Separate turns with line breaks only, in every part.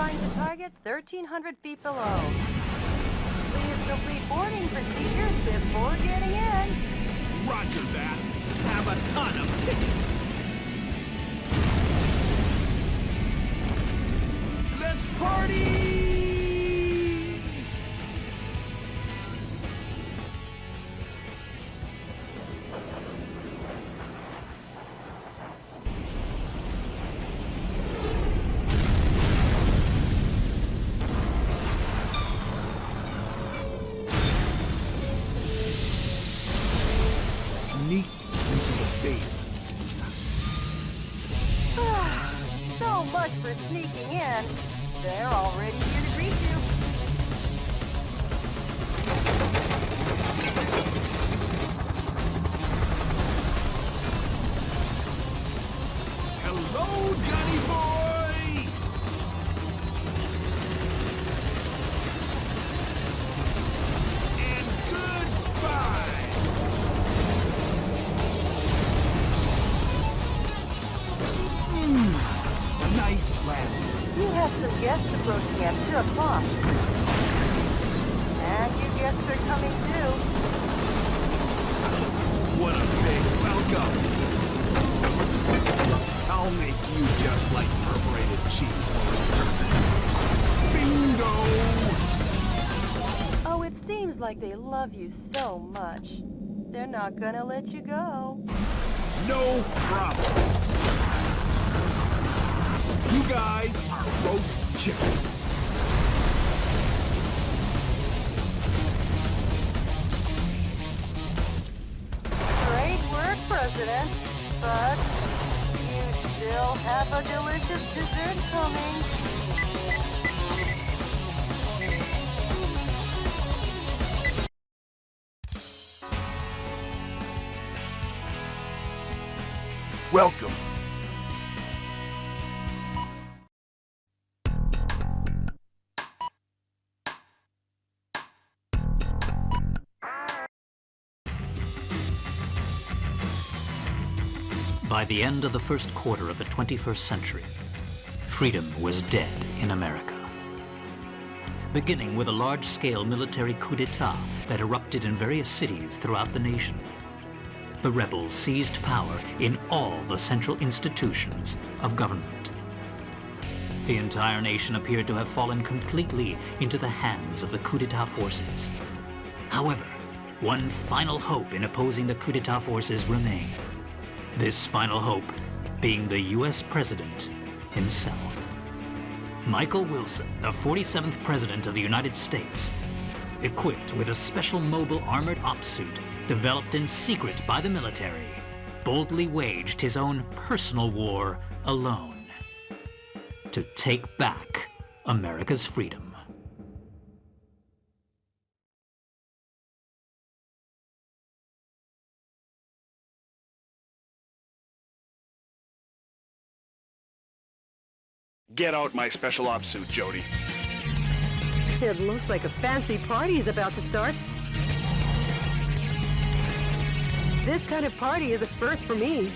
find the target 1,300 feet below. Please complete boarding procedures before getting in.
Roger that. Have a ton of tickets. Let's party! Sneaked into the base successfully.
So much for sneaking in. They're already here to greet you.
Hello, Johnny boy! And goodbye! Nice landing.
You have some guests approaching at 2 o'clock. And you guests are coming too.
What a big welcome! I'll make you just like perforated cheese. Bingo!
Oh, it seems like they love you so much. They're not gonna let you go.
No problem. You guys are roast chicken.
Great work, President. But you still have a delicious dessert coming.
Welcome.
By the end of the first quarter of the 21st century, freedom was dead in America. Beginning with a large-scale military coup d'etat that erupted in various cities throughout the nation, the rebels seized power in all the central institutions of government. The entire nation appeared to have fallen completely into the hands of the coup d'etat forces. However, one final hope in opposing the coup d'etat forces remained. This final hope being the U.S. President himself. Michael Wilson, the 47th President of the United States, equipped with a special mobile armored ops suit developed in secret by the military, boldly waged his own personal war alone to take back America's freedom.
Get out my special ops suit, Jody.
It looks like a fancy party is about to start. This kind of party is a first for me.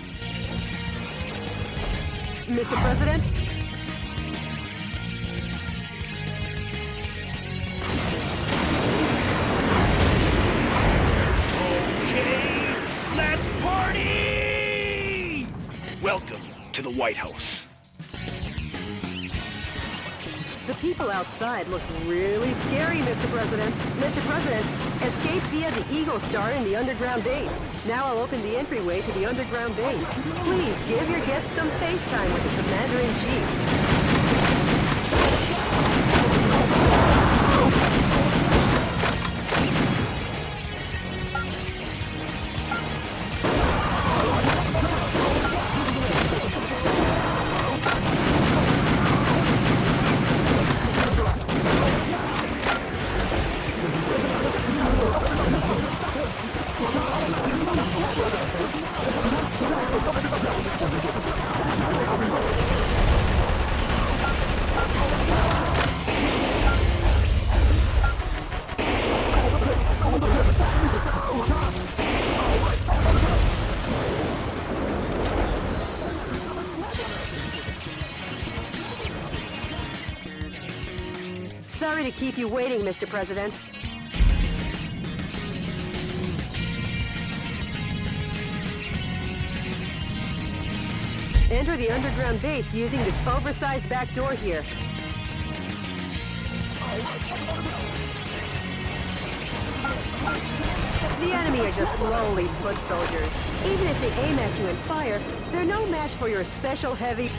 Mr. President?
Okay, let's party! Welcome to the White House.
The people outside look really scary, Mr. President. Mr. President, escape via the Eagle Star in the underground base. Now I'll open the entryway to the underground base. Please give your guests some FaceTime with the Commander-in-Chief. Sorry to keep you waiting, Mr. President. Enter the underground base using this oversized back door here. The enemy are just lowly foot soldiers. Even if they aim at you and fire, they're no match for your special heavy...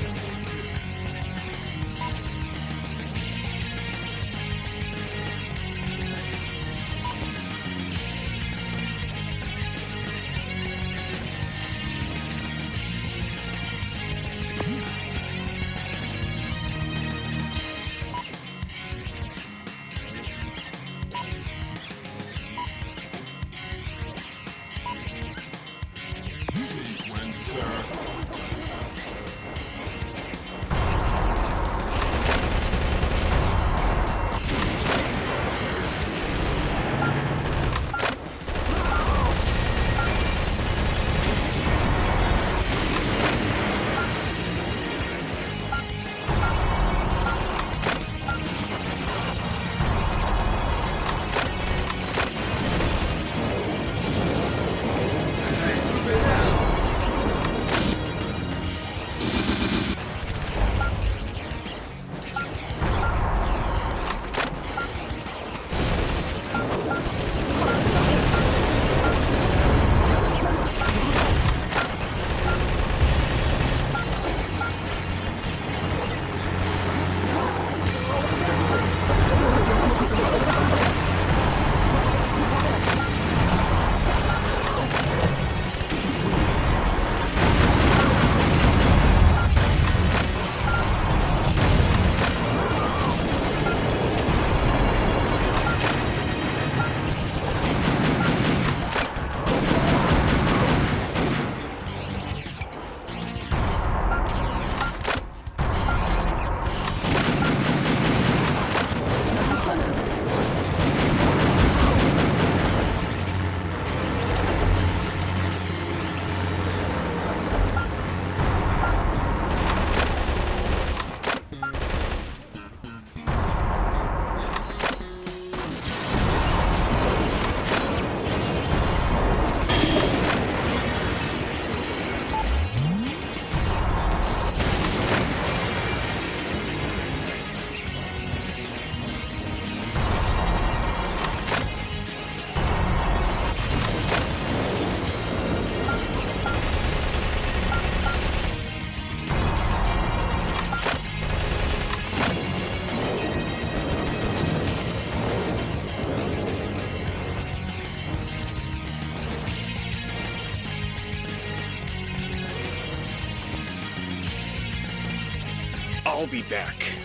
I'll be back.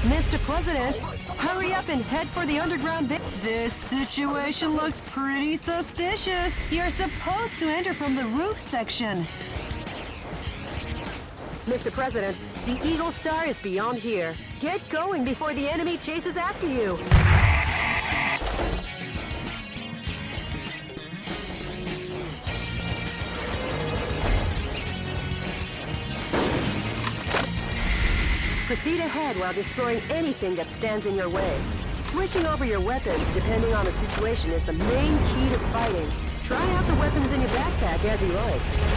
Mr. President, hurry up and head for the underground base. This situation looks pretty suspicious. You're supposed to enter from the roof section. Mr. President, the Eagle Star is beyond here. Get going before the enemy chases after you. Proceed ahead while destroying anything that stands in your way. Switching over your weapons depending on the situation is the main key to fighting. Try out the weapons in your backpack as you like.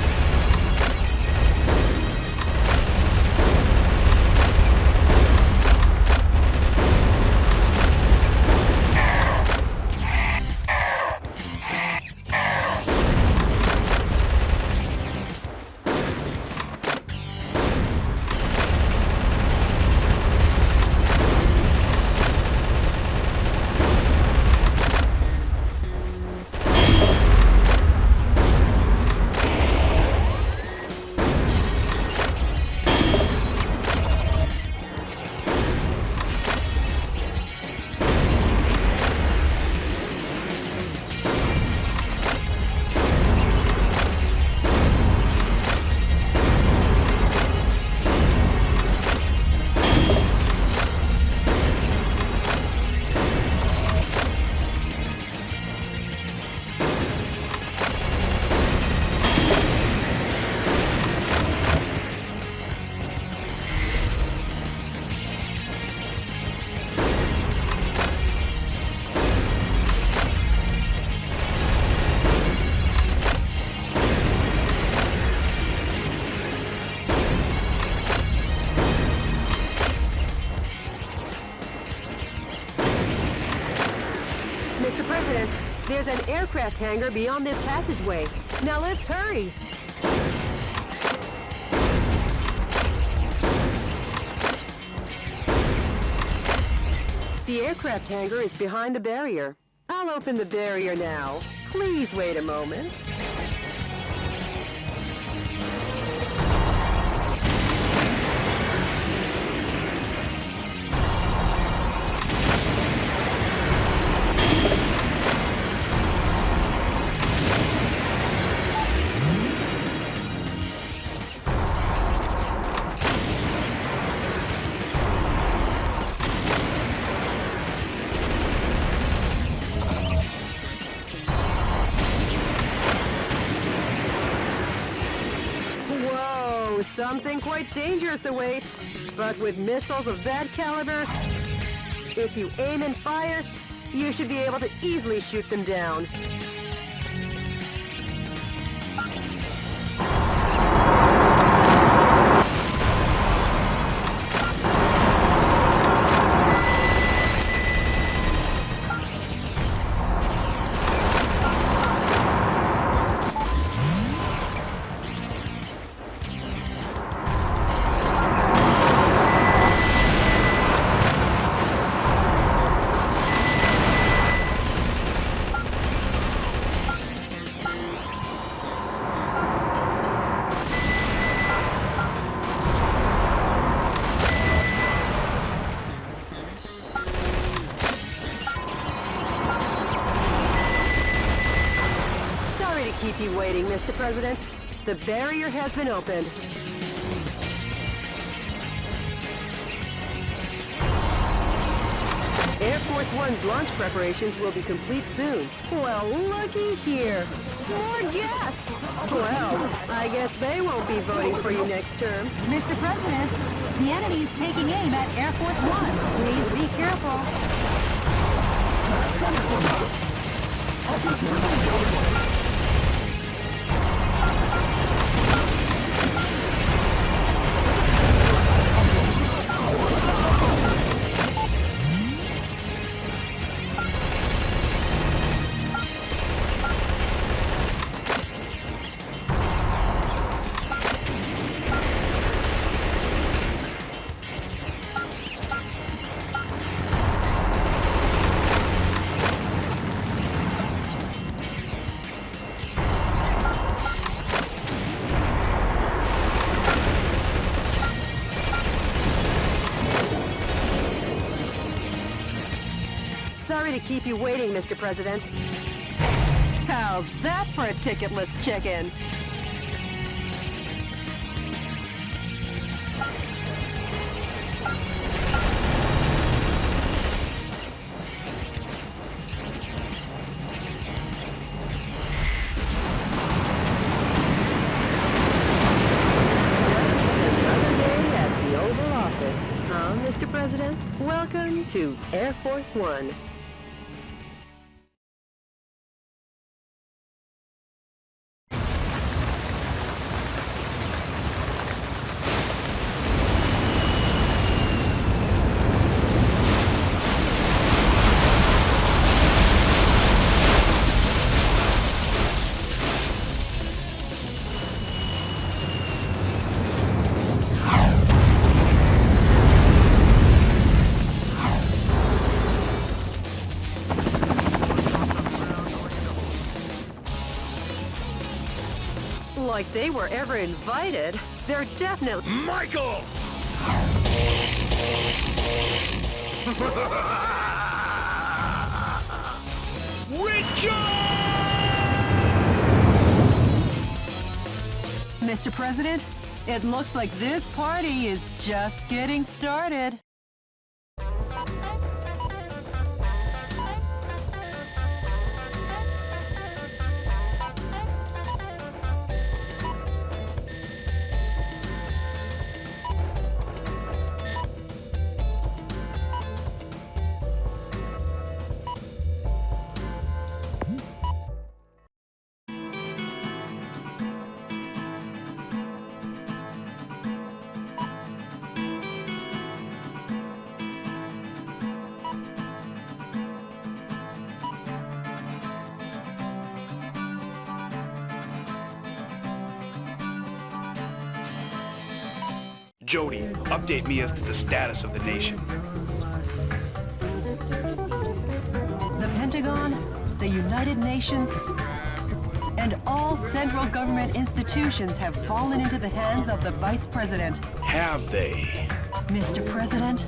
There's an aircraft hangar beyond this passageway. Now let's hurry. The aircraft hangar is behind the barrier. I'll open the barrier now. Please wait a moment. Something quite dangerous awaits, but with missiles of that caliber, if you aim and fire, you should be able to easily shoot them down. Keep you waiting, Mr. President. The barrier has been opened. Air Force One's launch preparations will be complete soon. Well, looky here. More guests! Well, I guess they won't be voting for you next term.
Mr. President, the enemy is taking aim at Air Force One.
Please be careful. Sorry to keep you waiting, Mr. President. How's that for a ticketless check-in? Another day at the Oval Office, huh, Mr. President? Welcome to Air Force One. Like they were ever invited. They're definitely...
Michael! Richard!
Mr. President, it looks like this party is just getting started.
Jody, update me as to the status of the nation.
The Pentagon, the United Nations, and all central government institutions have fallen into the hands of the Vice President.
Have they?
Mr. President,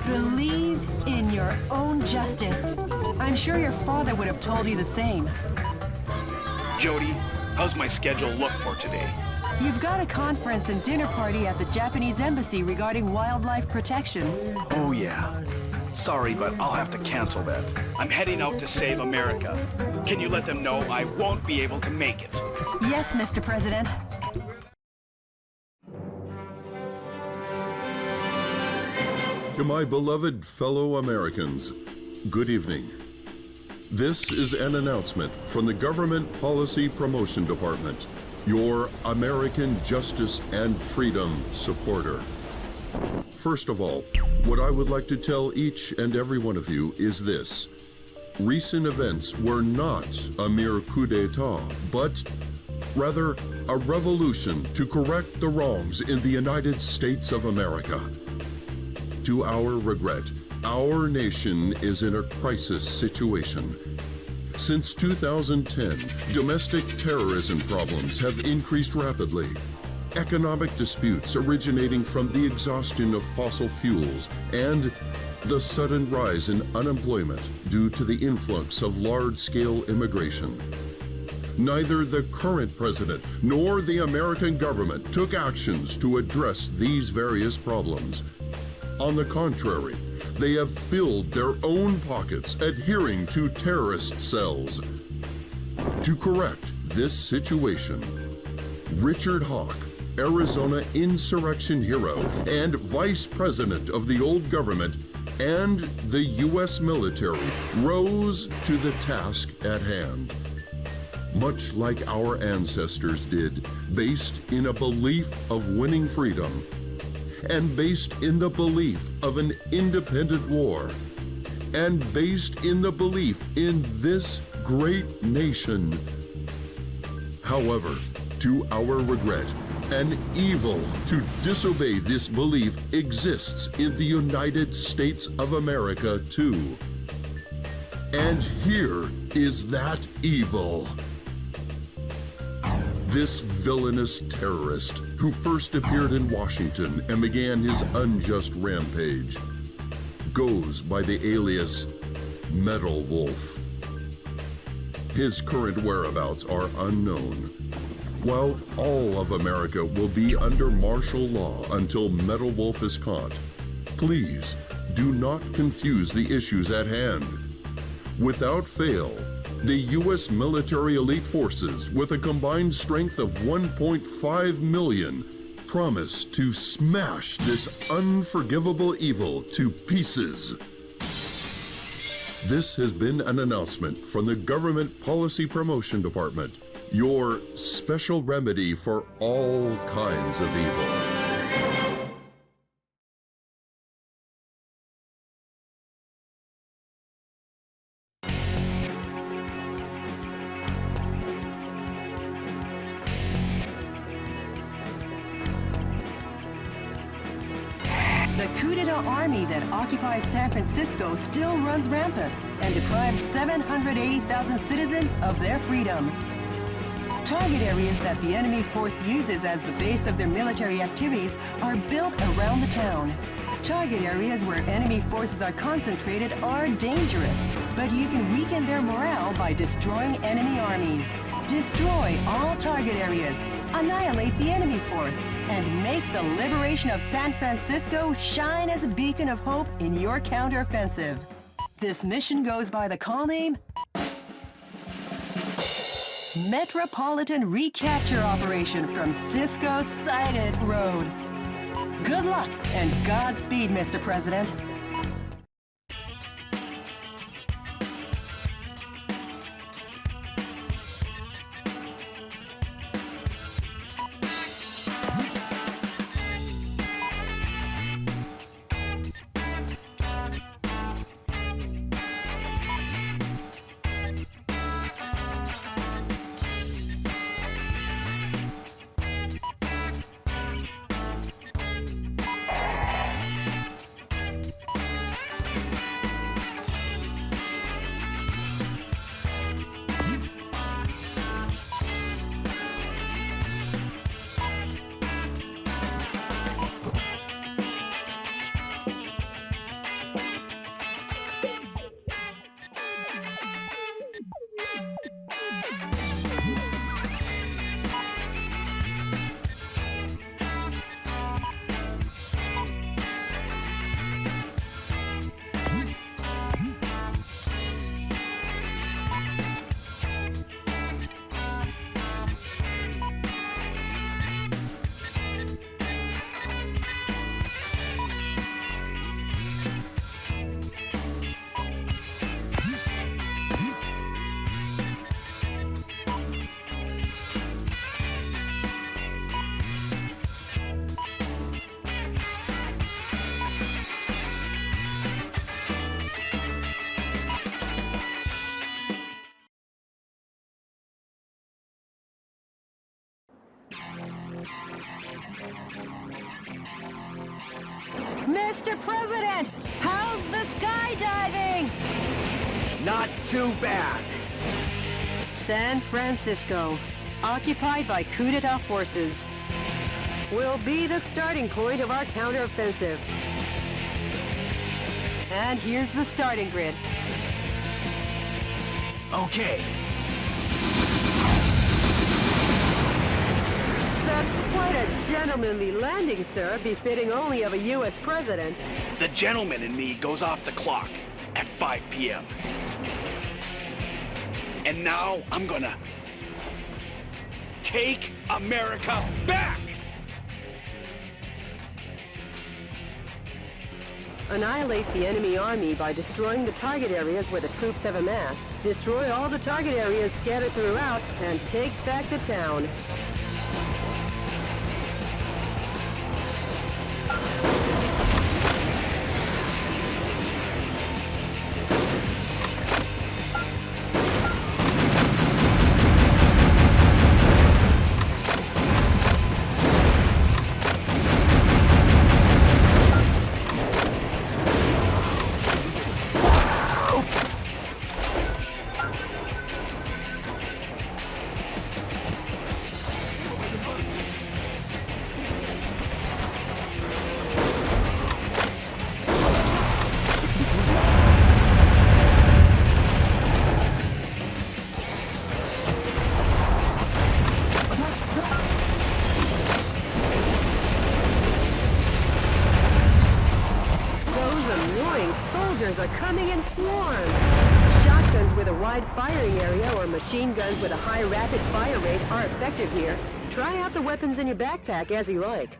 believe in your own justice. I'm sure your father would have told you the same.
Jody, how's my schedule look for today?
You've got a conference and dinner party at the Japanese embassy regarding wildlife protection.
Oh yeah. Sorry, but I'll have to cancel that. I'm heading out to save America. Can you let them know I won't be able to make it?
Yes, Mr. President.
To my beloved fellow Americans, good evening. This is an announcement from the Government Policy Promotion Department, your American justice and freedom supporter. First of all, what I would like to tell each and every one of you is this. Recent events were not a mere coup d'etat, but rather a revolution to correct the wrongs in the United States of America. To our regret, our nation is in a crisis situation. Since 2010, domestic terrorism problems have increased rapidly. Economic disputes originating from the exhaustion of fossil fuels and the sudden rise in unemployment due to the influx of large-scale immigration. Neither the current president nor the American government took actions to address these various problems. On the contrary, they have filled their own pockets adhering to terrorist cells. To correct this situation, Richard Hawk, Arizona insurrection hero and vice president of the old government, and the U.S. military rose to the task at hand. Much like our ancestors did, based in a belief of winning freedom, and based in the belief of an independent war, and based in the belief in this great nation. However, to our regret, an evil to disobey this belief exists in the United States of America too. And here is that evil. This villainous terrorist who first appeared in Washington and began his unjust rampage goes by the alias Metalwolf. His current whereabouts are unknown. While all of America will be under martial law until Metalwolf is caught, please do not confuse the issues at hand. Without fail, the U.S. military elite forces, with a combined strength of 1.5 million, promise to smash this unforgivable evil to pieces. This has been an announcement from the Government Policy Promotion Department, your special remedy for all kinds of evil.
The coup d'etat army that occupies San Francisco still runs rampant and deprives 780,000 citizens of their freedom. Target areas that the enemy force uses as the base of their military activities are built around the town. Target areas where enemy forces are concentrated are dangerous, but you can weaken their morale by destroying enemy armies. Destroy all target areas, annihilate the enemy force, and make the liberation of San Francisco shine as a beacon of hope in your counteroffensive. This mission goes by the call name Metropolitan Recapture Operation from Cisco Sighted Road. Good luck and Godspeed, Mr. President.
Mr. President, how's the skydiving?
Not too bad.
San Francisco, occupied by coup d'etat forces, will be the starting point of our counteroffensive. And here's the starting grid.
Okay.
That's quite a gentlemanly landing, sir, befitting only of a U.S. president.
The gentleman in me goes off the clock at 5 p.m. And now I'm gonna take America back!
Annihilate the enemy army by destroying the target areas where the troops have amassed. Destroy all the target areas scattered throughout, and take back the town. Are coming in swarms. Shotguns with a wide firing area or machine guns with a high rapid fire rate are effective here. Try out the weapons in your backpack as you like.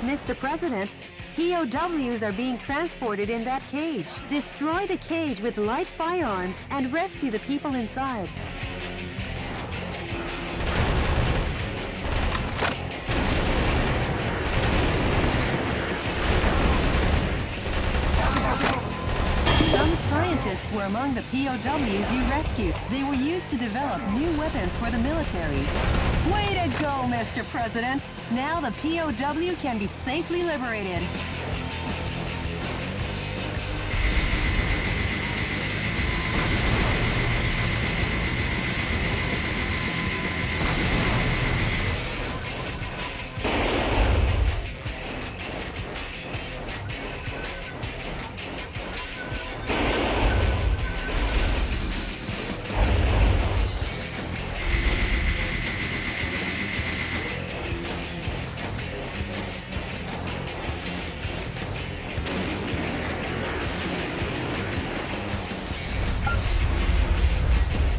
Mr. President, POWs are being transported in that cage. Destroy the cage with light firearms and rescue the people inside. Some scientists were among the POWs you rescued. They were used to develop new weapons for the military. Way to go, Mr. President! Now the POW can be safely liberated.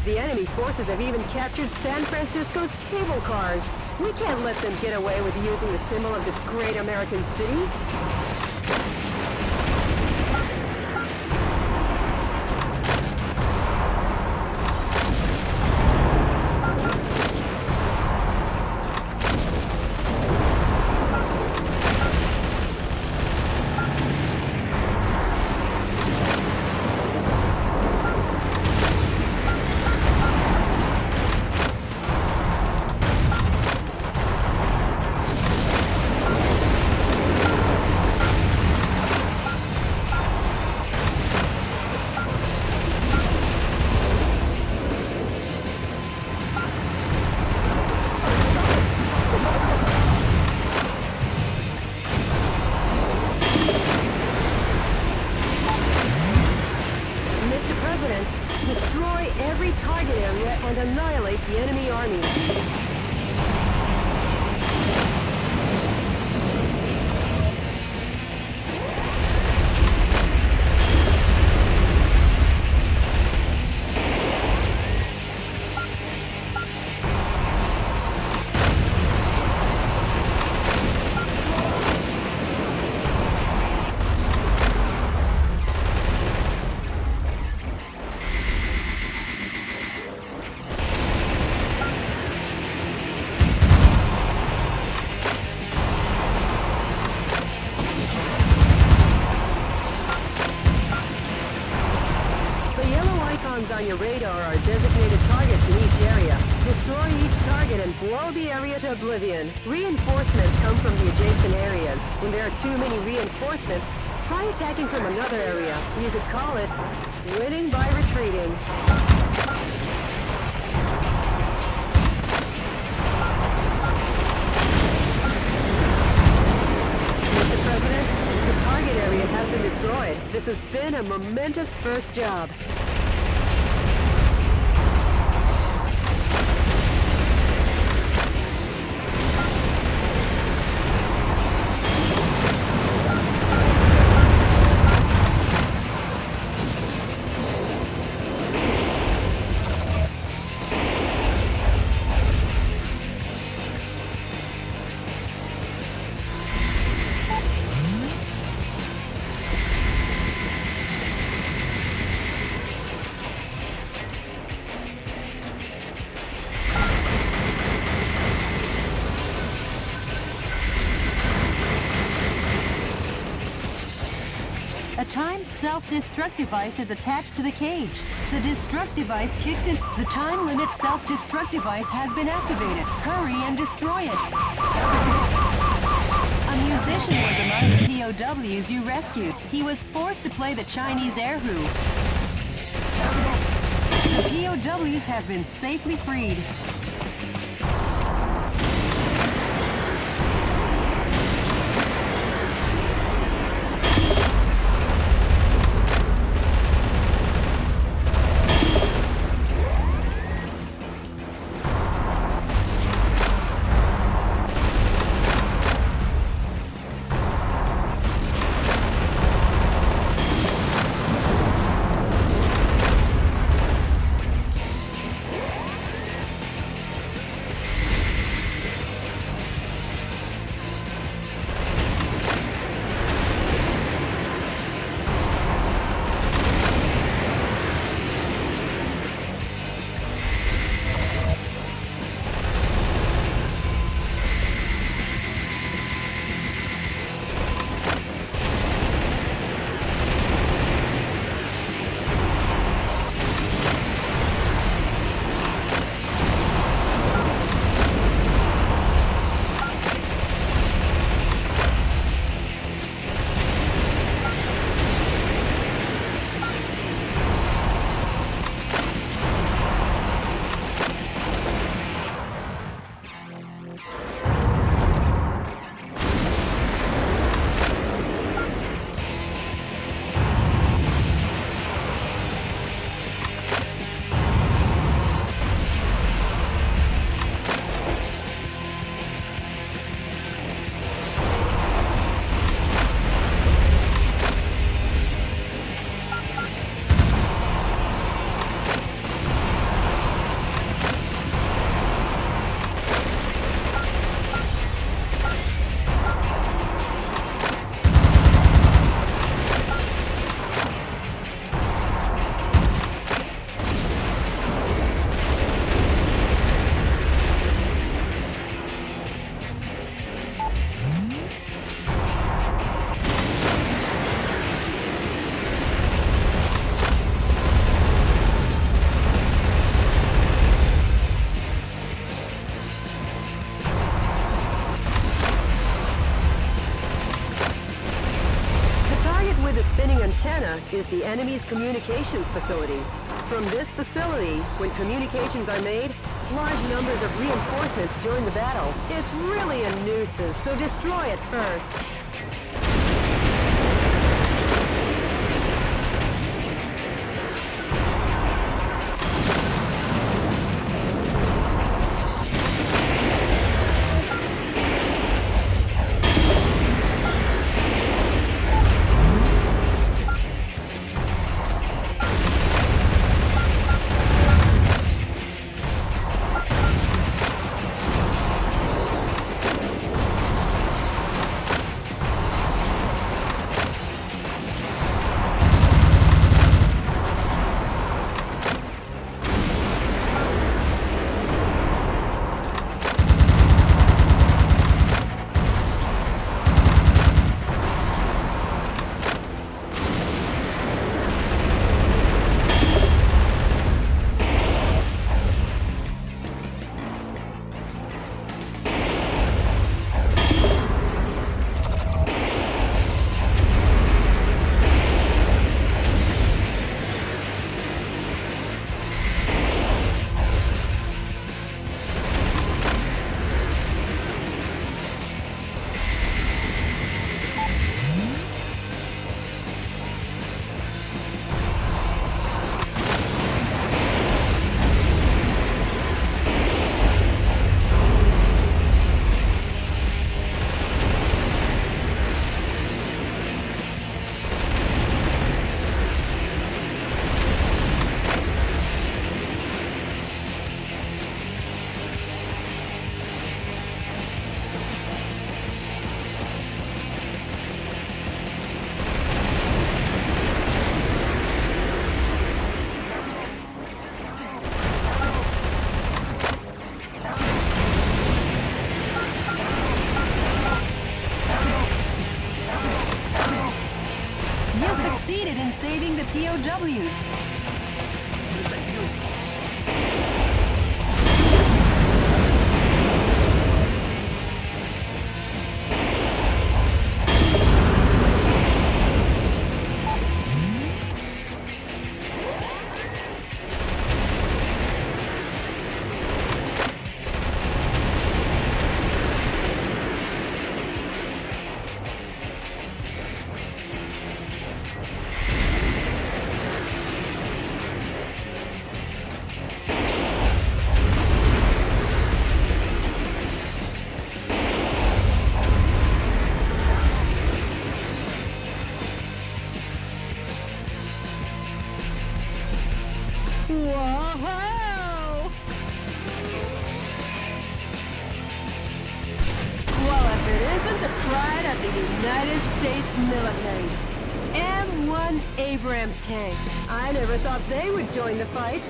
The enemy forces have even captured San Francisco's cable cars. We can't let them get away with using the symbol of this great American city. President, destroy every target area and annihilate the enemy army. On your radar are designated targets in each area. Destroy each target and blow the area to oblivion. Reinforcements come from the adjacent areas. When there are too many reinforcements, try attacking from another area. You could call it winning by retreating. Mr. President, the target area has been destroyed. This has been a momentous first job.
A timed self-destruct device is attached to the cage. The destruct device kicked in. The time limit self-destruct device has been activated. Hurry and destroy it. A musician was among the POWs you rescued. He was forced to play the Chinese air hoop. The POWs have been safely freed.
antenna is the enemy's communications facility. From this facility, when communications are made, large numbers of reinforcements join the battle. It's really a nuisance, so destroy it first.
POWs. Whoa! Well, if it isn't the pride of the United States military. M1 Abrams tanks.
I never thought they would join the fight.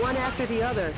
One after the other.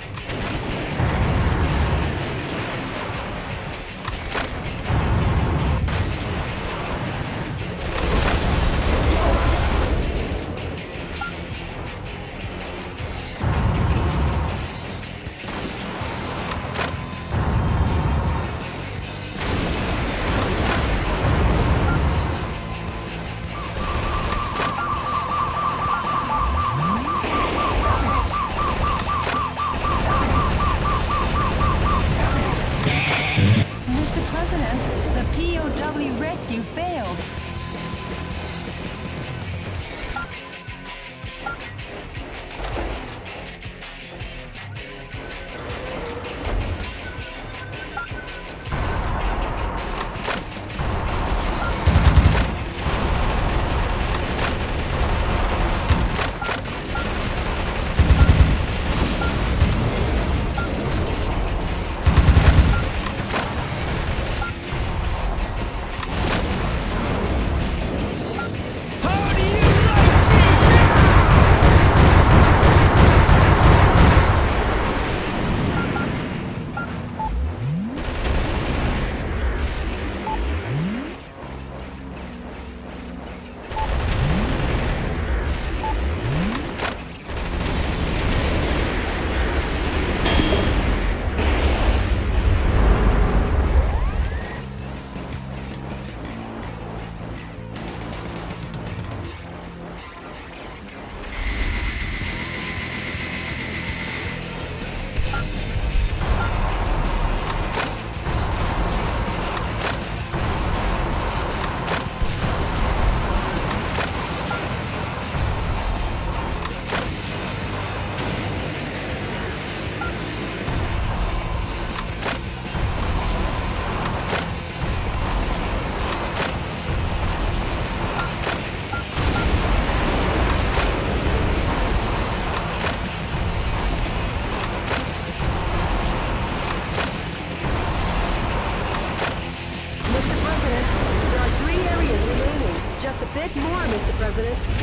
President.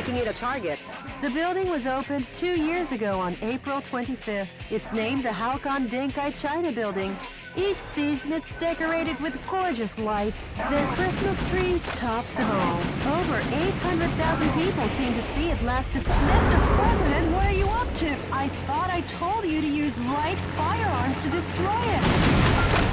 making it a target.
The building was opened 2 years ago on April 25th. It's named the Halcon Denkai China Building. Each season it's decorated with gorgeous lights. Their Christmas tree tops it all. Over 800,000 people came to see it last December. Mr. President, what are you up to? I thought I told you to use light firearms to destroy it.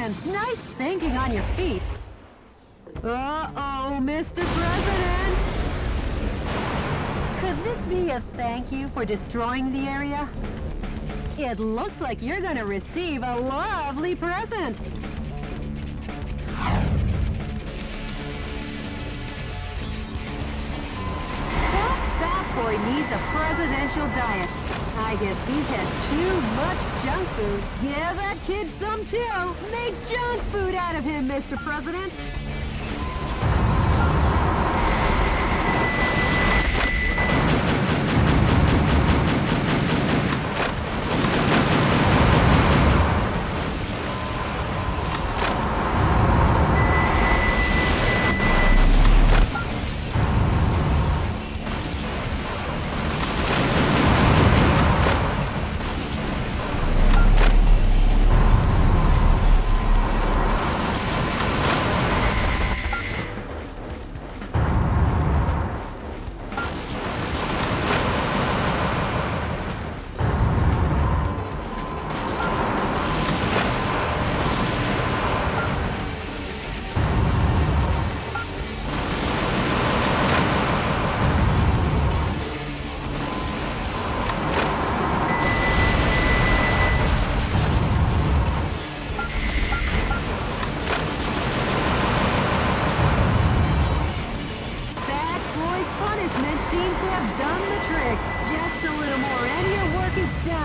President! Nice thinking on your feet. Uh-oh, Mr. President! Could this be a thank you for destroying the area? It looks like you're gonna receive a lovely present. That boy needs a presidential diet. I guess he's had too much junk food. Give that kid some too. Make junk food out of him, Mr. President.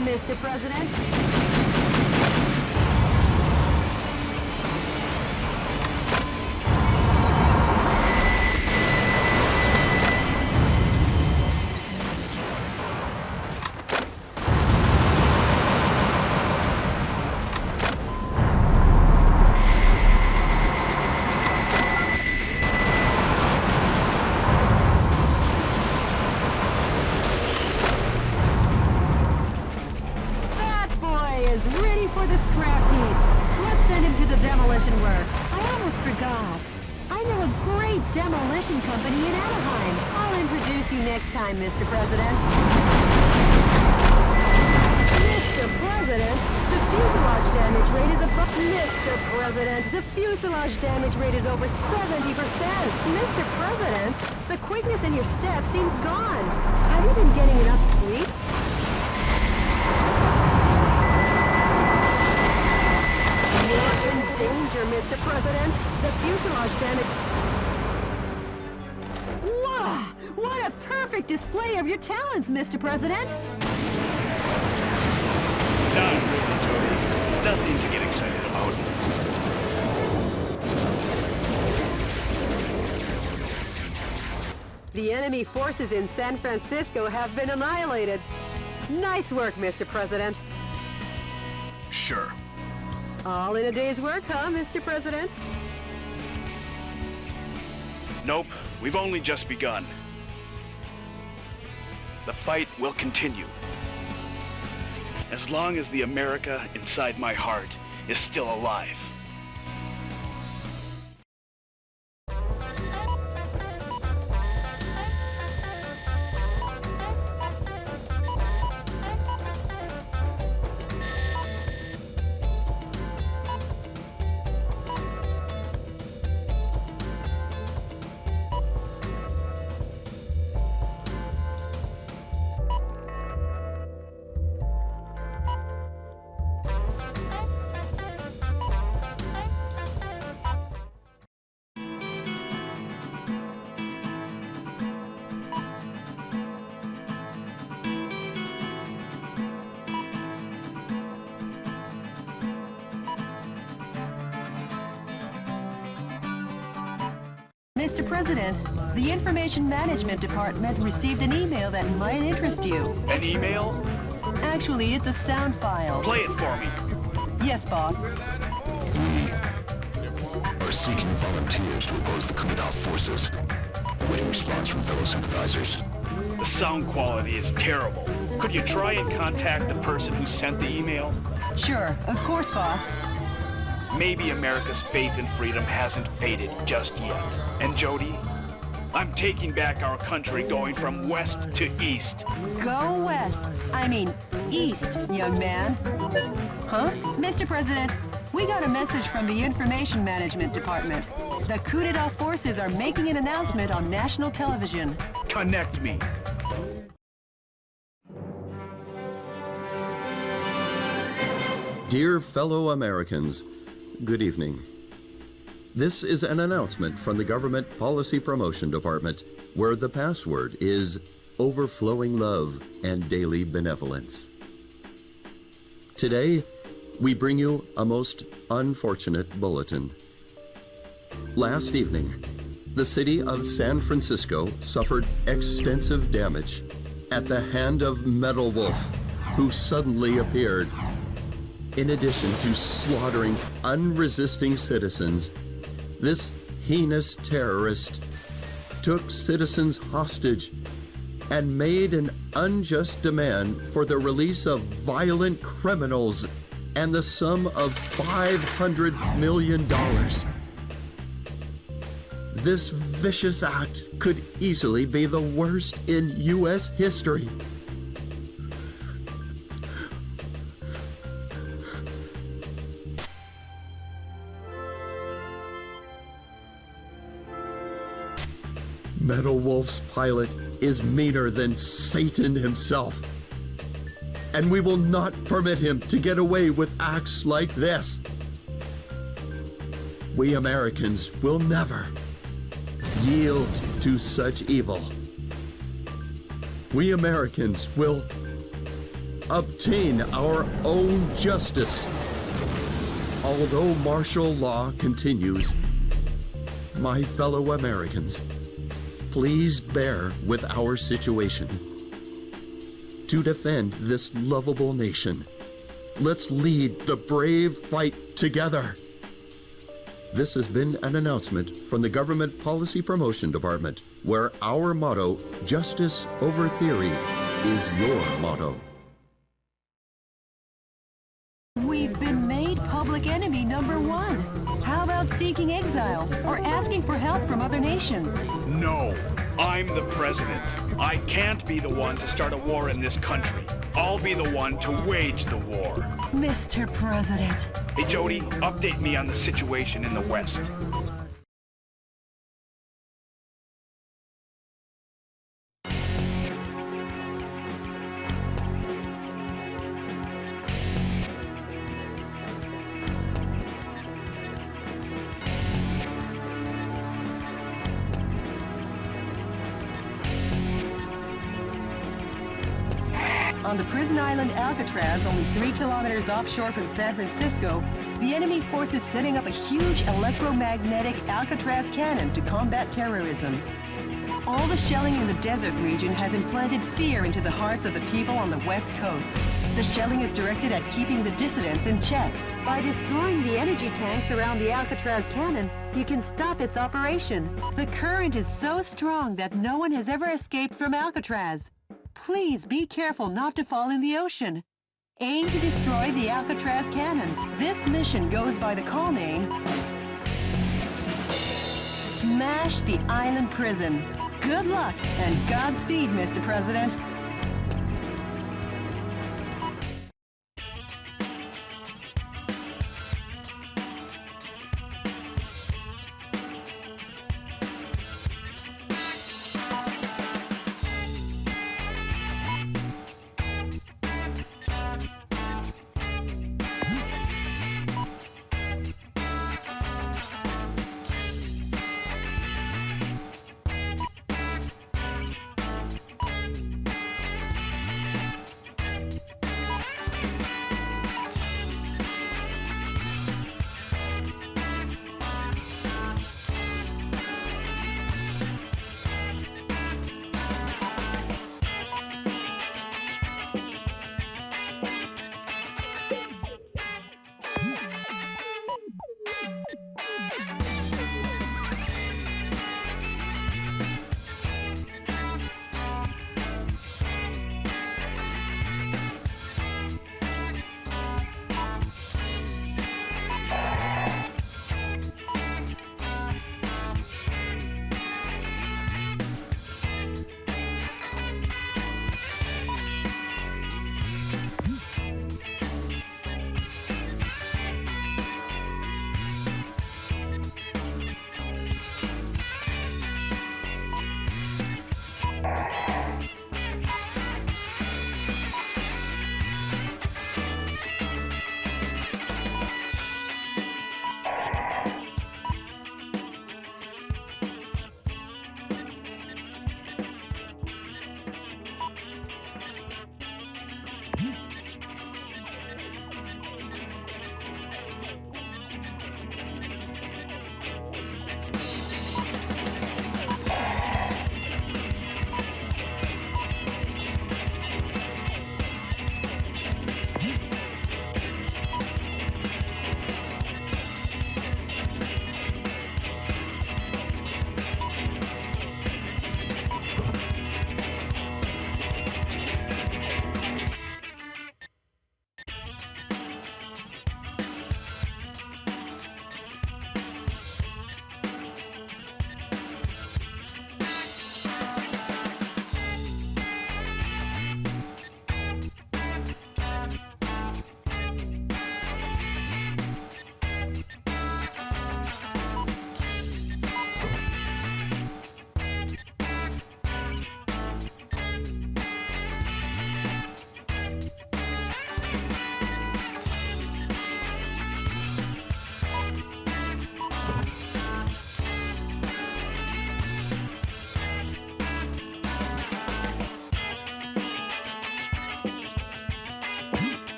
Mr. President. For the scrap heap. Let's send him to the demolition works. I almost forgot. I know a great demolition company in Anaheim. I'll introduce you next time, Mr. President. Mr. President, the fuselage damage rate is above... Mr. President, the fuselage damage rate is over 70%. Mr. President, the quickness in your step seems gone. Have you been getting enough sleep? You're in danger, Mr. President. The fuselage damage... Wow! What a perfect display of your talents, Mr. President!
Not really, Jody. Nothing to get excited about.
The enemy forces in San Francisco have been annihilated. Nice work, Mr. President.
Sure.
All in a day's work, huh, Mr. President?
Nope, we've only just begun. The fight will continue. As long as the America inside my heart is still alive.
Mr. President, the Information Management Department received an email that might interest you.
An email?
Actually, it's a sound file.
Play it for me.
Yes, boss.
We are seeking volunteers to oppose the coup d'etat forces. Awaiting response from fellow sympathizers.
The sound quality is terrible. Could you try and contact the person who sent the email?
Sure, of course, boss.
Maybe America's faith in freedom hasn't faded just yet. And Jody, I'm taking back our country going from west to east.
Go west. I mean, east, young man. Huh? Mr. President, We got a message from the Information Management Department. The coup d'etat forces are making an announcement on national television.
Connect me.
Dear fellow Americans, good evening. This is an announcement from the Government Policy Promotion Department, where the password is overflowing love and daily benevolence. Today, we bring you a most unfortunate bulletin. Last evening, the city of San Francisco suffered extensive damage at the hand of Metalwolf, who suddenly appeared. In addition to slaughtering unresisting citizens, this heinous terrorist took citizens hostage and made an unjust demand for the release of violent criminals and the sum of $500 million. This vicious act could easily be the worst in U.S. history. Metalwolf's pilot is meaner than Satan himself, and we will not permit him to get away with acts like this. We Americans will never yield to such evil. We Americans will obtain our own justice. Although martial law continues, my fellow Americans, please bear with our situation. To defend this lovable nation, let's lead the brave fight together. This has been an announcement from the Government Policy Promotion Department, where our motto, justice over theory, is your motto.
We've been made public enemy #1. How about seeking exile or asking for help from other nations?
No, I'm the president. I can't be the one to start a war in this country. I'll be the one to wage the war.
Mr. President.
Hey, Jody, update me on the situation in the West.
On the prison island Alcatraz, only 3 kilometers offshore from San Francisco, the enemy force is setting up a huge electromagnetic Alcatraz cannon to combat terrorism. All the shelling in the desert region has implanted fear into the hearts of the people on the West Coast. The shelling is directed at keeping the dissidents in check.
By destroying the energy tanks around the Alcatraz cannon, you can stop its operation.
The current is so strong that no one has ever escaped from Alcatraz. Please be careful not to fall in the ocean. Aim to destroy the Alcatraz cannon. This mission goes by the call name Smash the Island Prison. Good luck and Godspeed, Mr. President.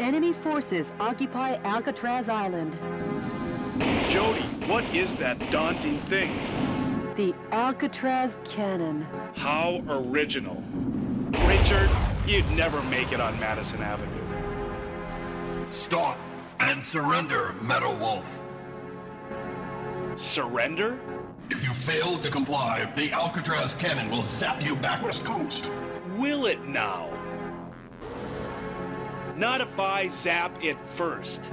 Enemy forces occupy Alcatraz Island.
Jody, what is that daunting thing?
The Alcatraz Cannon.
How original. Richard, you'd never make it on Madison Avenue.
Stop and surrender, Metalwolf.
Surrender?
If you fail to comply, the Alcatraz cannon will zap you back west coast.
Will it now? Not if I zap it first.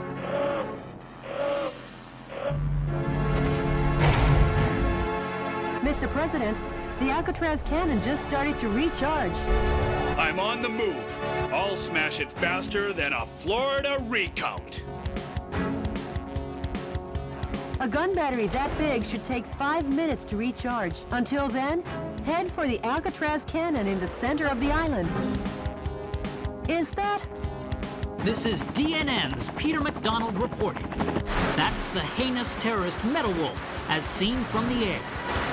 Mr. President, the Alcatraz cannon just started to recharge.
I'm on the move. I'll smash it faster than a Florida recount.
A gun battery that big should take 5 minutes to recharge. Until then, head for the Alcatraz cannon in the center of the island. Is that?
This is DNN's Peter McDonald reporting. That's the heinous terrorist Metalwolf, as seen from the air.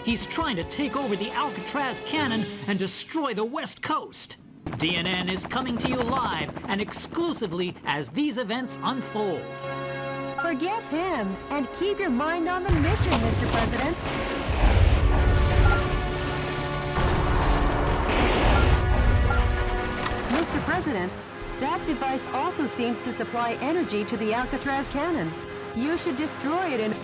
He's trying to take over the Alcatraz cannon and destroy the West Coast. DNN is coming to you live and exclusively as these events unfold.
Forget him and keep your mind on the mission, Mr. President. Mr. President, That device also seems to supply energy to the Alcatraz cannon. You should destroy it and...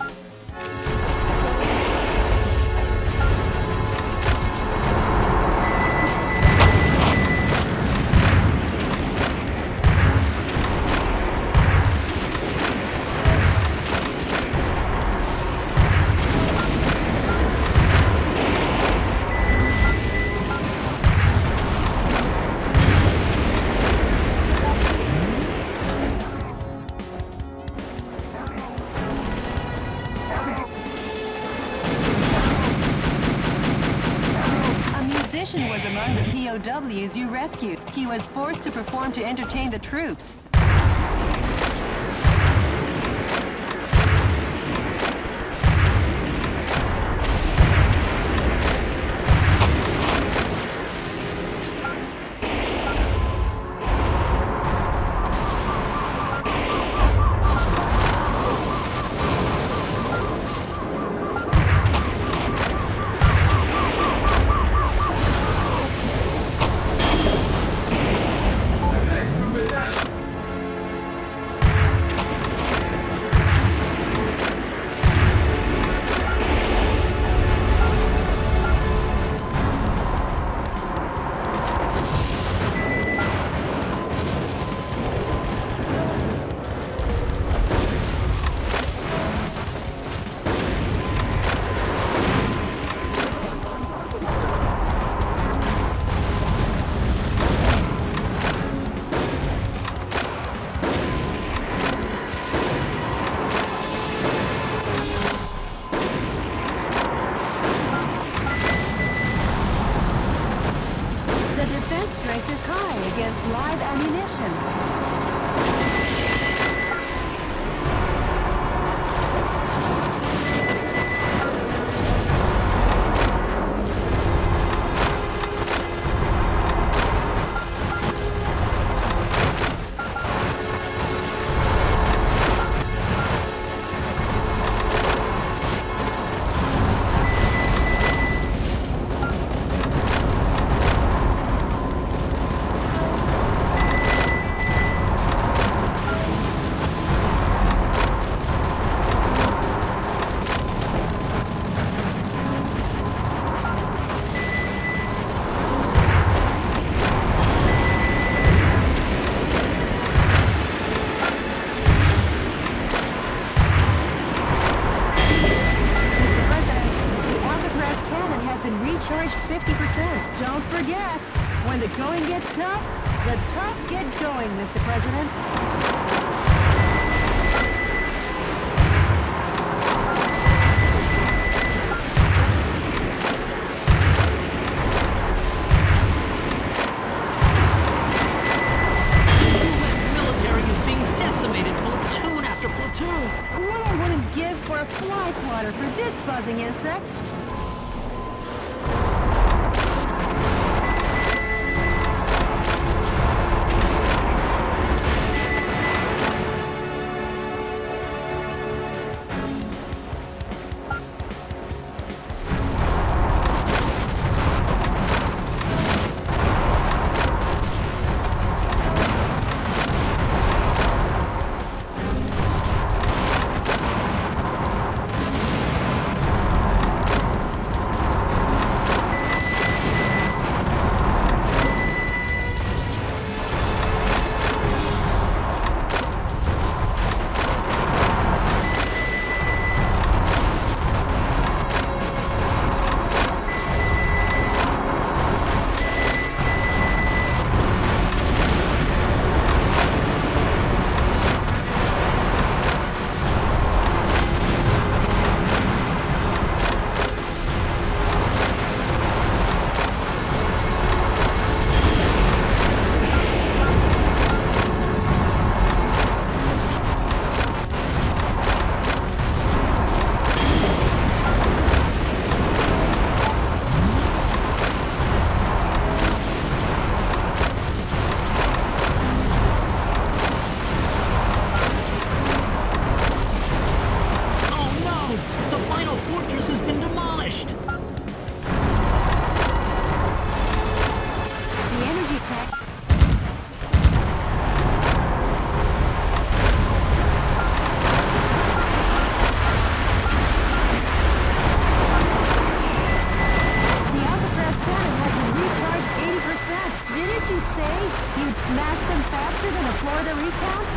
was among the POWs you rescued. He was forced to perform to entertain the troops. Live ammunition. Recharged 50%. Don't forget, when the going gets tough, the tough get going, Mr. President.
Platoon after platoon!
What I wouldn't give for a fly swatter for this buzzing insect! recount?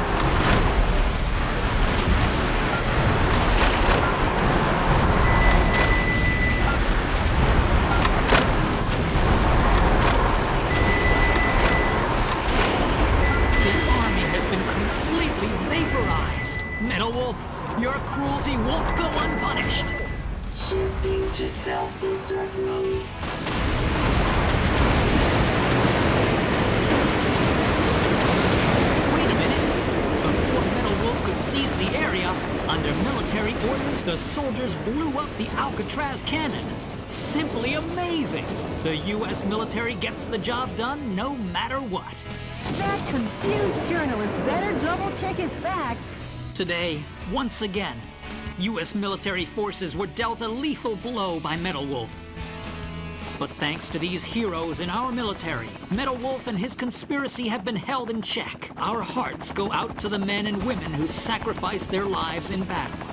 Vaporized. Metalwolf, your cruelty won't go unpunished.
Shifting to self-destruct mode.
Wait a minute. Before Metalwolf could seize the area, under military orders, the soldiers blew up the Alcatraz cannon. Simply amazing. The U.S. military gets the job done no matter what.
That confused journalist better double-check his facts.
Today, once again, U.S. military forces were dealt a lethal blow by Metalwolf. But thanks to these heroes in our military, Metalwolf and his conspiracy have been held in check. Our hearts go out to the men and women who sacrificed their lives in battle,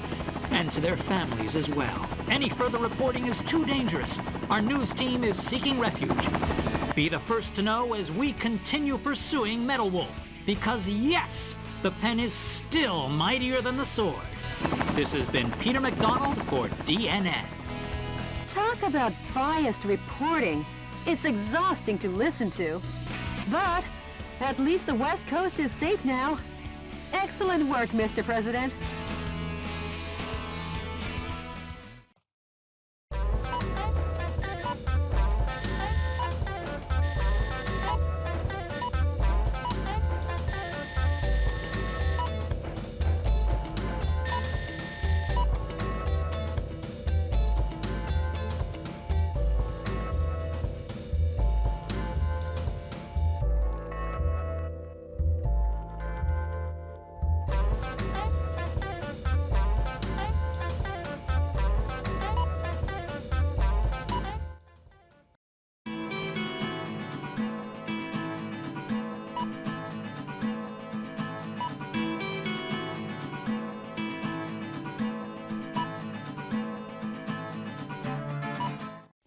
and to their families as well. Any further reporting is too dangerous. Our news team is seeking refuge. Be the first to know as we continue pursuing Metalwolf, because yes, the pen is still mightier than the sword. This has been Peter McDonald for DNN.
Talk about biased reporting. It's exhausting to listen to. But at least the West Coast is safe now. Excellent work, Mr. President.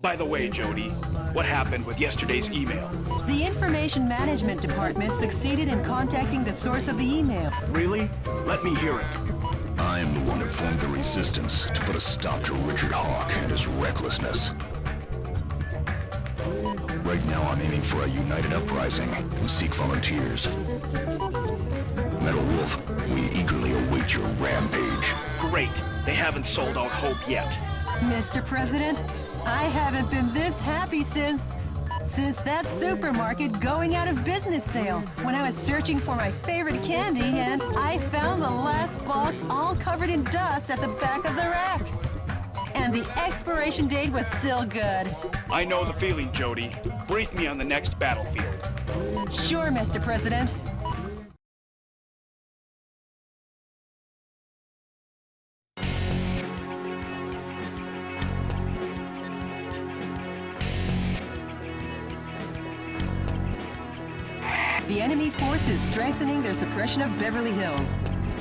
By the way, Jody, what happened with yesterday's email?
The Information Management Department succeeded in contacting the source of the email.
Really? Let me hear it.
I am the one who formed the resistance to put a stop to Richard Hawk and his recklessness. Right now I'm aiming for a united uprising and seek volunteers. Metalwolf, we eagerly await your rampage.
Great. They haven't sold out hope yet.
Mr. President, I haven't been this happy since that supermarket going out of business sale, when I was searching for my favorite candy and I found the last box all covered in dust at the back of the rack. And the expiration date was still good.
I know the feeling, Jody. Brief me on the next battlefield.
Sure, Mr. President. The enemy force is strengthening their suppression of Beverly Hills.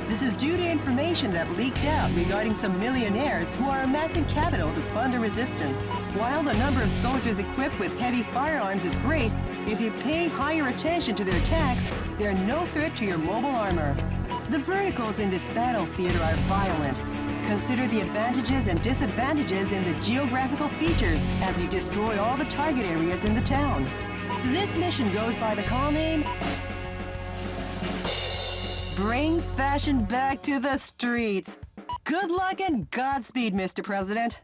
This is due to information that leaked out regarding some millionaires who are amassing capital to fund the resistance. While the number of soldiers equipped with heavy firearms is great, if you pay higher attention to their attacks, they're no threat to your mobile armor. The verticals in this battle theater are violent. Consider the advantages and disadvantages in the geographical features as you destroy all the target areas in the town. This mission goes by the call name Bring Fashion Back to the Streets. Good luck and Godspeed, Mr. President.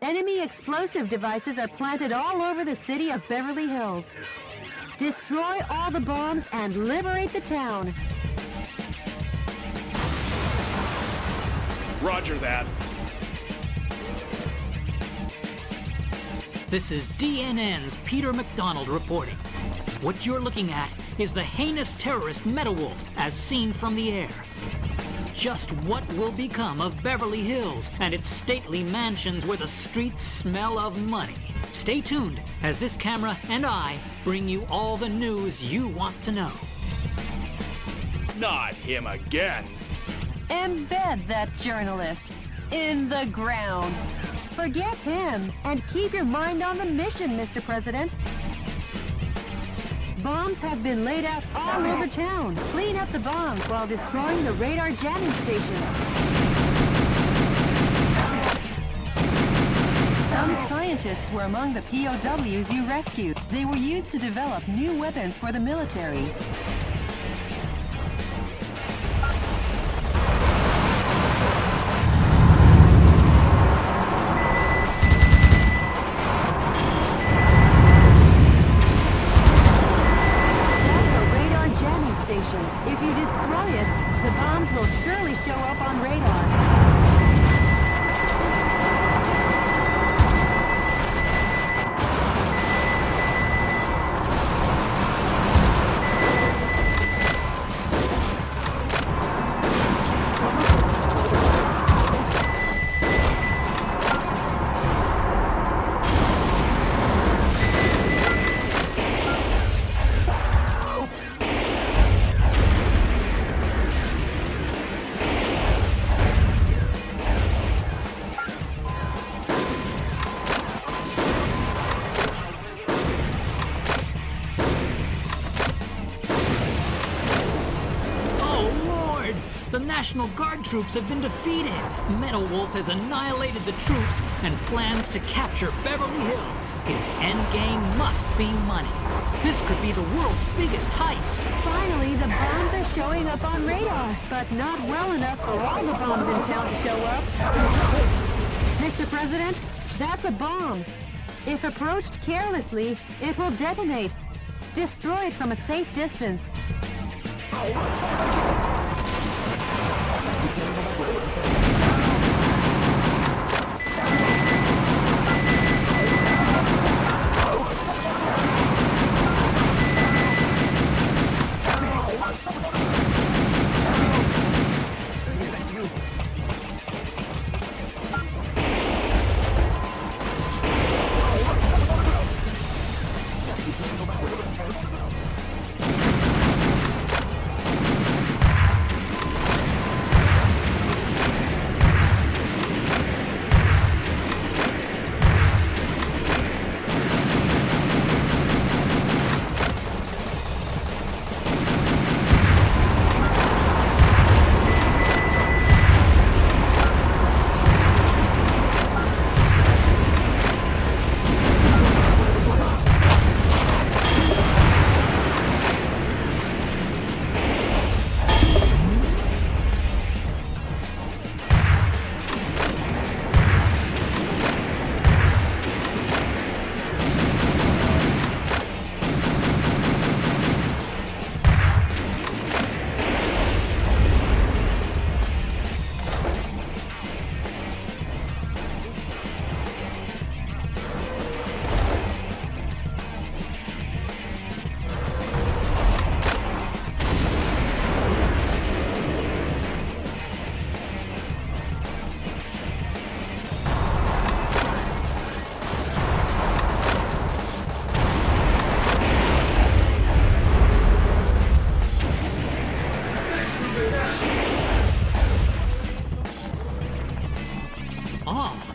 Enemy explosive devices are planted all over the city of Beverly Hills. Destroy all the bombs and liberate the town.
Roger that.
This is DNN's Peter McDonald reporting. What you're looking at is the heinous terrorist Metalwolf as seen from the air. Just what will become of Beverly Hills and its stately mansions where the streets smell of money? Stay tuned as this camera and I bring you all the news you want to know.
Not him again.
Embed that journalist in the ground. Forget him and keep your mind on the mission, Mr. President. Bombs have been laid out all over town. Clean up the bombs while destroying the radar jamming station. Some scientists were among the POWs you rescued. They were used to develop new weapons for the military. If you destroy it, the bombs will surely show up on radar.
The National Guard troops have been defeated. Metalwolf has annihilated the troops and plans to capture Beverly Hills. His endgame must be money. This could be the world's biggest heist.
Finally, the bombs are showing up on radar, but not well enough for all the bombs in town to show up. Mr. President, that's a bomb. If approached carelessly, it will detonate. Destroy it from a safe distance.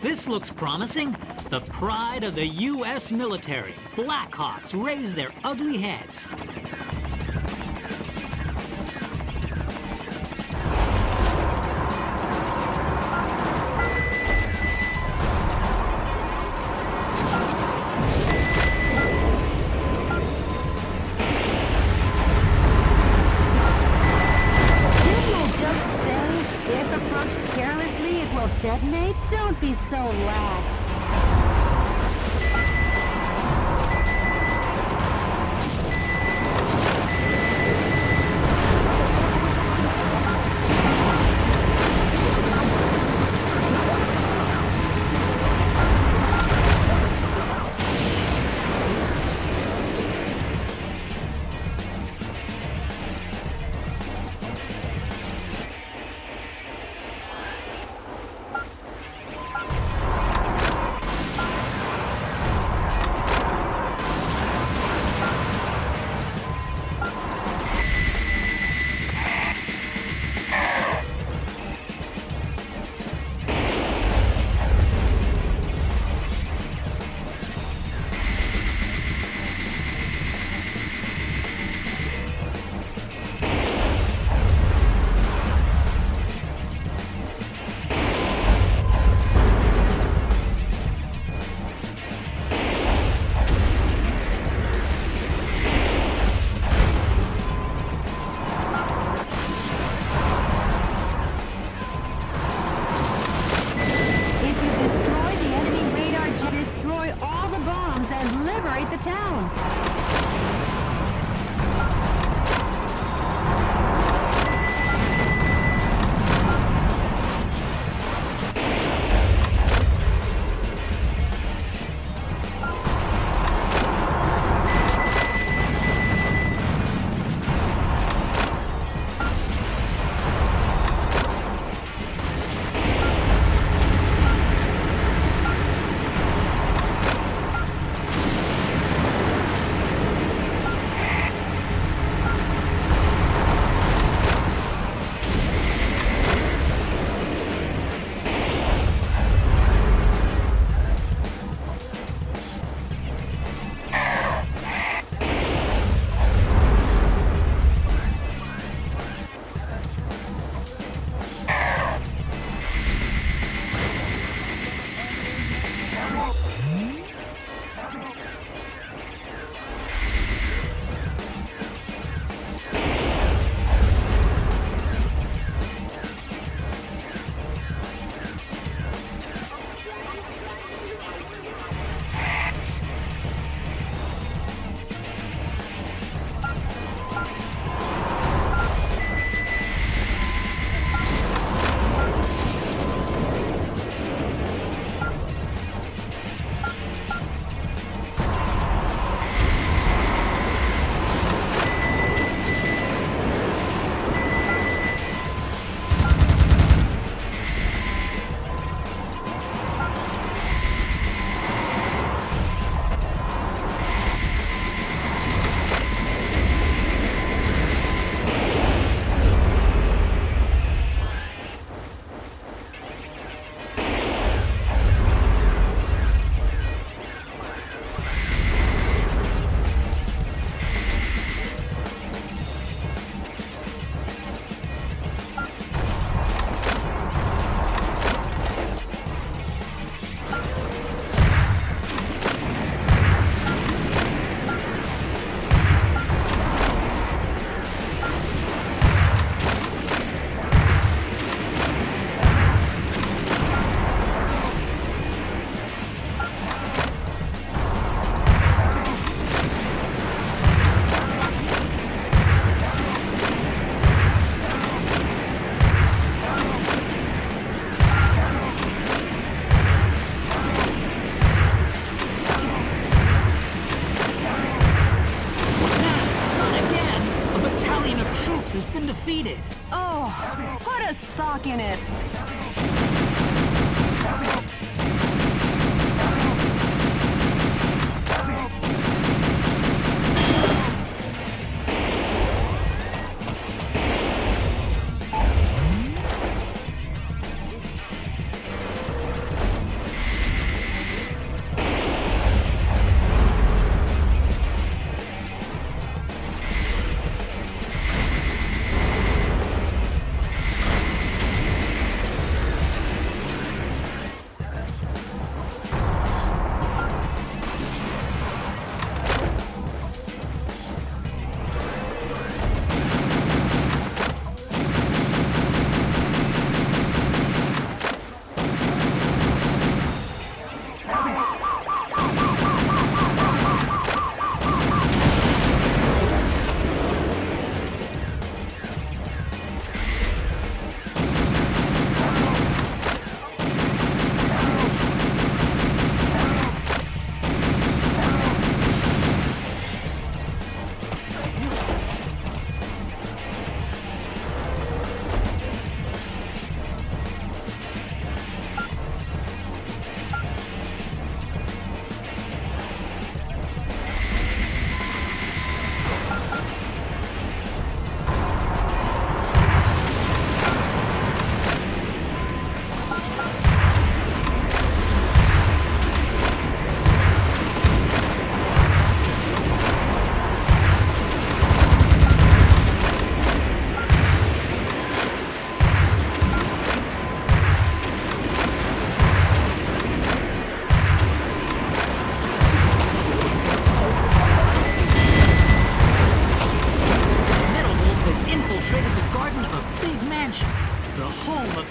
This looks promising. The pride of the U.S. military. Blackhawks raise their ugly heads.
Detonate? Don't be so lax. stock in it.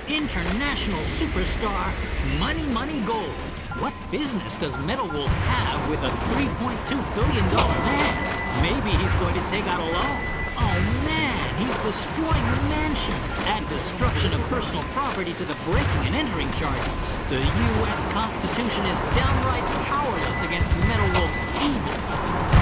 International superstar Money Money Gold. What business does Metalwolf have with a $3.2 billion man? Maybe he's going to take out a loan. Oh man, he's destroying the mansion. Add destruction of personal property to the breaking and entering charges. The U.S. Constitution is downright powerless against Metalwolf's evil.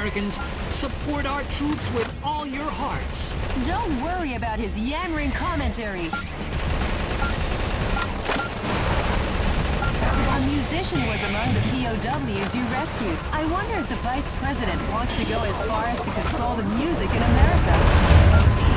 Americans, support our troops with all your hearts.
Don't worry about his yammering commentary. A musician was among the POWs you rescued. I wonder if the Vice President wants to go as far as to control the music in America.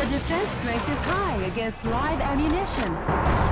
The defense strength is high against live ammunition.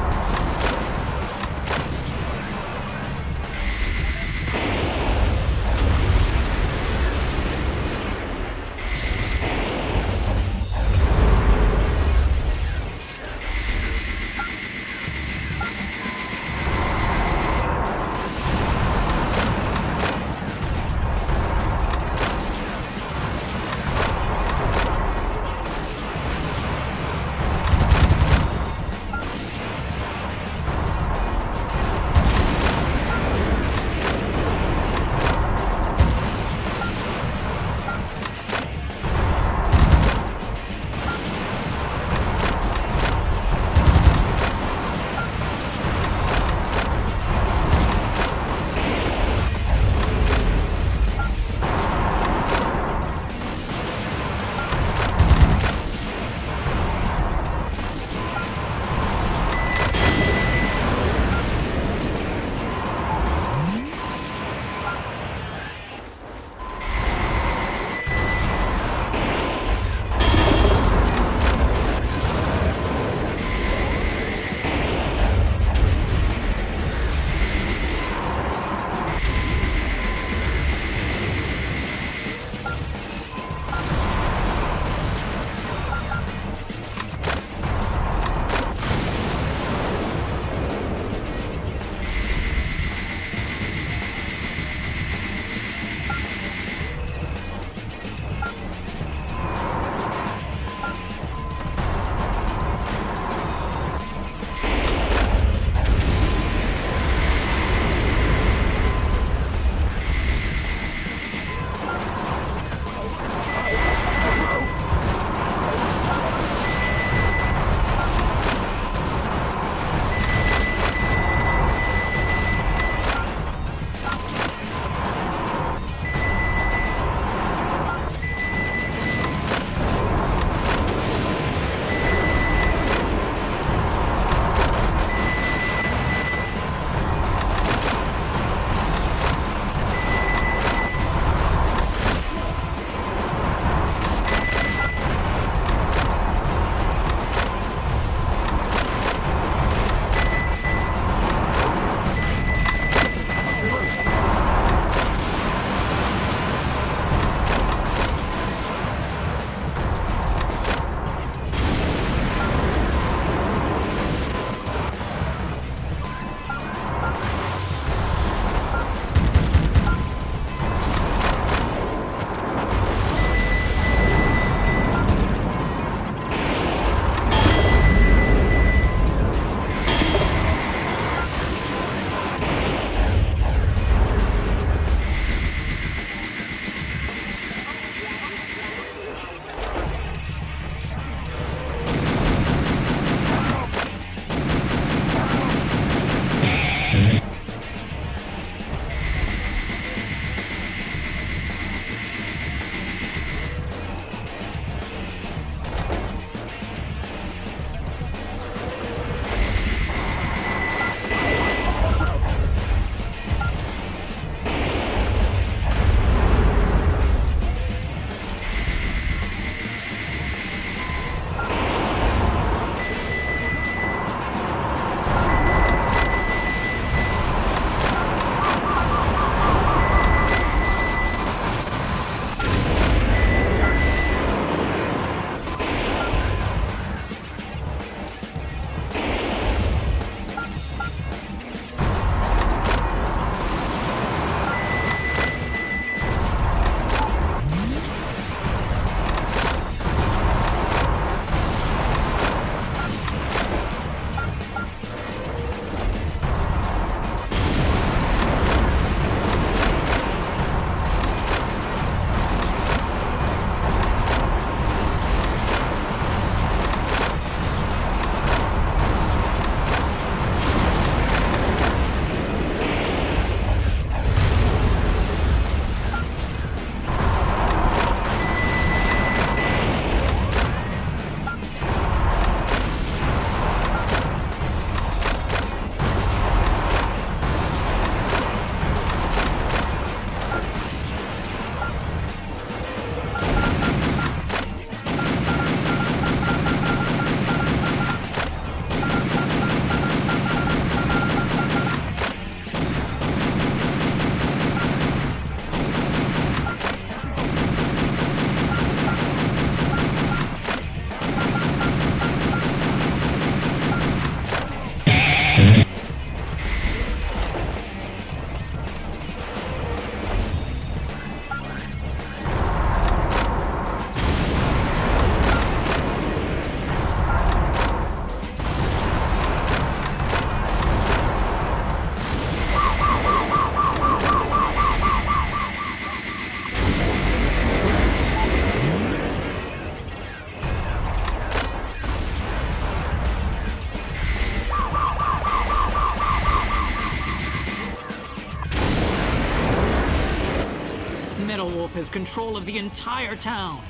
has control of the entire town.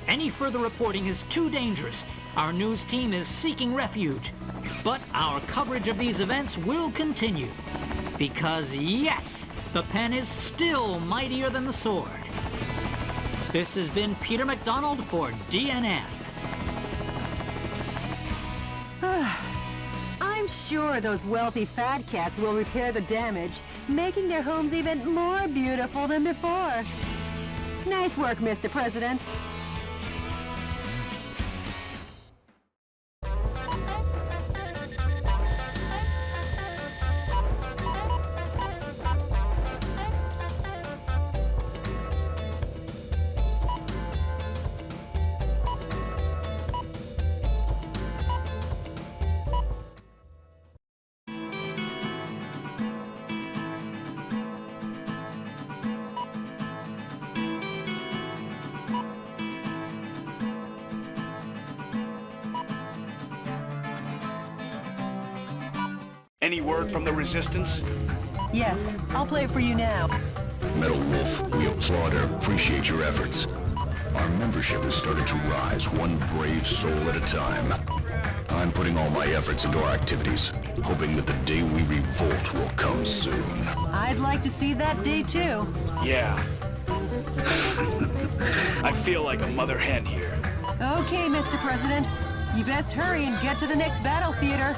Any further reporting is too dangerous. Our news team is seeking refuge. But our coverage of these events will continue. Because yes, the pen is still mightier than the sword. This has been Peter McDonald for DNN.
I'm sure those wealthy fat cats will repair the damage, making their homes even more beautiful than before. Nice work, Mr. President.
Any word from the Resistance?
Yes, I'll play it for you now.
Metalwolf, we applaud and appreciate your efforts. Our membership has started to rise, one brave soul at a time. I'm putting all my efforts into our activities, hoping that the day we revolt will come soon.
I'd like to see that day too.
Yeah. I feel like a mother hen here.
Okay, Mr. President. You best hurry and get to the next battle theater.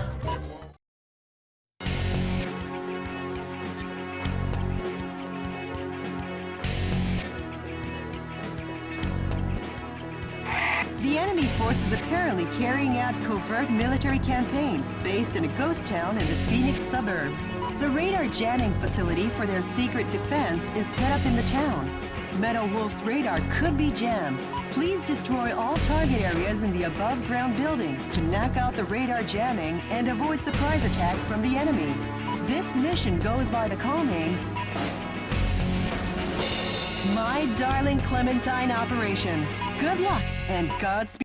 The enemy force is apparently carrying out covert military campaigns based in a ghost town in the Phoenix suburbs. The radar jamming facility for their secret defense is set up in the town. Metalwolf's radar could be jammed. Please destroy all target areas in the above-ground buildings to knock out the radar jamming and avoid surprise attacks from the enemy. This mission goes by the call name My Darling Clementine Operation. Good luck and Godspeed.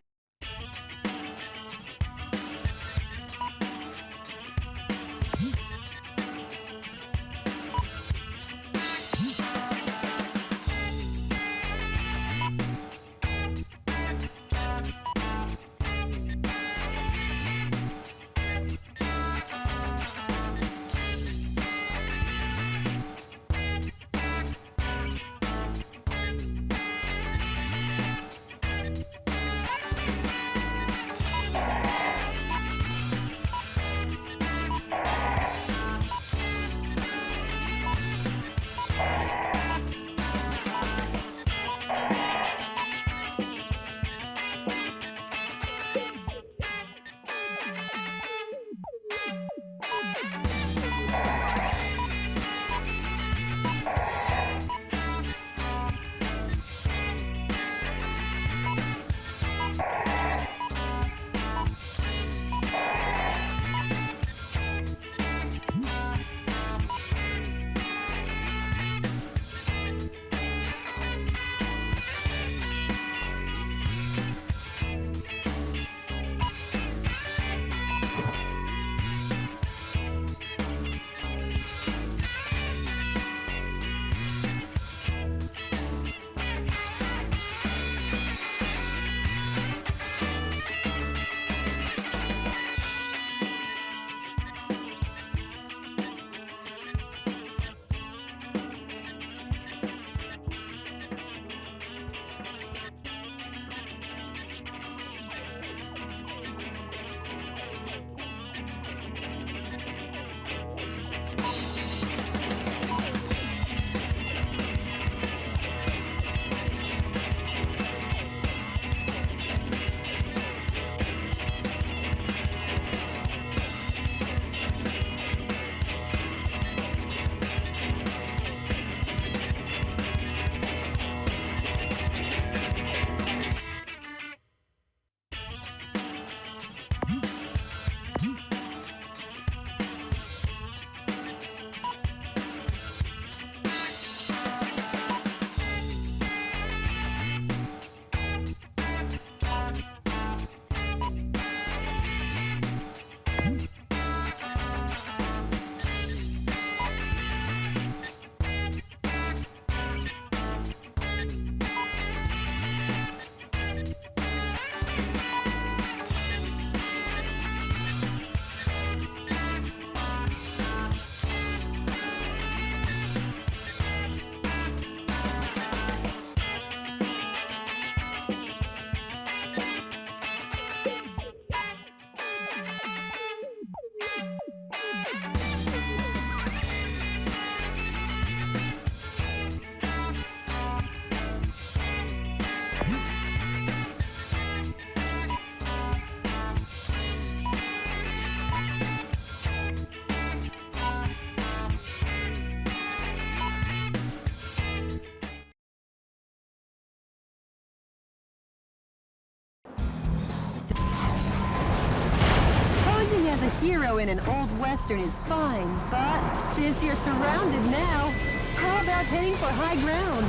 a hero in an old western is fine, but since you're surrounded now, how about heading for high ground?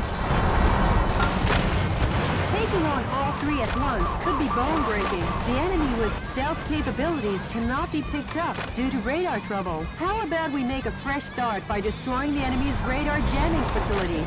Taking on all three at once could be bone-breaking. The enemy with stealth capabilities cannot be picked up due to radar trouble. How about we make a fresh start by destroying the enemy's radar jamming facility?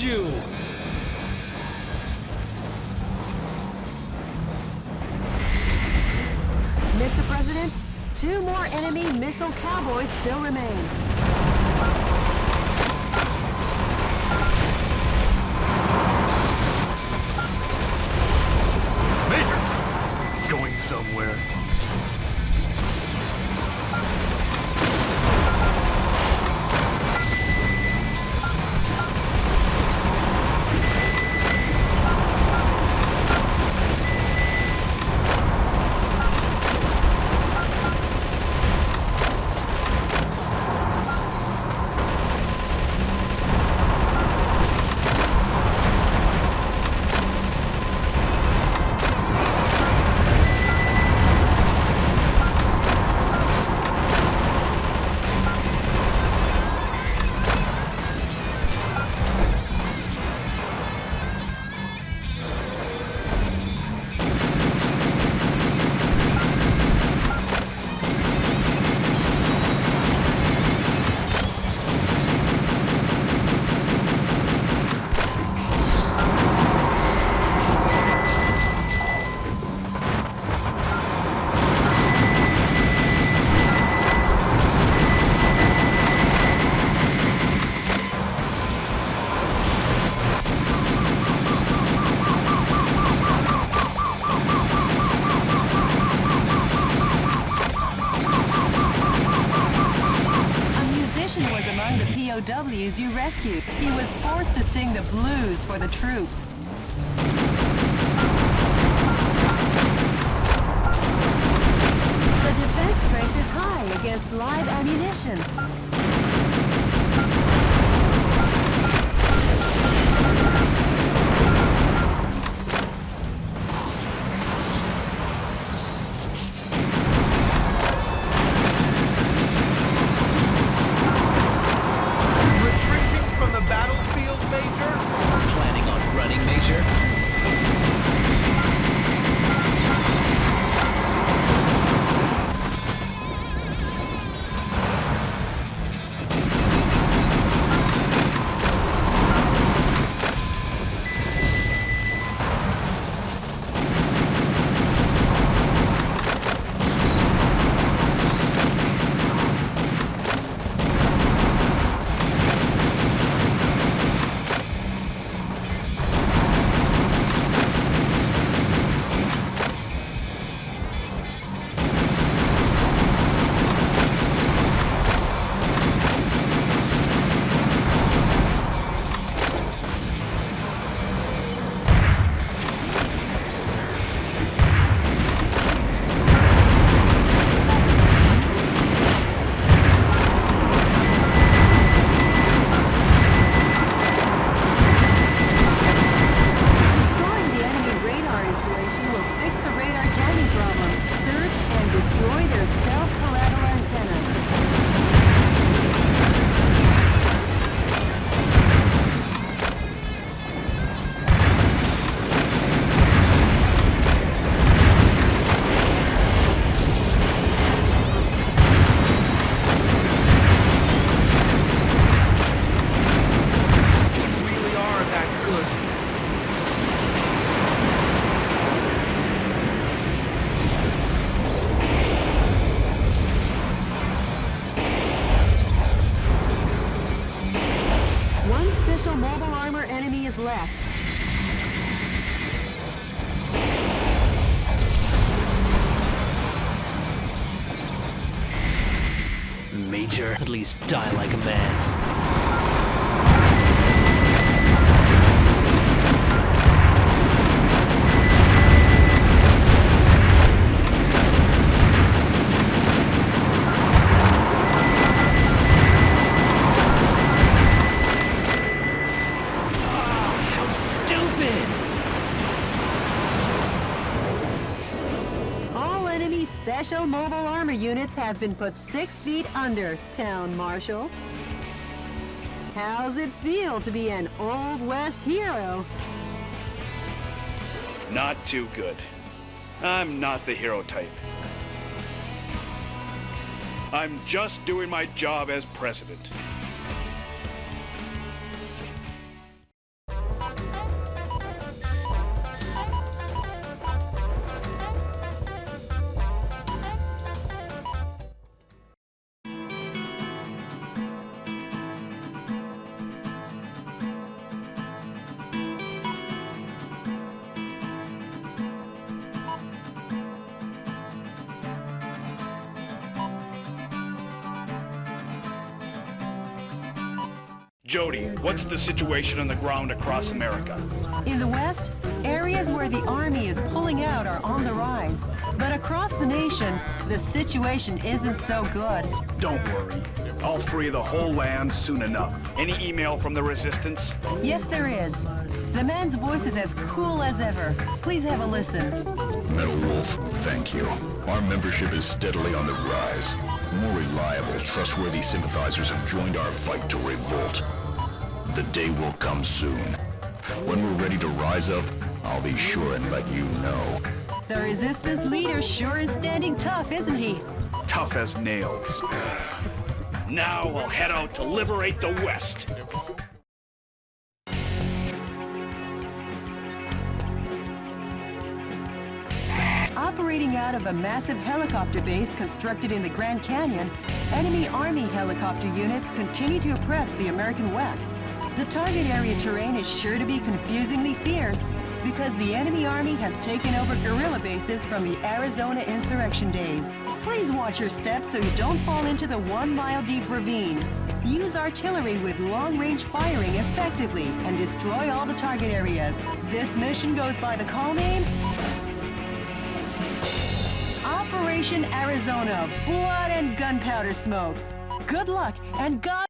You!
Mr. President, 2 more enemy missile cowboys still remain.
Major! Going somewhere.
POWs you rescued. He was forced to sing the blues for the troops. The defense strength is high against live ammunition. special mobile armor enemy is left.
Major, at least die like a man.
Special mobile armor units have been put 6 feet under, Town Marshal. How's it feel to be an Old West hero?
Not too good. I'm not the hero type. I'm just doing my job as president. Jody, what's the situation on the ground across America?
In the West, areas where the Army is pulling out are on the rise. But across the nation, the situation isn't so good.
Don't worry. I'll free the whole land soon enough. Any email from the Resistance?
Yes, there is. The man's voice is as cool as ever. Please have a listen.
Metalwolf, thank you. Our membership is steadily on the rise. More reliable, trustworthy sympathizers have joined our fight to revolt. The day will come soon. When we're ready to rise up, I'll be sure and let you know.
The Resistance leader sure is standing tough, isn't he?
Tough as nails. Now we'll head out to liberate the West.
Operating out of a massive helicopter base constructed in the Grand Canyon, enemy Army helicopter units continue to oppress the American West. The target area terrain is sure to be confusingly fierce because the enemy Army has taken over guerrilla bases from the Arizona insurrection days. Please watch your steps so you don't fall into the 1-mile-deep ravine. Use artillery with long-range firing effectively and destroy all the target areas. This mission goes by the call name Operation Arizona, Blood and Gunpowder Smoke. Good luck and God...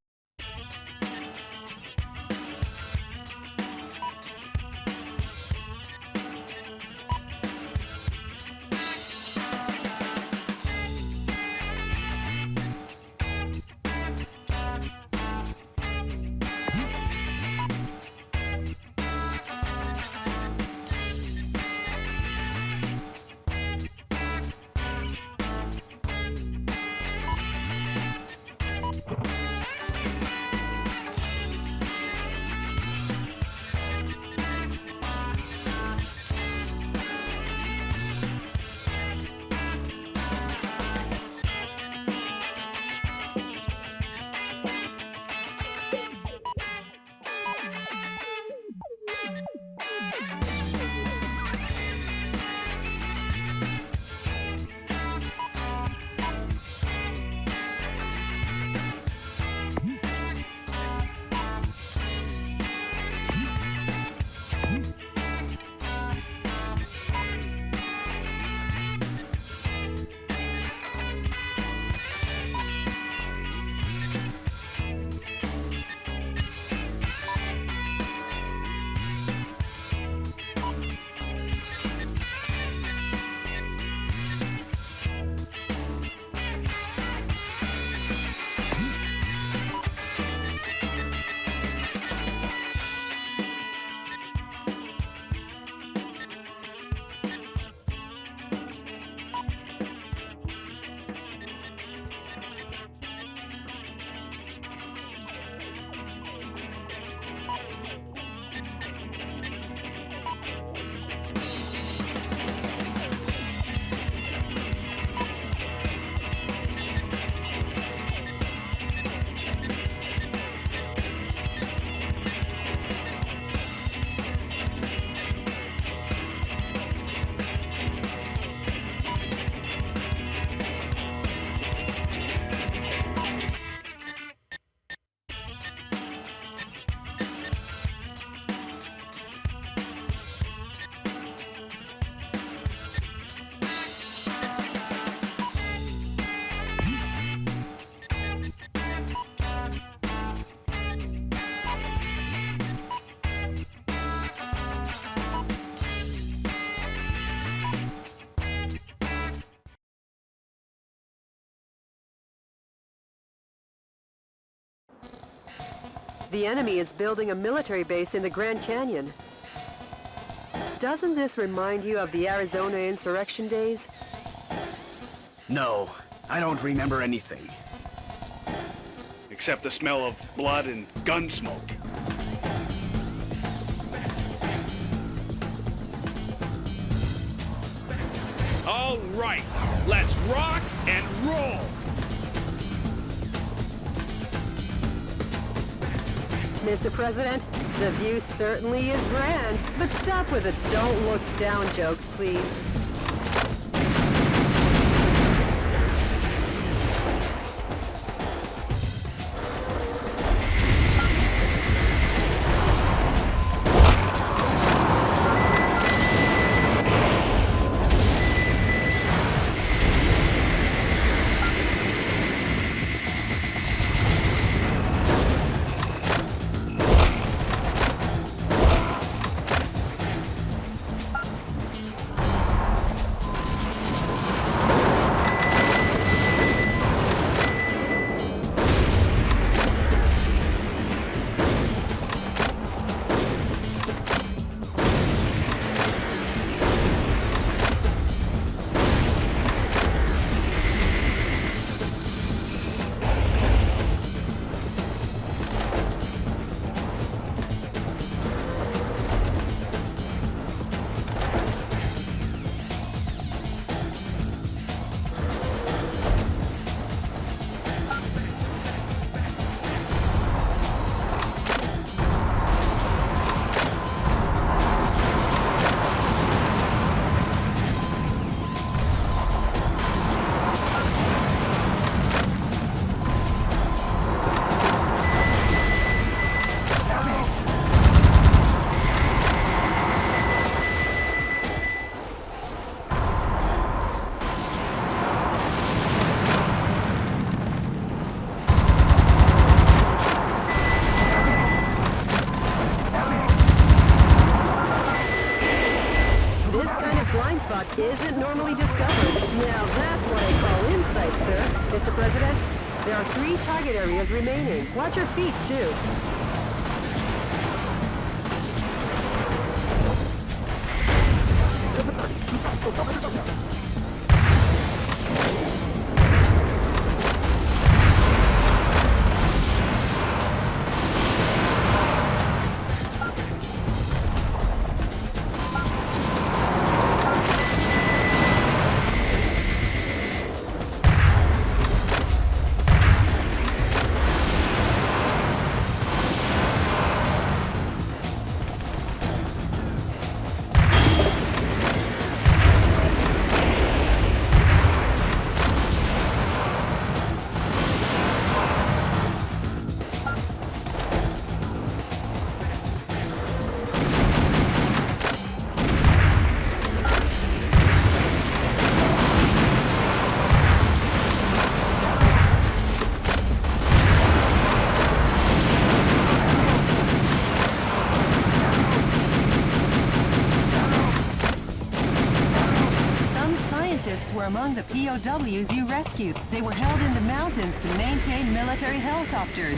The enemy is building a military base in the Grand Canyon. Doesn't this remind you of the Arizona insurrection days?
No, I don't remember anything. Except the smell of blood and gun smoke. All right, let's rock and roll!
Mr. President, the view certainly is grand, but stop with the don't look down jokes, please. Isn't normally discovered. Now that's what I call insight, sir. Mr. President, there are 3 target areas remaining. Watch your feet, too.
Were among the POWs you rescued. They were held in the mountains to maintain military helicopters.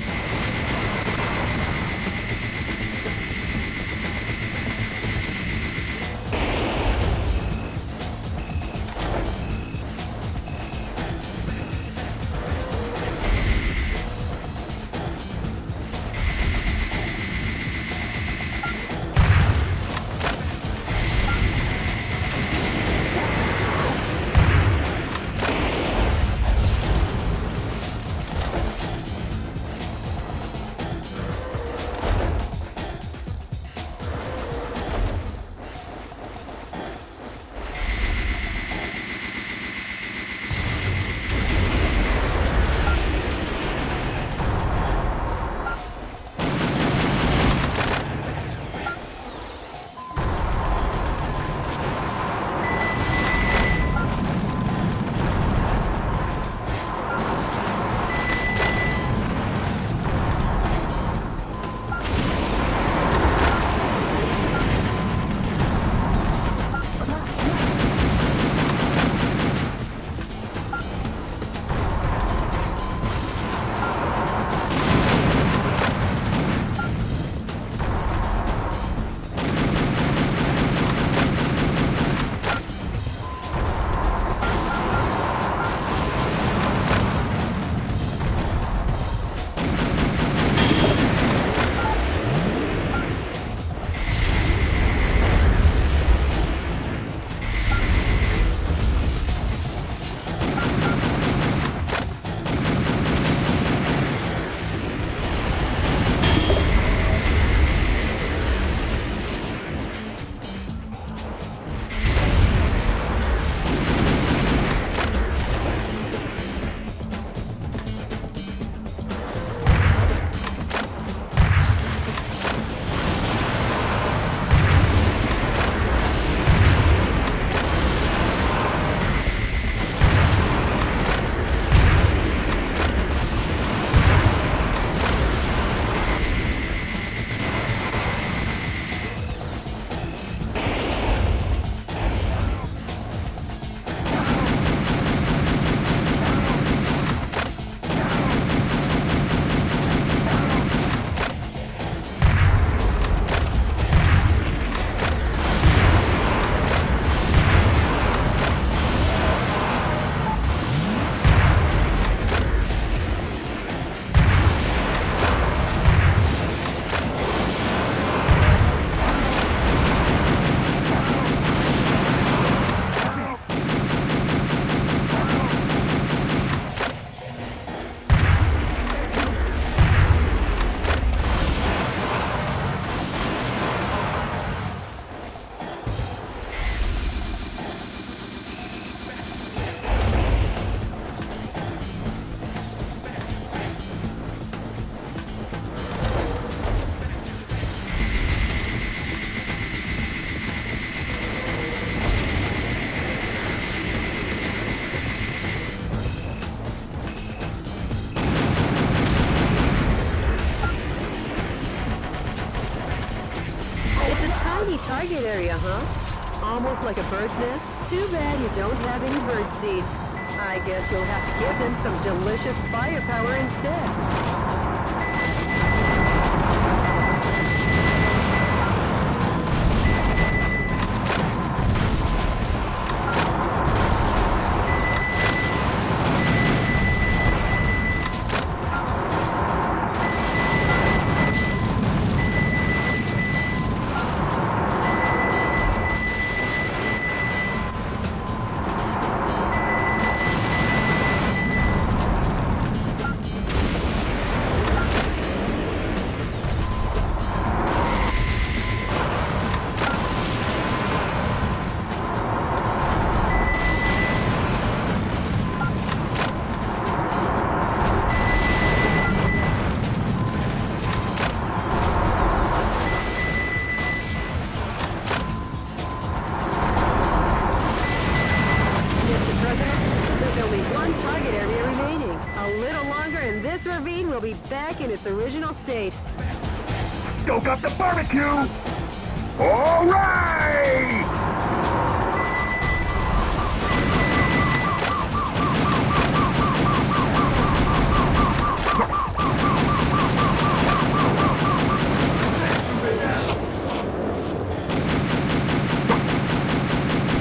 target area, huh? Almost like a bird's nest? Too bad you don't have any bird seed. I guess you'll have to give them some delicious firepower instead. Will be back in its original state.
Stoke up the barbecue! All right!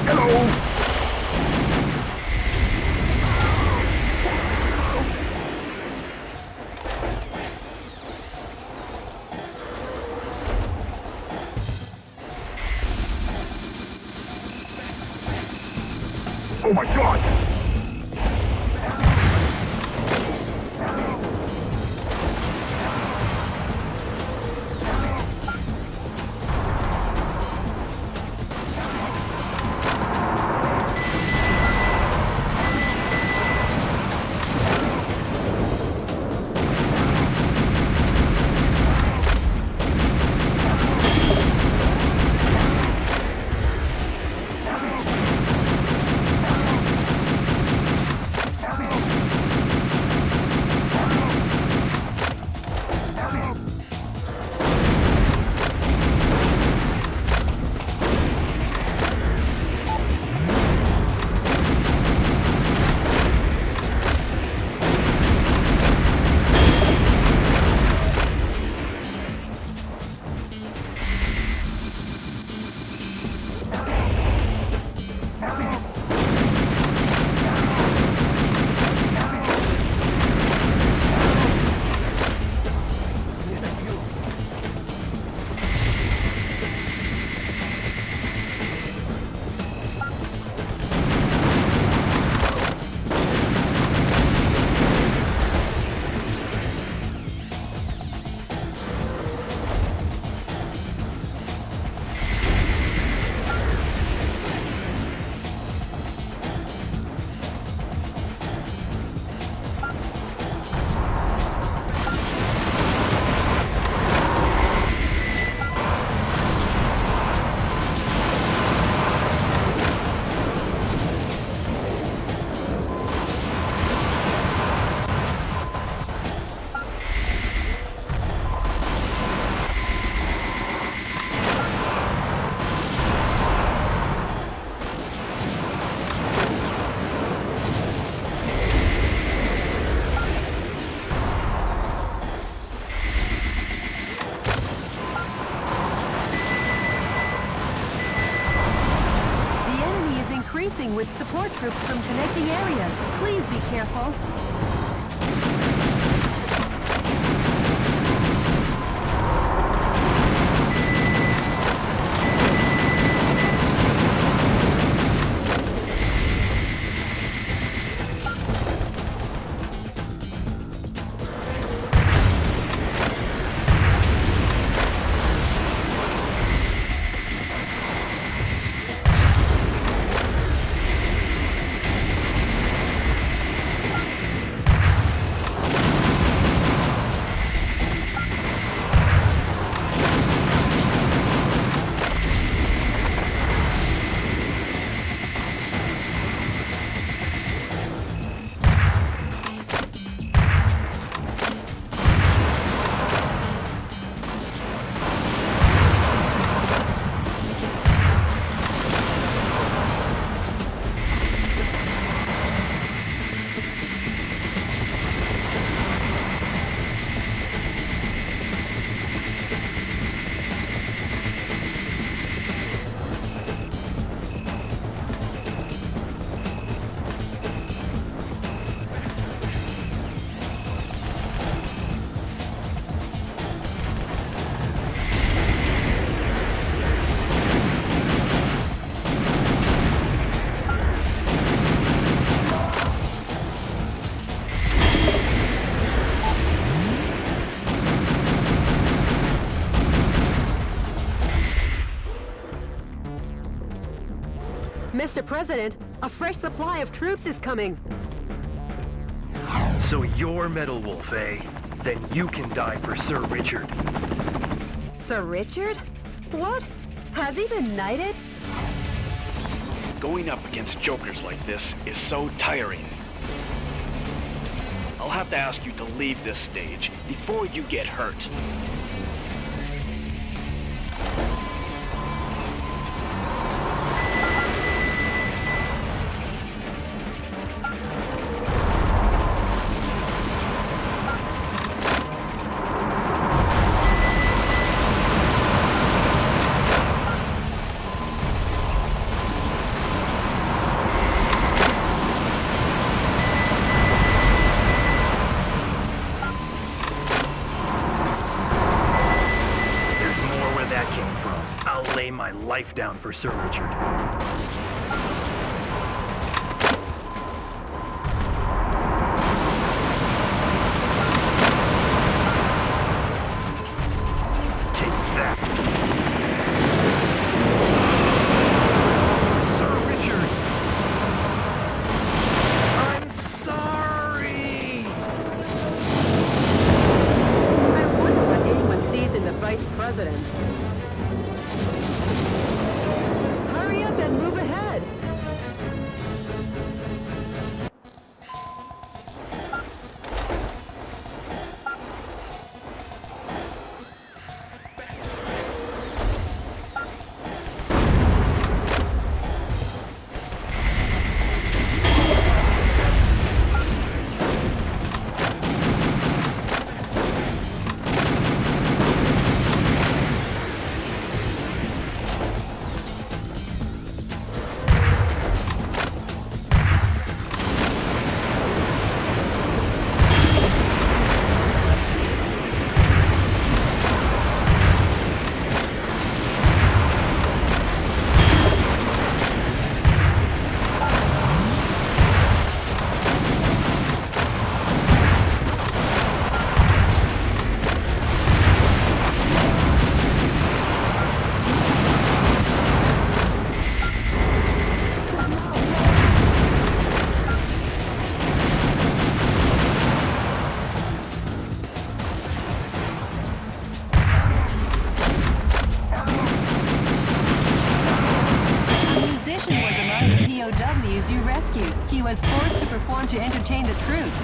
Hello! Oh my God!
With support troops from connecting areas. Please be careful.
Mr. President, a fresh supply of troops is coming.
So you're Metalwolf, eh? Then you can die for Sir Richard.
Sir Richard? What? Has he been knighted?
Going up against jokers like this is so tiring. I'll have to ask you to leave this stage before you get hurt.
My life down for Sir Richard. Take that. Sir Richard! I'm sorry!
I wonder what anyone sees in the Vice President. Hurry up and move ahead!
POWs you rescued. He was forced to perform to entertain the troops.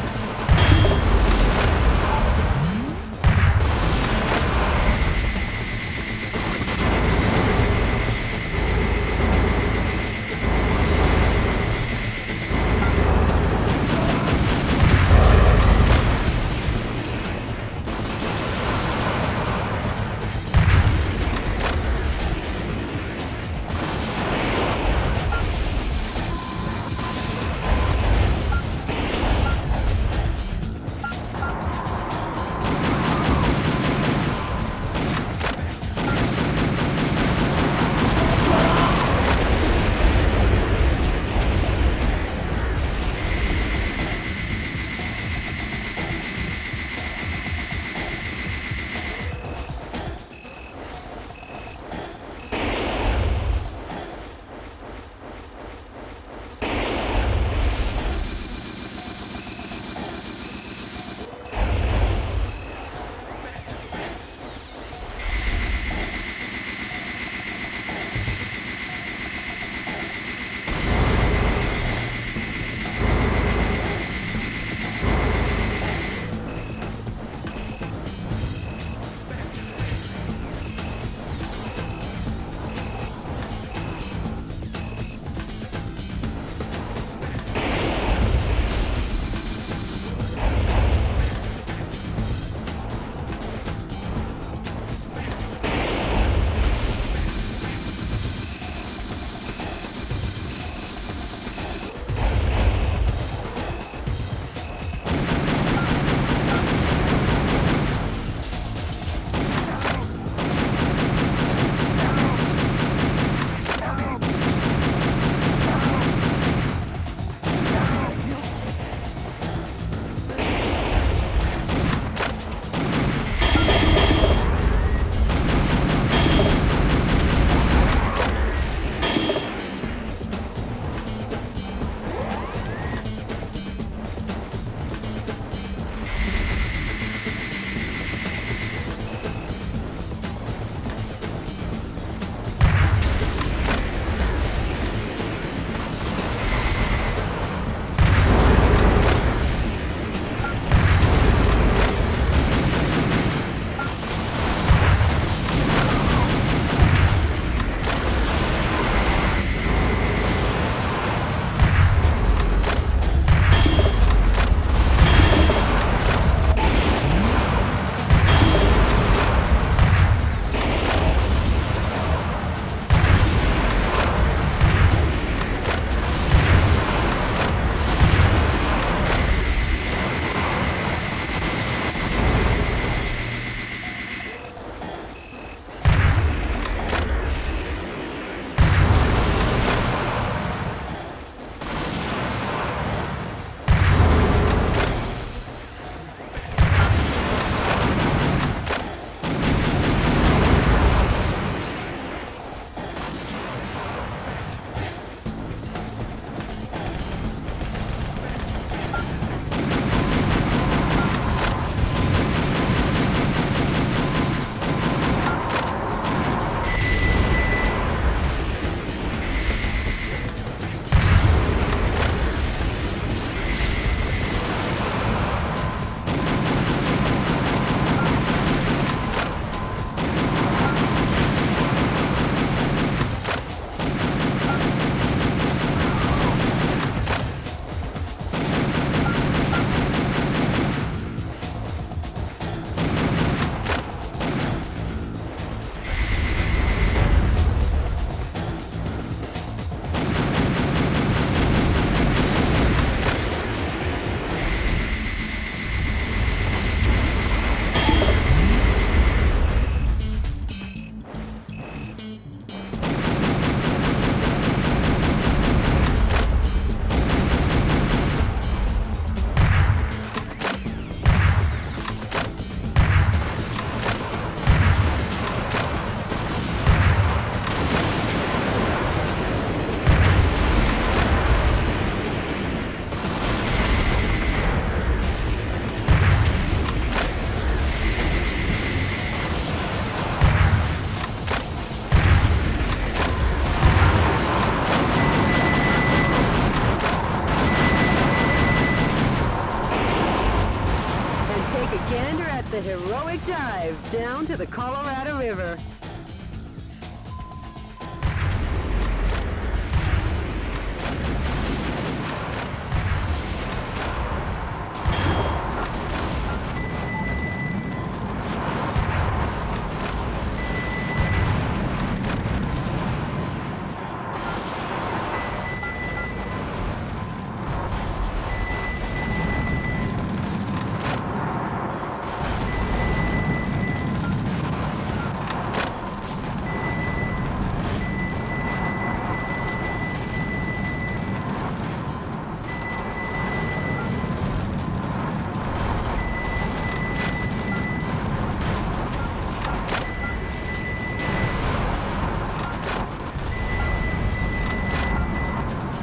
down to the Colorado River.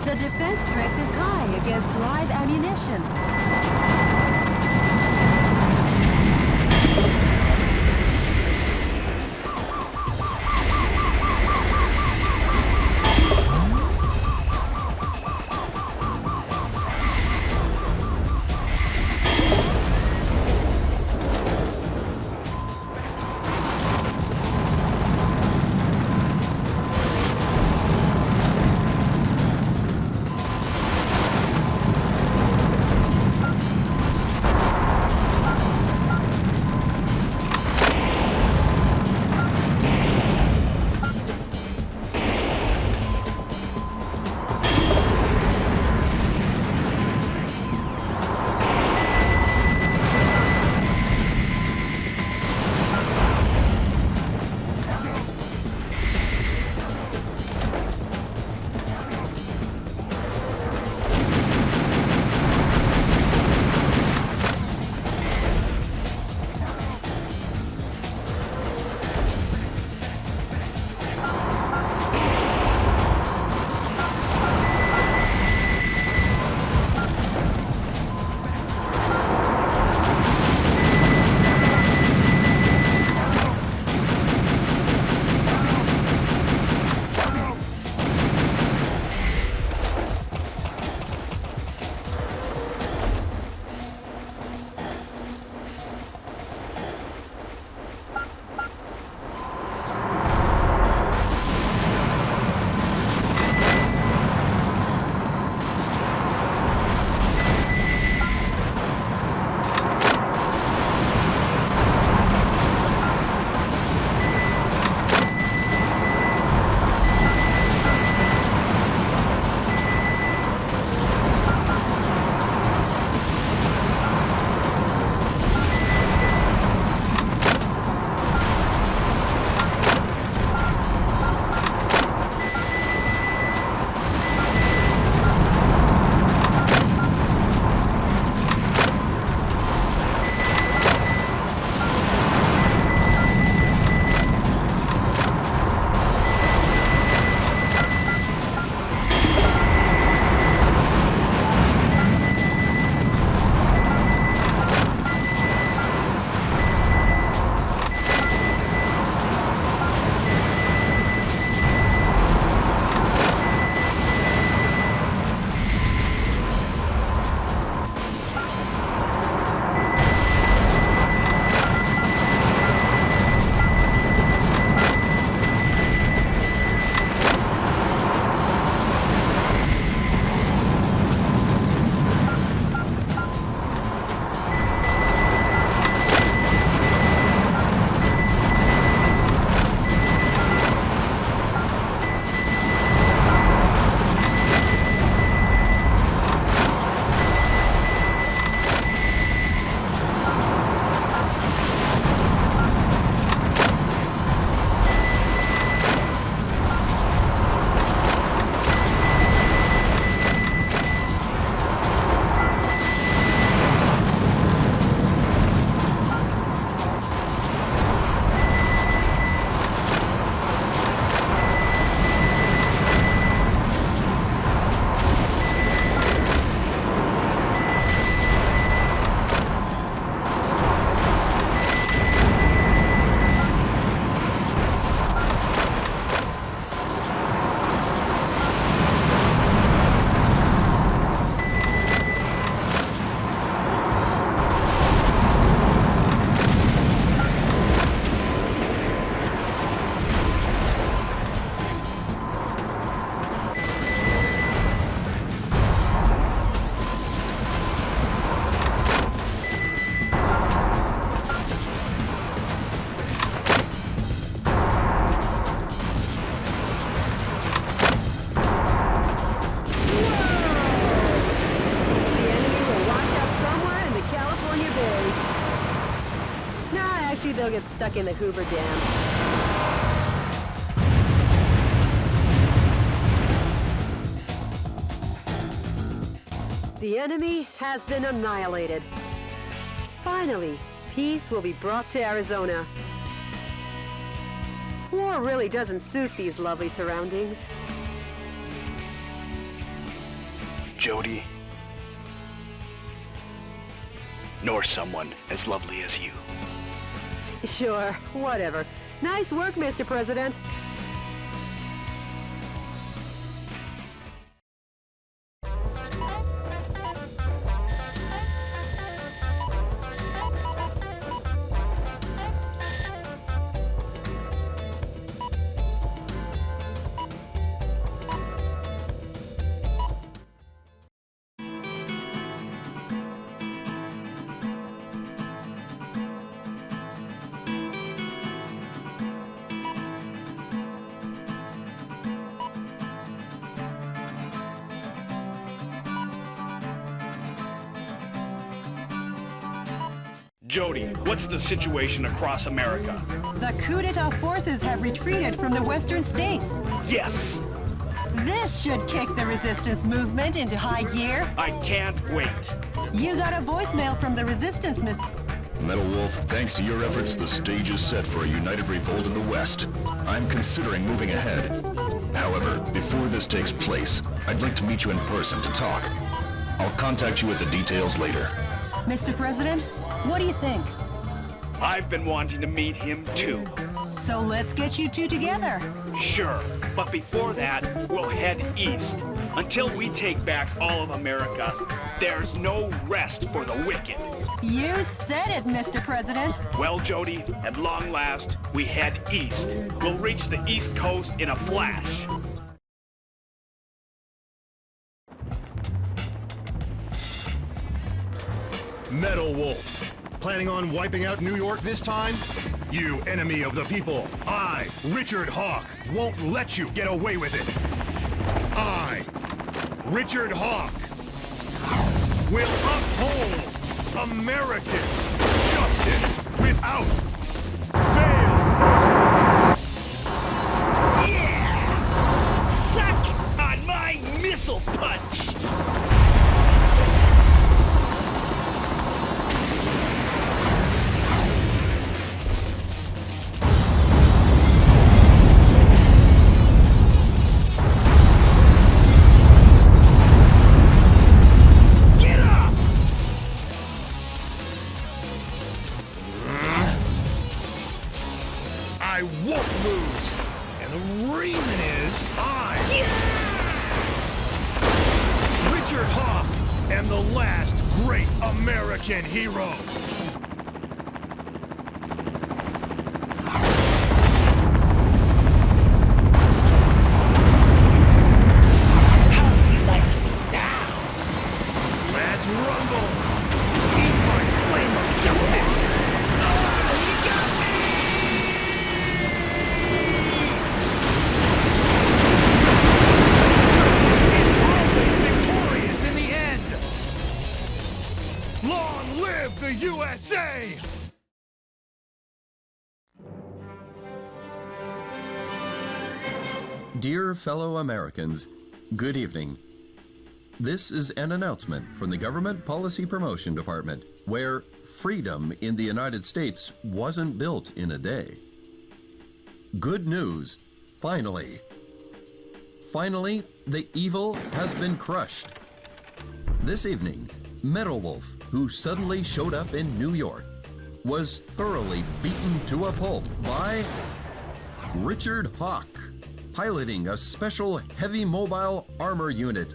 The defense strength is high against live ammunition. get stuck in the Hoover Dam. The enemy has been annihilated. Finally, peace will be brought to Arizona. War really doesn't suit these lovely surroundings.
Jody, nor someone as lovely as you.
Sure, whatever. Nice work, Mr. President.
Jody, what's the situation across America?
The coup d'etat forces have retreated from the western states.
Yes!
This should kick the resistance movement into high gear.
I can't wait.
You got a voicemail from the resistance, Mr.
Metalwolf, thanks to your efforts, the stage is set for a united revolt in the West. I'm considering moving ahead. However, before this takes place, I'd like to meet you in person to talk. I'll contact you with the details later.
Mr. President, what do you think?
I've been wanting to meet him too.
So let's get you two together.
Sure, but before that, we'll head east. Until we take back all of America, there's no rest for the wicked.
You said it, Mr. President.
Well, Jody, at long last, we head east. We'll reach the East Coast in a flash.
Metalwolf, planning on wiping out New York this time? You enemy of the people, I, Richard Hawk, won't let you get away with it. I, Richard Hawk, will uphold American justice without fail.
Yeah! Suck on my missile punch!
I won't lose, and the reason is Richard Hawk, am the last great American hero.
How do you like me now?
Let's rumble. Eat my flame of justice.
You got me!
Victorious in the end! Long live the USA!
Dear fellow Americans, good evening. This is an announcement from the Government Policy Promotion Department, where freedom in the United States wasn't built in a day. Good news, finally. Finally, the evil has been crushed. This evening, Metalwolf, who suddenly showed up in New York, was thoroughly beaten to a pulp by Richard Hawk, piloting a special heavy mobile armor unit.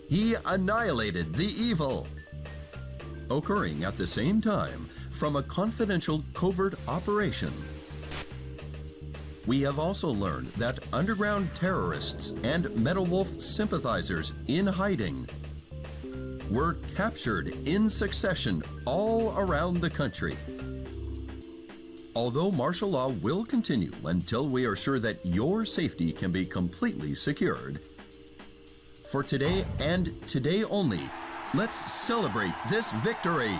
He annihilated the evil. Occurring at the same time from a confidential covert operation. We have also learned that underground terrorists and Metalwolf sympathizers in hiding were captured in succession all around the country. Although martial law will continue until we are sure that your safety can be completely secured, for today and today only, let's celebrate this victory.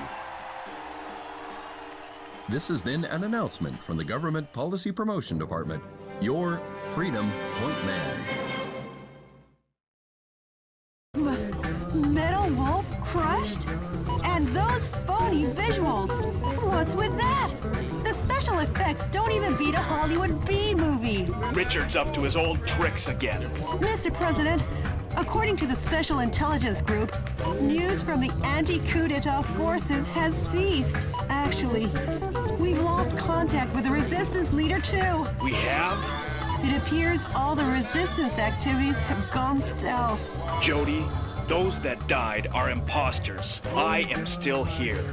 This has been an announcement from the Government Policy Promotion Department, your Freedom Point Man.
Metalwolf crushed? And those phony visuals! What's with that? The special effects don't even beat a Hollywood B movie!
Richard's up to his old tricks again.
Mr. President, according to the Special Intelligence Group, news from the anti-coup d'etat forces has ceased. Actually, we've lost contact with the resistance leader too.
We have?
It appears all the resistance activities have gone south.
Jody, those that died are imposters. I am still here.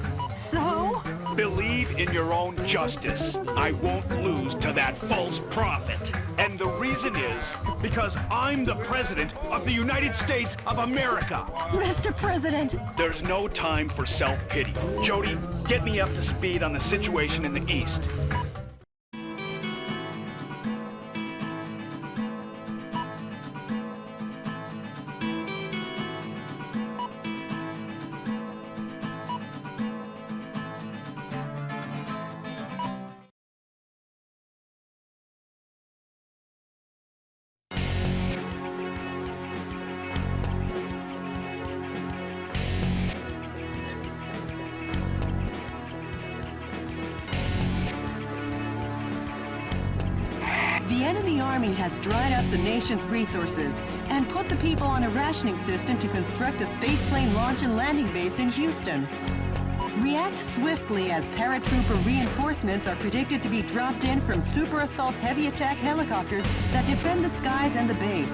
So?
Believe in your own justice. I won't lose to that false prophet. And the reason is because I'm the President of the United States of America.
Mr. President!
There's no time for self-pity. Jody, get me up to speed on the situation in the East.
The enemy army has dried up the nation's resources and put the people on a rationing system to construct a spaceplane launch and landing base in Houston. React swiftly as paratrooper reinforcements are predicted to be dropped in from Super Assault heavy attack helicopters that defend the skies and the base.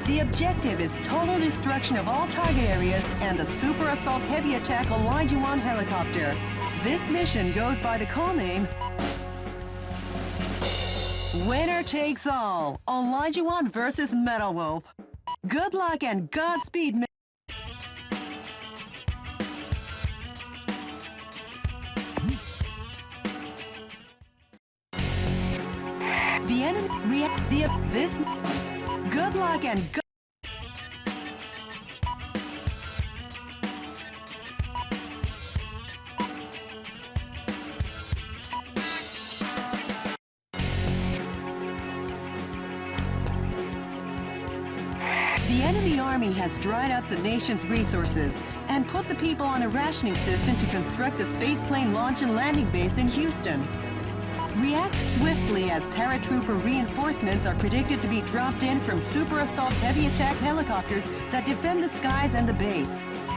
The objective is total destruction of all target areas and the Super Assault heavy attack Olajuwon helicopter. This mission goes by the call name Winner Takes All, Olajuwon versus Metalwolf. Good luck and Godspeed, the enemy this good luck and The enemy army has dried up the nation's resources and put the people on a rationing system to construct a spaceplane launch and landing base in Houston. React swiftly as paratrooper reinforcements are predicted to be dropped in from Super Assault heavy attack helicopters that defend the skies and the base.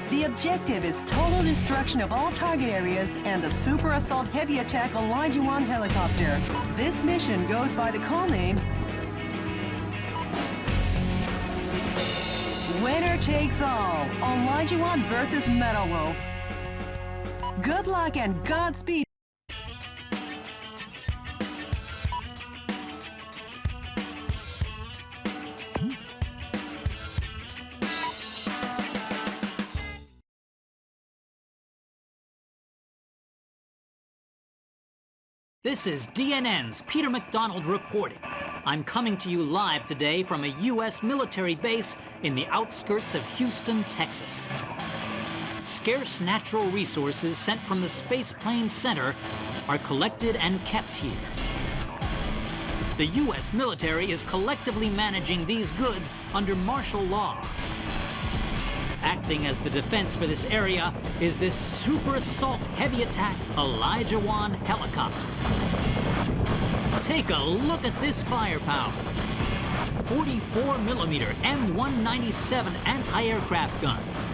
The objective is total destruction of all target areas and the Super Assault heavy attack Olajuwon helicopter. This mission goes by the call name Winner Takes All, Olajuwon versus Metalwolf. Good luck and Godspeed.
This is DNN's Peter McDonald reporting. I'm coming to you live today from a U.S. military base in the outskirts of Houston, Texas. Scarce natural resources sent from the Spaceplane Center are collected and kept here. The U.S. military is collectively managing these goods under martial law. Acting as the defense for this area is this Super Assault heavy attack Olajuwon helicopter. Take a look at this firepower. 44mm M197 anti-aircraft guns,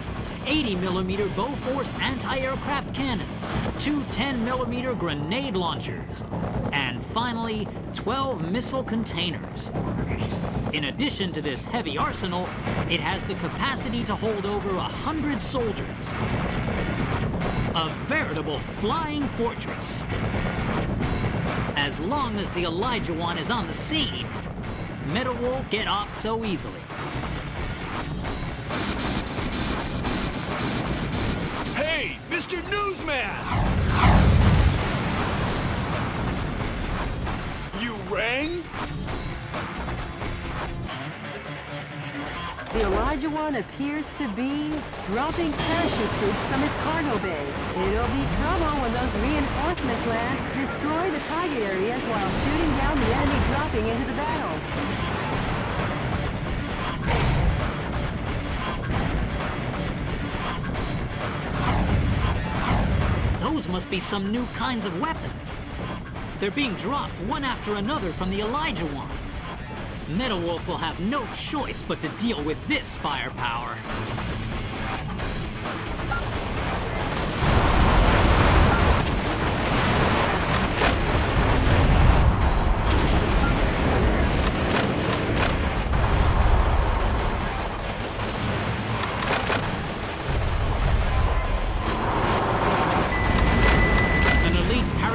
80mm Bofors anti-aircraft cannons, two 10mm grenade launchers, and finally 12 missile containers. In addition to this heavy arsenal, it has the capacity to hold over 100 soldiers. A veritable flying fortress. As long as the Olajuwon is on the scene, Metalwolf get off so easily.
Hey, Mr. Newsman! You rang?
The Elijah One appears to be dropping parachute troops from its cargo bay. It'll be trouble when those reinforcements land. Destroy the target areas while shooting down the enemy dropping into the battle.
Those must be some new kinds of weapons. They're being dropped one after another from the Elijah One. Metalwolf will have no choice but to deal with this firepower.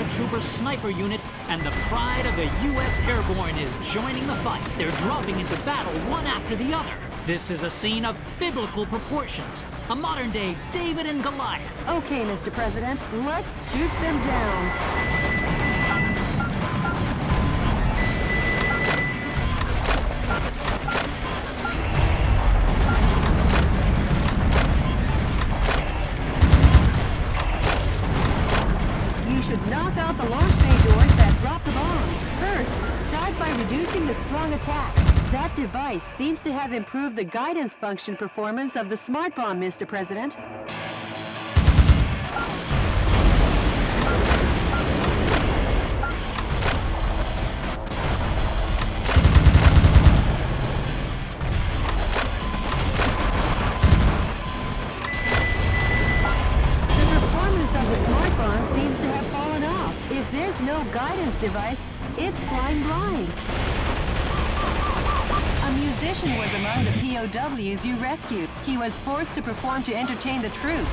Trooper sniper unit and the pride of the U.S. Airborne is joining the fight. They're dropping into battle one after the other. This is a scene of biblical proportions, a modern-day David and Goliath.
Okay, Mr. President, let's shoot them down. Knock out the launch bay doors that drop the bombs. First, start by reducing the strong attack. That device seems to have improved the guidance function performance of the smart bomb, Mr. President. If there's no guidance device, it's flying blind. A musician was among the POWs you rescued. He was forced to perform to entertain the troops.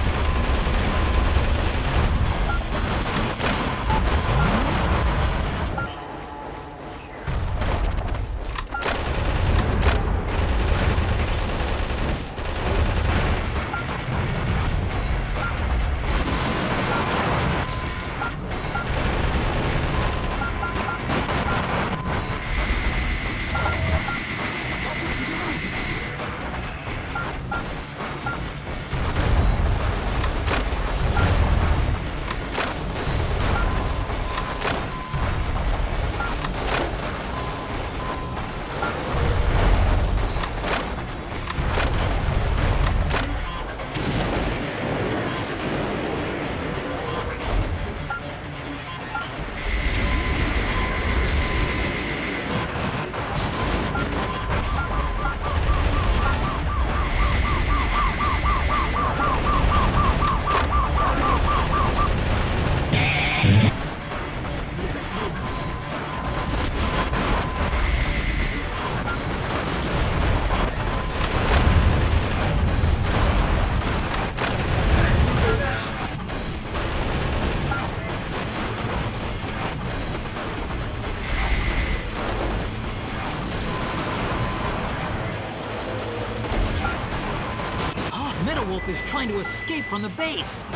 Metalwolf is trying to escape from the base.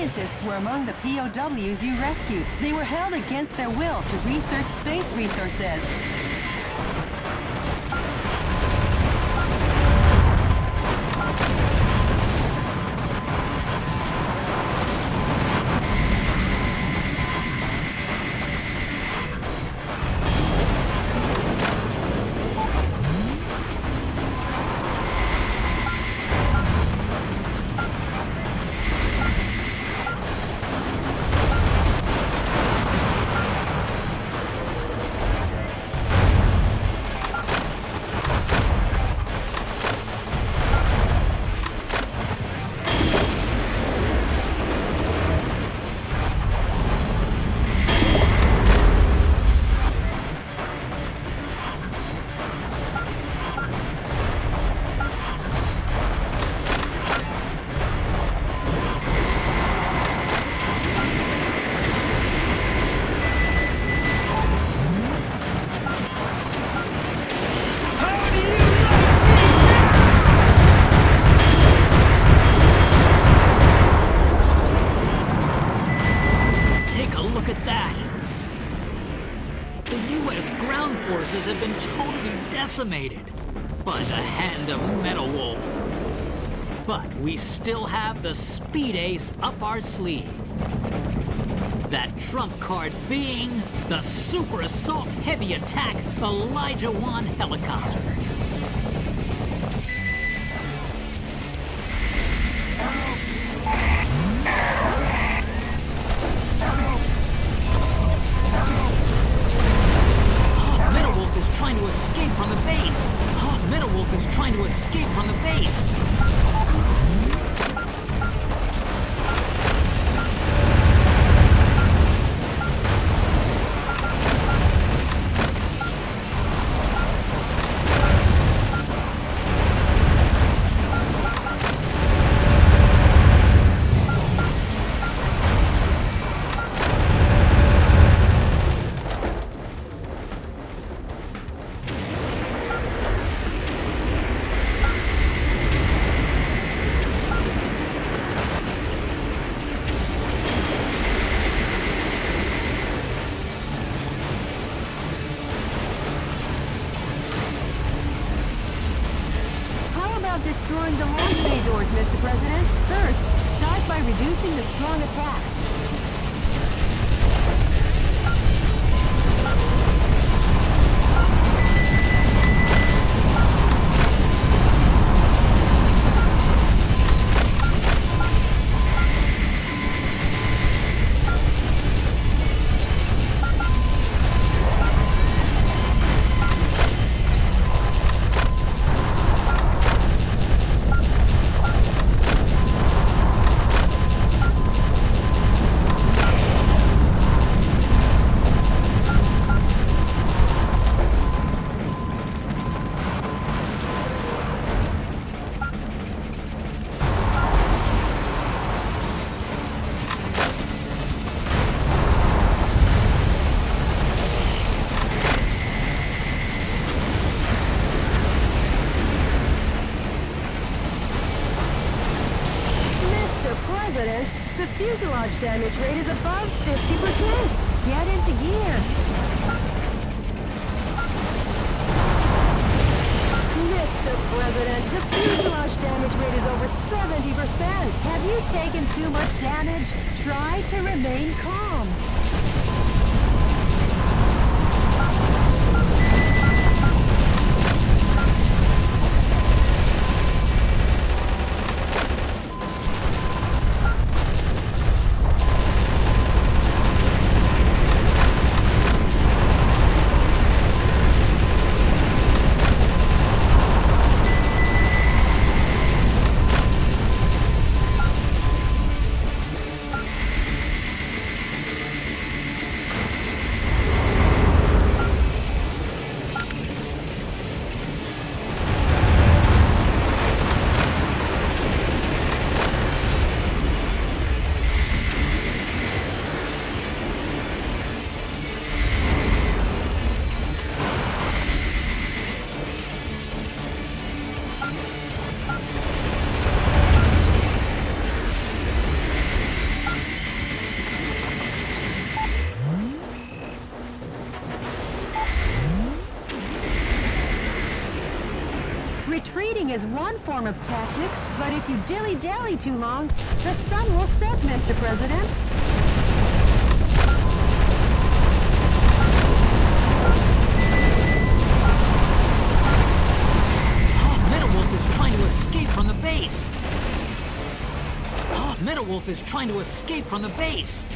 scientists were among the POWs you rescued. They were held against their will to research space resources.
Have been totally decimated by the hand of Metalwolf. But we still have the speed ace up our sleeve. That trump card being the Super Assault Heavy Attack Elijah 1 helicopter. Trying to escape from the base. Metalwolf is trying to escape from the base.
Destroying the launch bay doors, Mr. President. First, start by reducing the strong attacks. The fuselage damage rate is above 50%. Get into gear. Mr. President, the fuselage damage rate is over 70%. Have you taken too much damage? Try to remain calm. Cheating is one form of tactics, but if you dilly-dally too long, the sun will set, Mr. President.
Metalwolf is trying to escape from the base. Metalwolf is trying to escape from the base.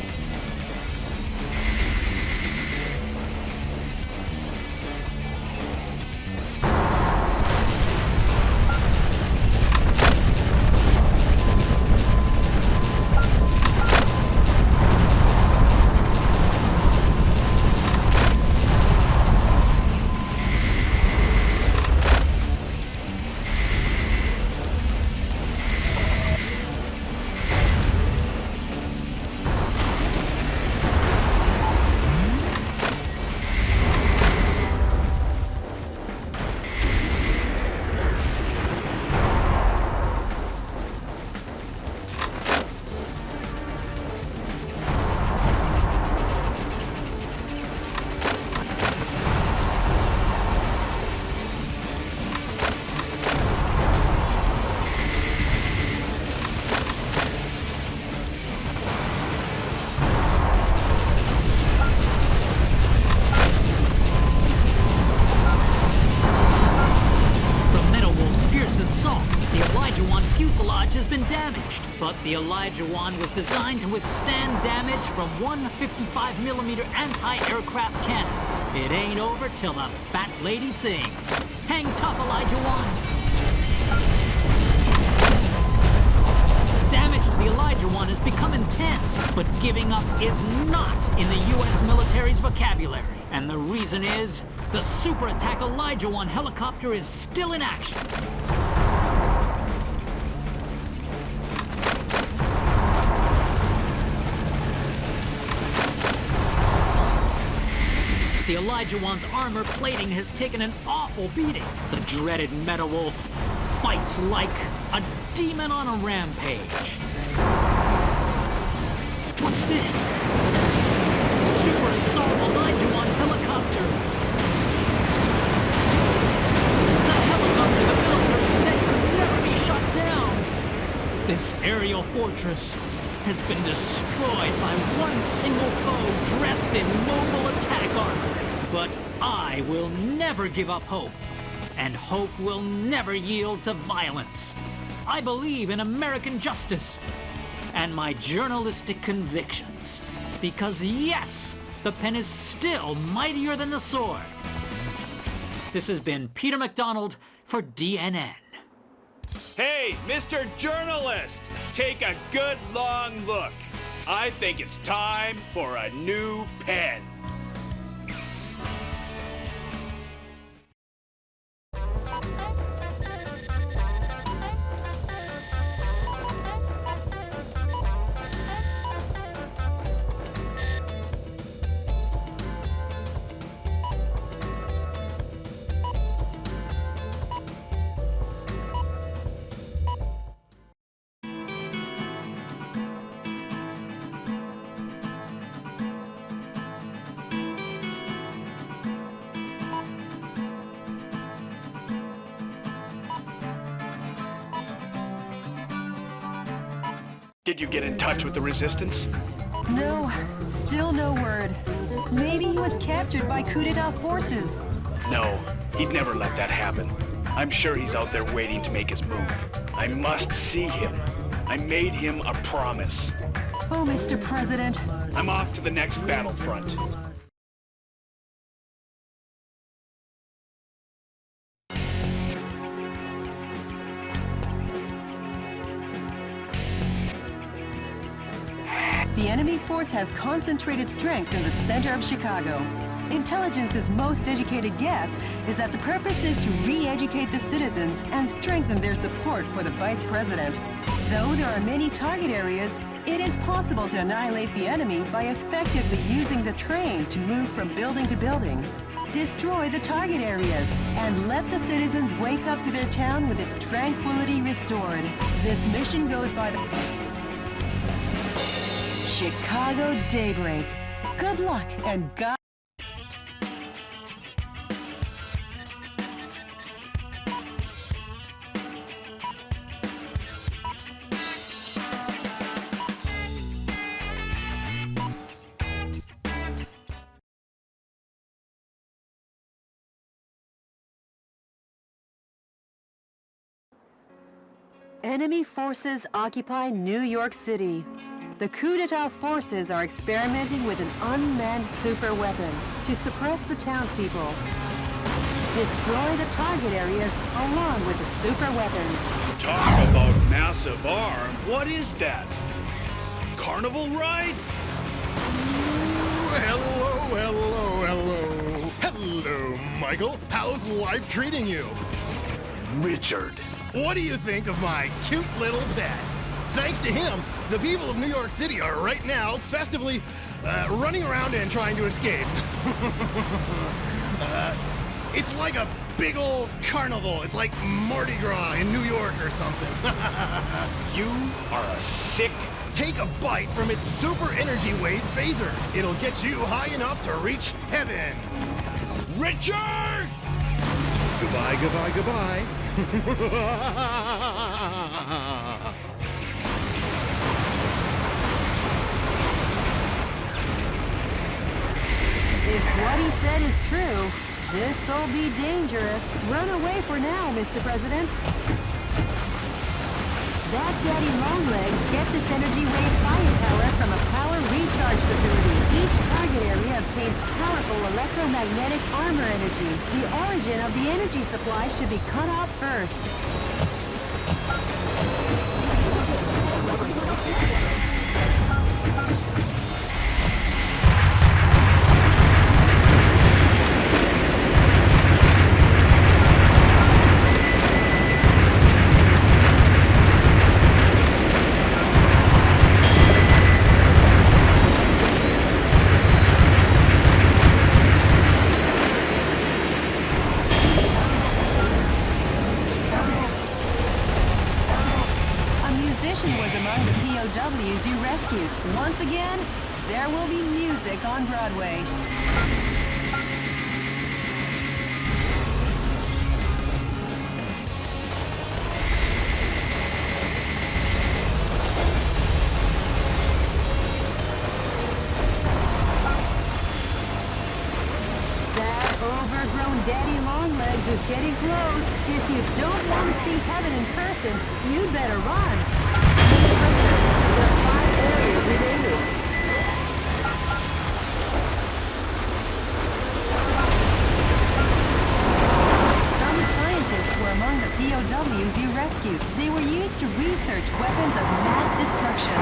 Fuselage has been damaged, but the Elijah One was designed to withstand damage from 155mm anti-aircraft cannons. It ain't over till the fat lady sings. Hang tough, Elijah One! Damage to the Elijah One has become intense, but giving up is not in the U.S. military's vocabulary. And the reason is, the Super Attack Elijah One helicopter is still in action. The Elijah One's armor plating has taken an awful beating. The dreaded Metalwolf fights like a demon on a rampage. What's this? The Super Assault Elijah One helicopter. The helicopter the military said could never be shot down. This aerial fortress has been destroyed by one single foe dressed in mobile attack armor. But I will never give up hope, and hope will never yield to violence. I believe in American justice and my journalistic convictions. Because yes, the pen is still mightier than the sword. This has been Peter McDonald for DNN.
Hey, Mr. Journalist! Take a good long look. I think it's time for a new pen. Did you get in touch with the Resistance?
No, still no word. Maybe he was captured by coup d'etat forces.
No, he'd never let that happen. I'm sure he's out there waiting to make his move. I must see him. I made him a promise.
Oh, Mr. President.
I'm off to the next battlefront.
The enemy force has concentrated strength in the center of Chicago. Intelligence's most educated guess is that the purpose is to re-educate the citizens and strengthen their support for the Vice President. Though there are many target areas, it is possible to annihilate the enemy by effectively using the train to move from building to building. Destroy the target areas and let the citizens wake up to their town with its tranquility restored. This mission goes by the Chicago Daybreak. Good luck and God. Enemy forces occupy New York City. The coup d'etat forces are experimenting with an unmanned super weapon to suppress the townspeople. Destroy the target areas along with the super weapons.
Talk about massive arm. What is that? Carnival ride?
Hello, Michael. How's life treating you?
Richard.
What do you think of my cute little pet? Thanks to him, the people of New York City are right now festively running around and trying to escape. It's like a big old carnival. It's like Mardi Gras in New York or something.
You are a sick...
Take a bite from its super energy wave phaser. It'll get you high enough to reach heaven.
Richard!
Goodbye, goodbye, goodbye.
If what he said is true, this'll be dangerous. Run away for now, Mr. President. That Daddy Longlegs gets its energy wave firepower from a power recharge facility. Each target area obtains powerful electromagnetic armor energy. The origin of the energy supply should be cut off first. POWs you rescued. Once again, there will be music on Broadway. That overgrown Daddy Longlegs is getting close. If you don't want to see heaven in person, you'd better run. There are 5 areas remaining. Some scientists were among the POWs you rescued. They were used to research weapons of mass destruction.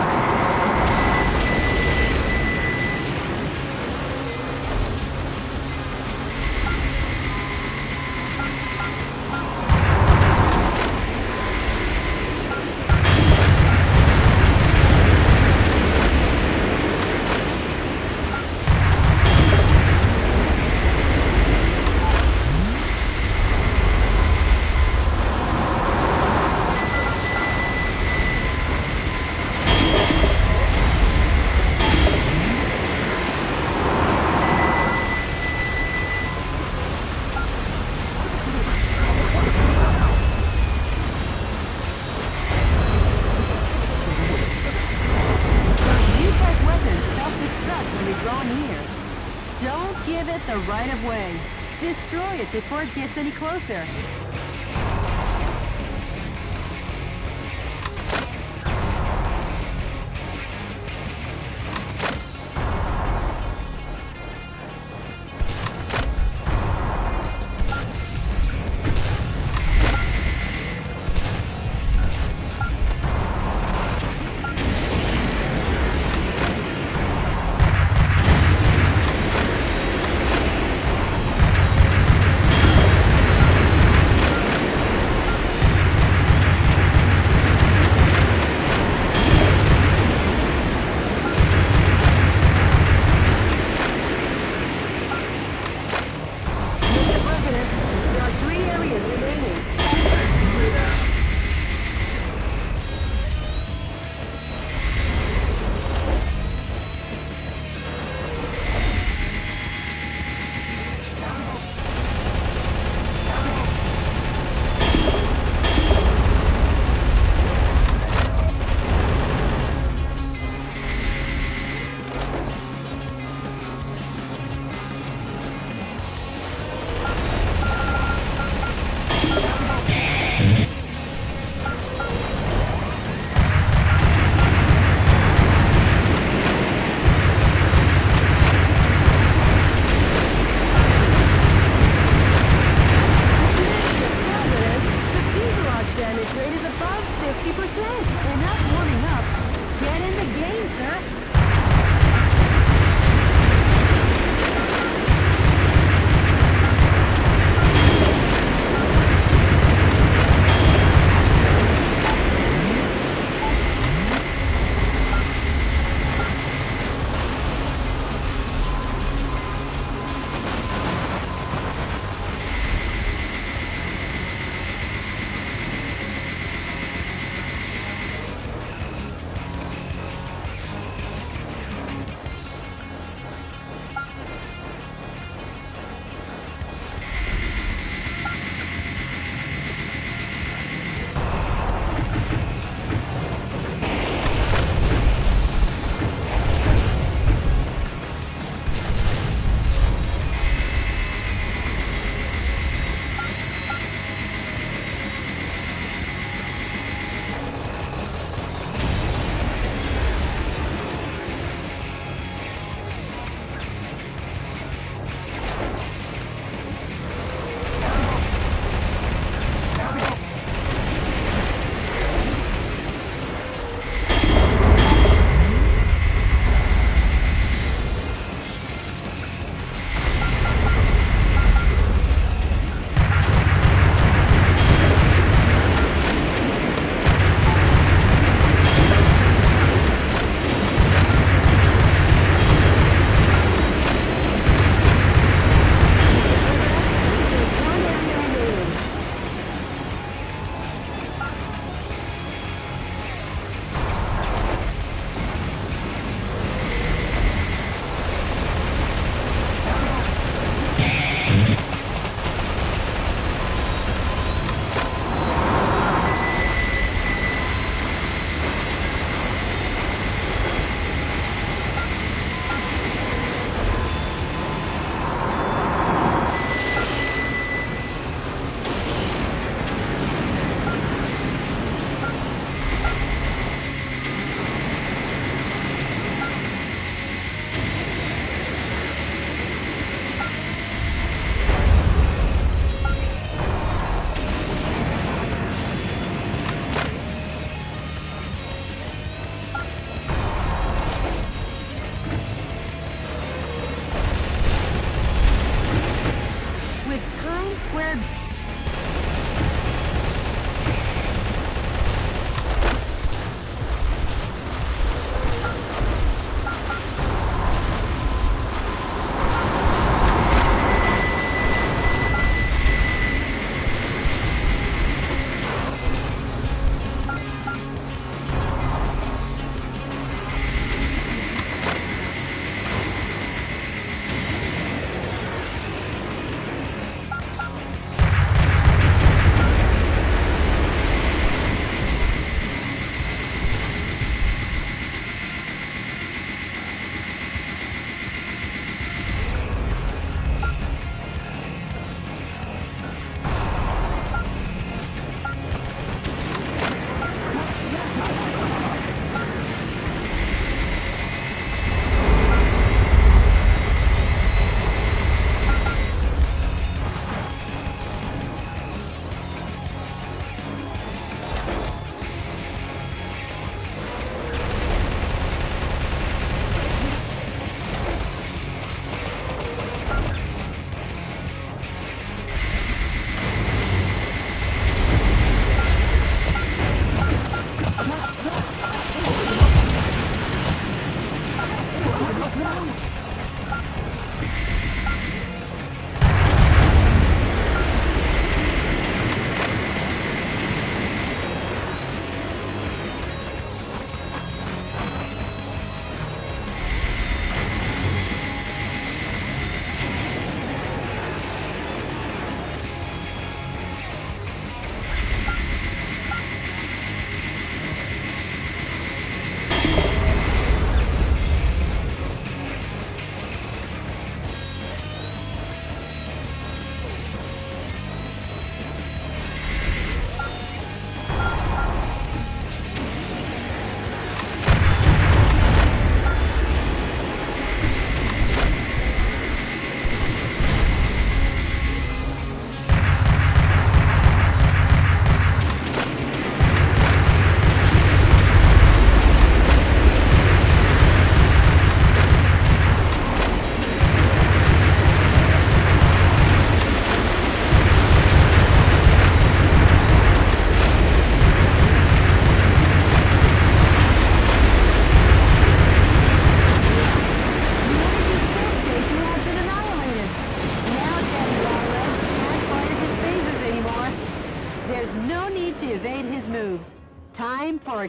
Don't give it the right of way. Destroy it before it gets any closer. you, sir.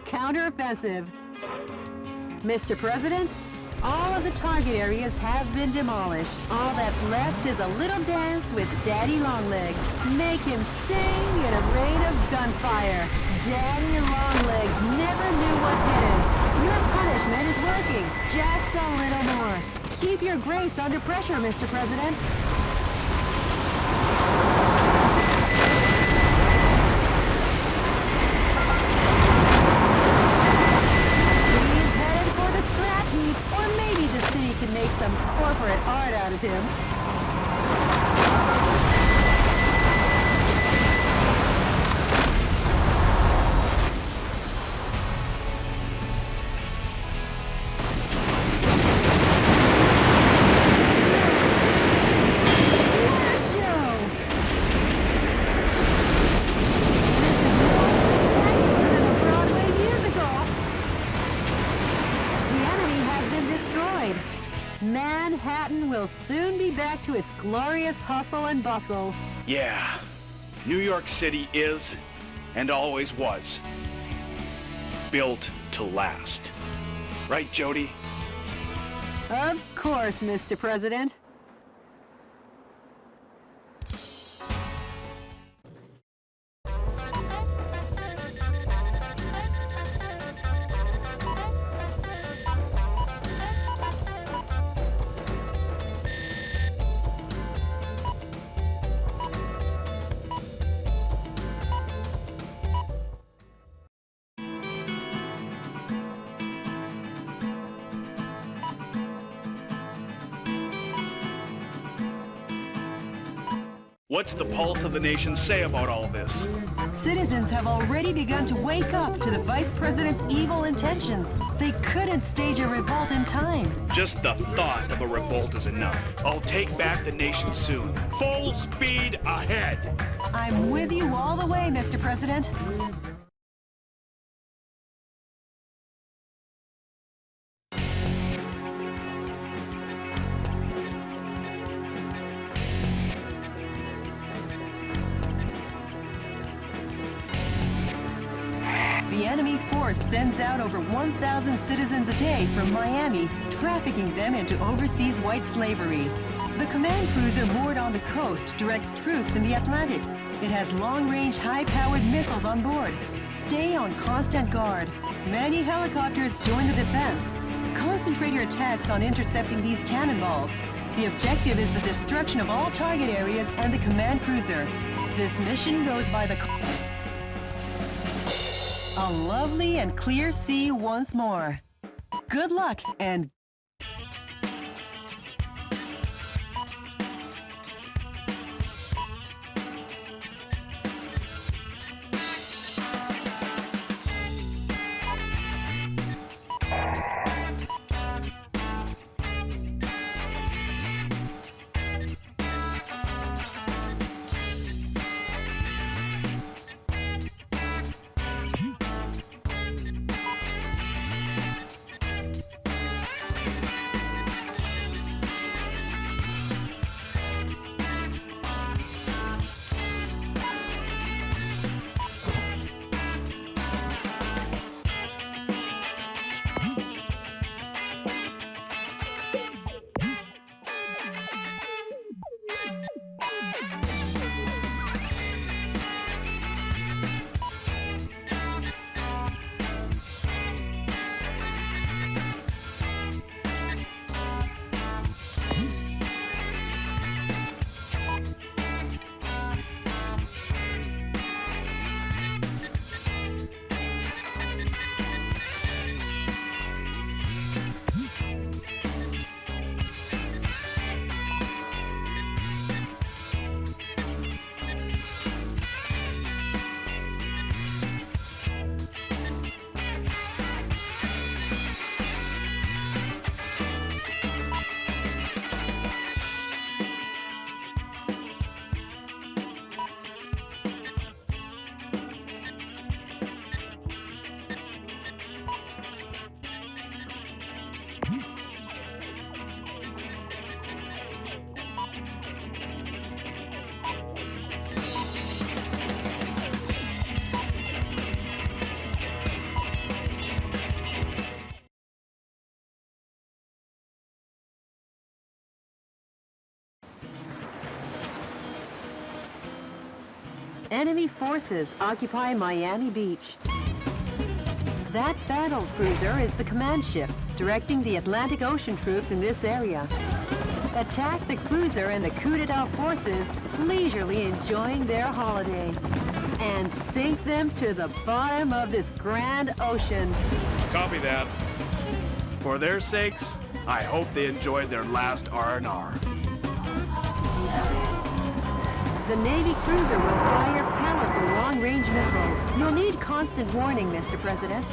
counteroffensive. Mr. President, all of the target areas have been demolished. All that's left is a little dance with Daddy Longlegs. Make him sing in a rain of gunfire. Daddy Longlegs never knew what hit him. Your punishment is working. Just a little more. Keep your grace under pressure, Mr. President. He's headed for the scrap heap, or maybe the city can make some corporate art out of him. Manhattan will soon be back to its glorious hustle and bustle.
Yeah, New York City is, and always was, built to last. Right, Jody?
Of course, Mr. President.
What's the pulse of the nation say about all this?
Citizens have already begun to wake up to the Vice President's evil intentions. They couldn't stage a revolt in time.
Just the thought of a revolt is enough. I'll take back the nation soon. Full speed ahead!
I'm with you all the way, Mr. President. The enemy force sends out over 1,000 citizens a day from Miami, trafficking them into overseas white slavery. The command cruiser moored on the coast directs troops in the Atlantic. It has long-range, high-powered missiles on board. Stay on constant guard. Many helicopters join the defense. Concentrate your attacks on intercepting these cannonballs. The objective is the destruction of all target areas and the command cruiser. This mission goes by the... A lovely and clear sea once more. Good luck and... Enemy forces occupy Miami Beach. That battle cruiser is the command ship, directing the Atlantic Ocean troops in this area. Attack the cruiser and the coup d'etat forces, leisurely enjoying their holiday. And sink them to the bottom of this grand ocean.
Copy that. For their sakes, I hope they enjoyed their last R&R.
The Navy cruiser will fire powerful long-range missiles. You'll need constant warning, Mr. President.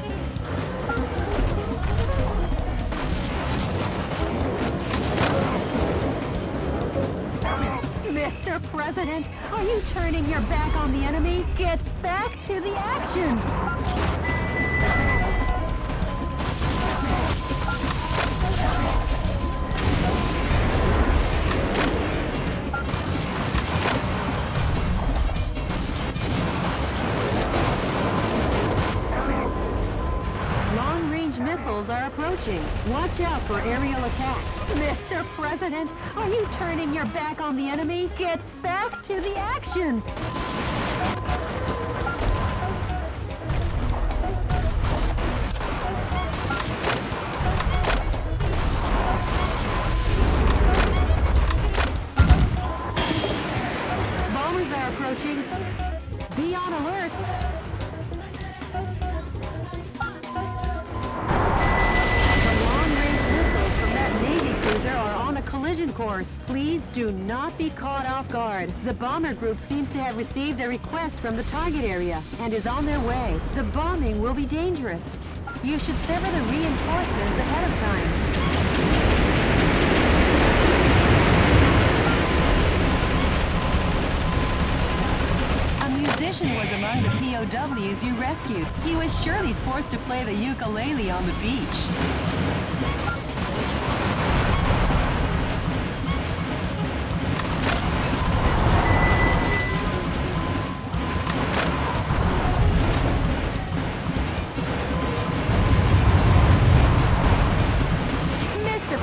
Mr. President, are you turning your back on the enemy? Get back to the action! Long-range missiles are approaching. Watch out for aerial attacks. Mr. President, are you turning your back on the enemy? Get back to the action! Bombers are approaching. Be on alert. Are on a collision course. Please do not be caught off guard. The bomber group seems to have received a request from the target area and is on their way. The bombing will be dangerous. You should sever the reinforcements ahead of time. A musician was among the POWs you rescued. He was surely forced to play the ukulele on the beach.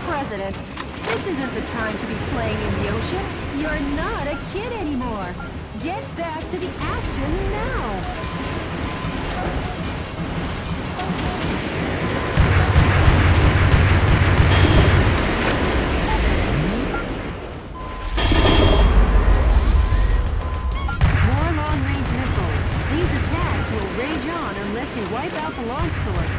President, this isn't the time to be playing in the ocean. You're not a kid anymore. Get back to the action now. More long-range missiles. These attacks will rage on unless you wipe out the launch source.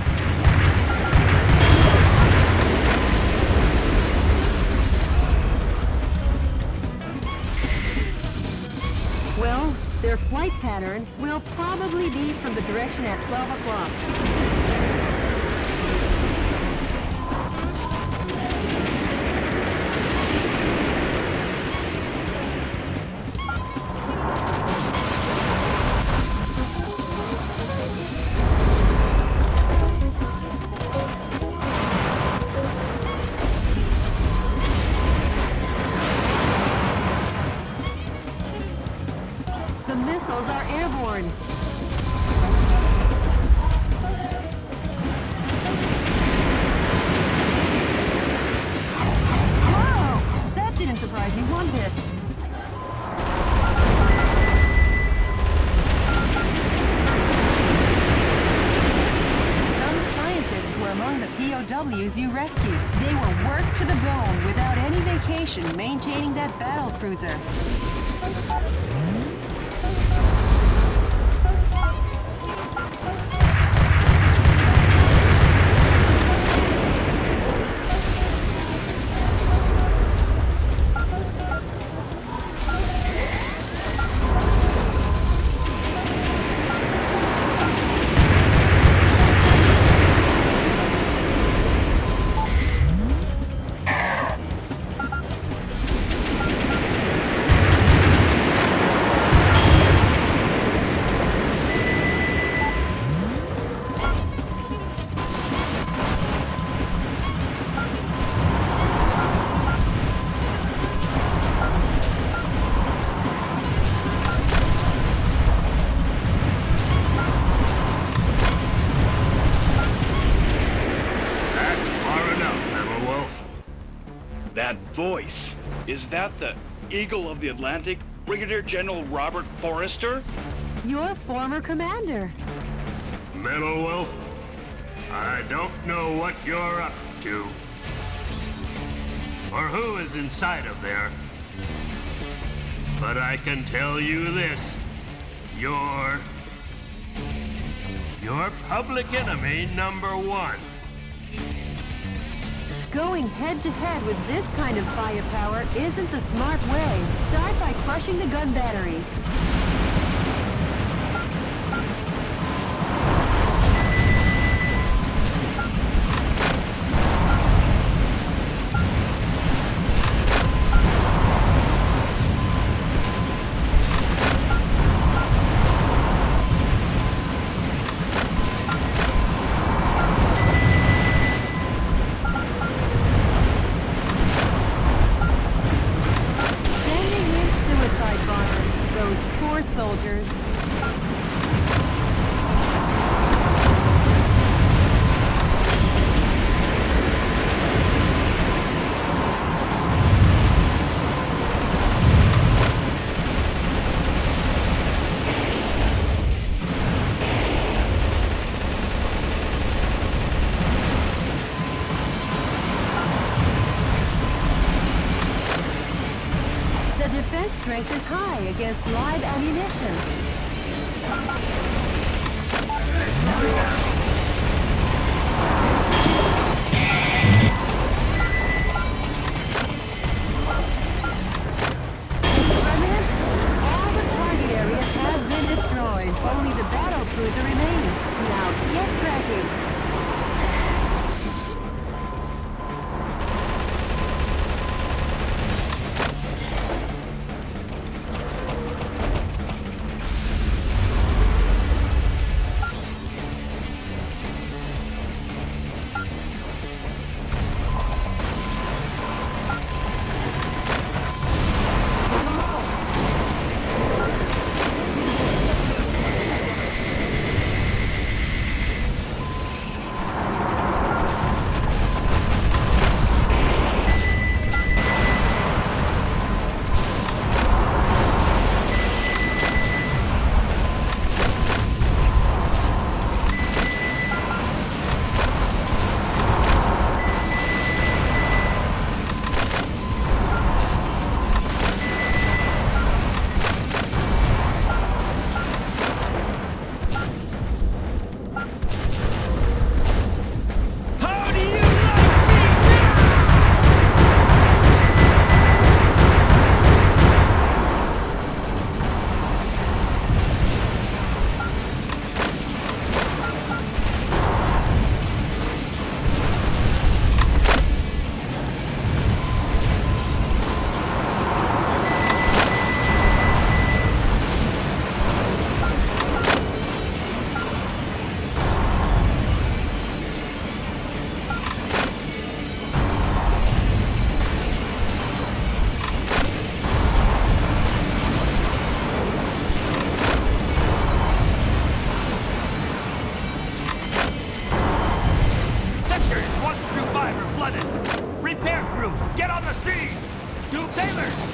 Well, their flight pattern will probably be from the direction at 12 o'clock. The missiles are airborne. Whoa! That didn't surprise me one bit. Some scientists were among the POWs you rescued. They were worked to the bone without any vacation maintaining that battle cruiser.
That voice, is that the Eagle of the Atlantic, Brigadier General Robert Forrester?
Your former commander.
Metalwolf, I don't know what you're up to. Or who is inside of there. But I can tell you this. You're public enemy number one.
Going head-to-head with this kind of firepower isn't the smart way. Start by crushing the gun battery. Soldiers. The defense strength is high against live ammunition. President, all the target areas have been destroyed. Only the battle cruiser remains. Now get cracking.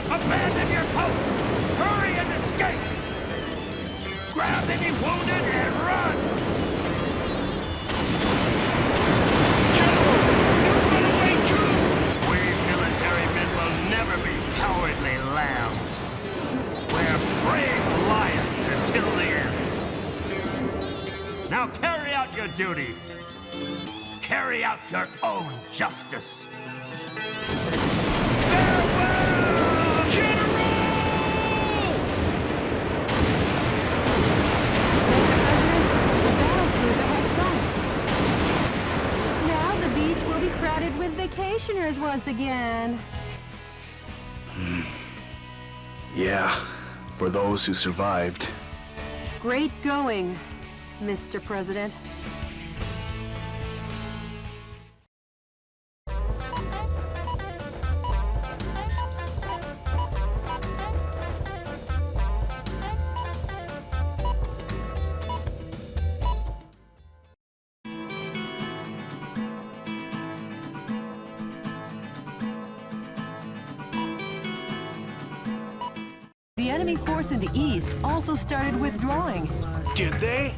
Abandon your post! Hurry and escape! Grab any wounded and run! General! You run away too! We military men will never be cowardly lambs. We're brave lions until the end. Now carry out your duty. Carry out your own justice.
Crowded with vacationers once again.
Yeah, for those who survived.
Great going, Mr. President. The enemy force in the east also started withdrawing.
Did they?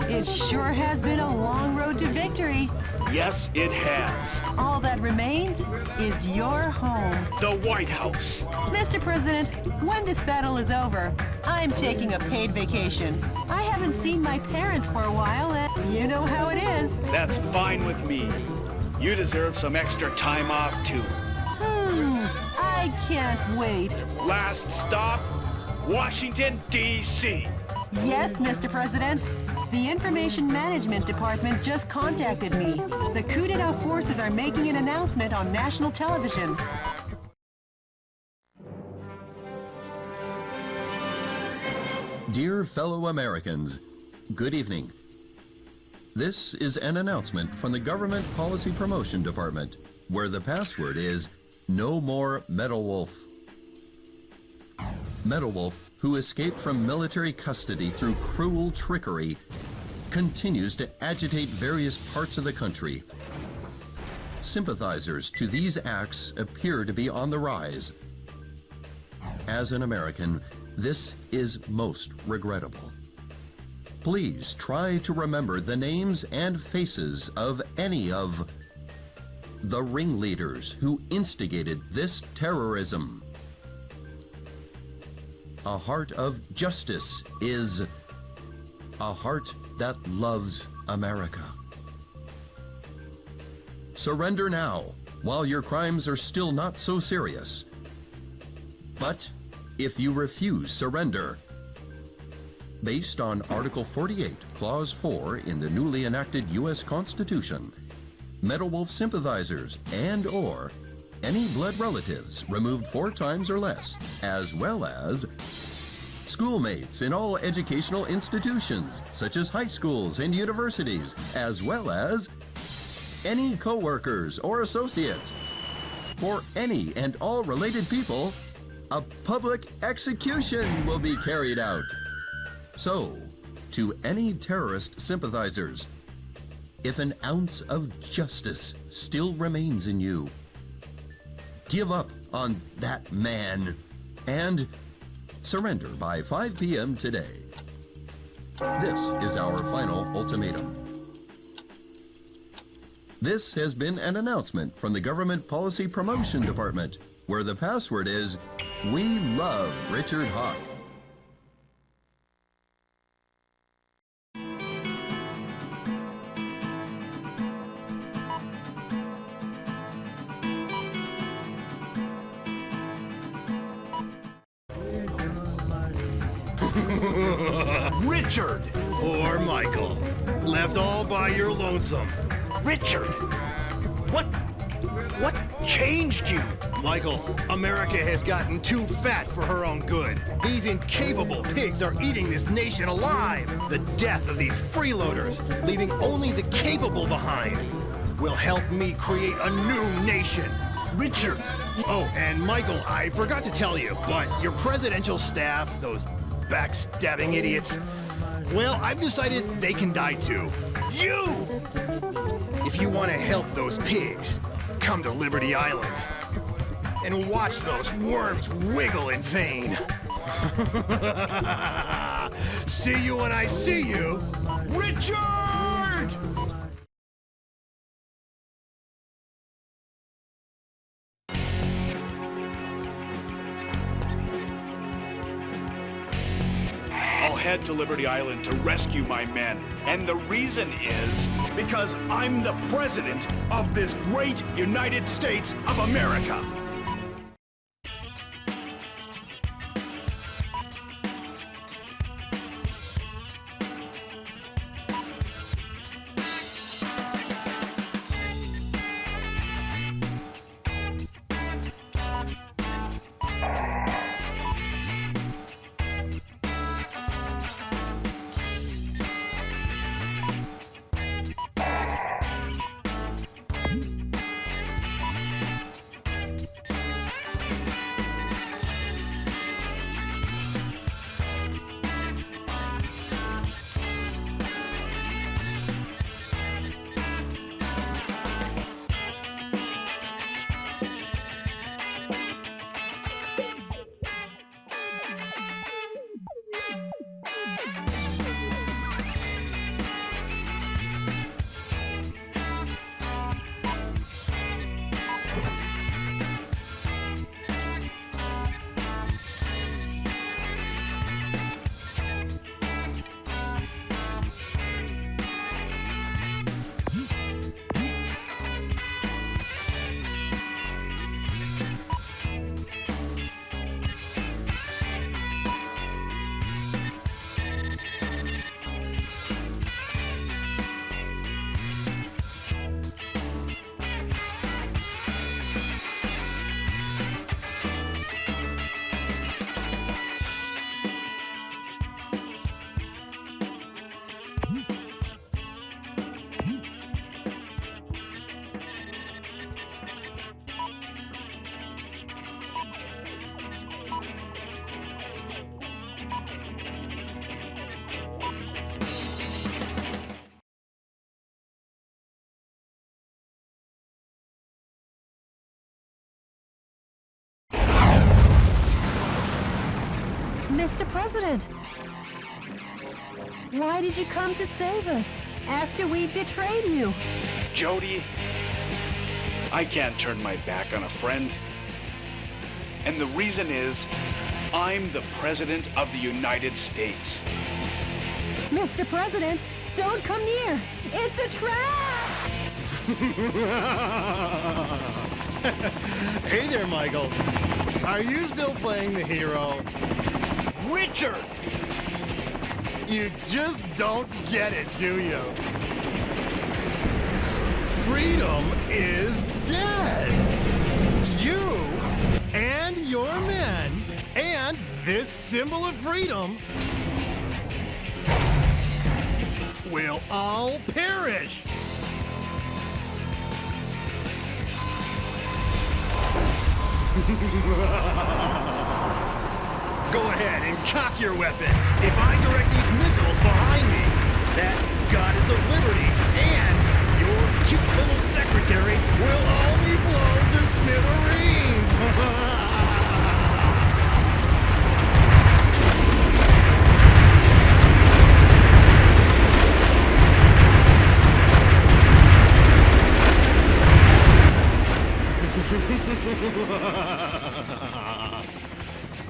It sure has been a long road to victory.
Yes, it has.
All that remains is your home.
The White House.
Mr. President, when this battle is over, I'm taking a paid vacation. I haven't seen my parents for a while, and you know how it is.
That's fine with me. You deserve some extra time off, too.
I can't wait.
Last stop, Washington, D.C.
Yes, Mr. President. The Information Management Department just contacted me. The coup d'etat forces are making an announcement on national television.
Dear fellow Americans, good evening. This is an announcement from the Government Policy Promotion Department, where the password is No More Metalwolf. Metalwolf, who escaped from military custody through cruel trickery, continues to agitate various parts of the country. Sympathizers to these acts appear to be on the rise. As an American, this is most regrettable. Please try to remember the names and faces of any of the ringleaders who instigated this terrorism. A heart of justice is a heart that loves America. Surrender now, while your crimes are still not so serious. But if you refuse surrender, based on Article 48, Clause 4 in the newly enacted U.S. Constitution, Metalwolf sympathizers and/or any blood relatives removed 4 times or less, as well as schoolmates in all educational institutions, such as high schools and universities, as well as any co-workers or associates. For any and all related people, a public execution will be carried out. So, to any terrorist sympathizers, if an ounce of justice still remains in you, give up on that man and surrender by 5 p.m. today. This is our final ultimatum. This has been an announcement from the Government Policy Promotion Department, where the password is We Love Richard Hawk.
Richard!
Poor Michael. Left all by your lonesome.
Richard! What changed you?
Michael, America has gotten too fat for her own good. These incapable pigs are eating this nation alive. The death of these freeloaders, leaving only the capable behind, will help me create a new nation.
Richard!
Oh, and Michael, I forgot to tell you, but your presidential staff, those backstabbing idiots, well, I've decided they can die too.
You!
If you want to help those pigs, come to Liberty Island and watch those worms wiggle in vain. See you when I see you,
Richard! I'll head to Liberty Island to rescue my men. And the reason is because I'm the president of this great United States of America.
Mr. President, why did you come to save us after we betrayed you?
Jody, I can't turn my back on a friend. And the reason is, I'm the President of the United States.
Mr. President, don't come near! It's a trap!
Hey there, Michael. Are you still playing the hero?
Richard!
You just don't get it, do you? Freedom is dead! You and your men and this symbol of freedom will all perish! Go ahead and cock your weapons. If I direct these missiles behind me, that goddess of liberty and your cute little secretary will all be blown to smithereens.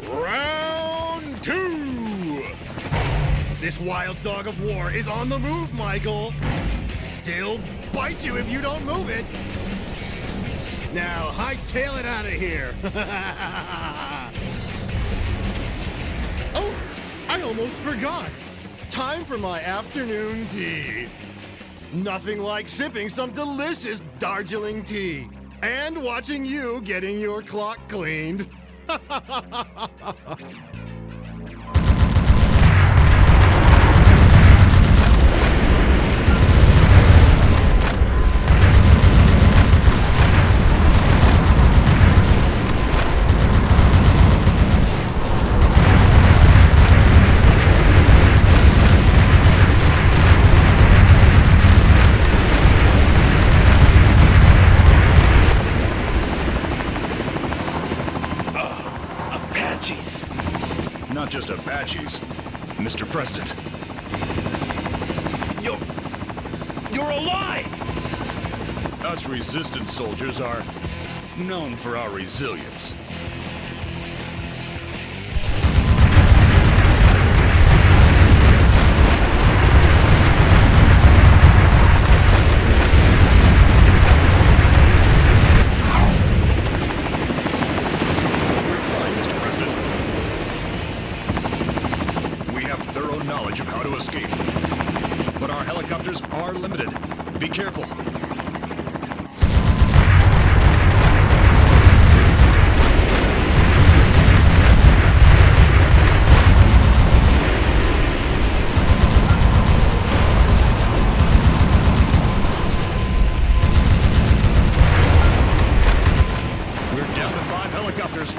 Round 2! This wild dog of war is on the move, Michael. He'll bite you if you don't move it. Now, hightail it out of here. Oh, I almost forgot. Time for my afternoon tea. Nothing like sipping some delicious Darjeeling tea and watching you getting your clock cleaned.
Not just Apaches, Mr. President.
You're alive!
Us resistance soldiers are known for our resilience. Of how to escape. But our helicopters are limited. Be careful. We're down to 5 helicopters.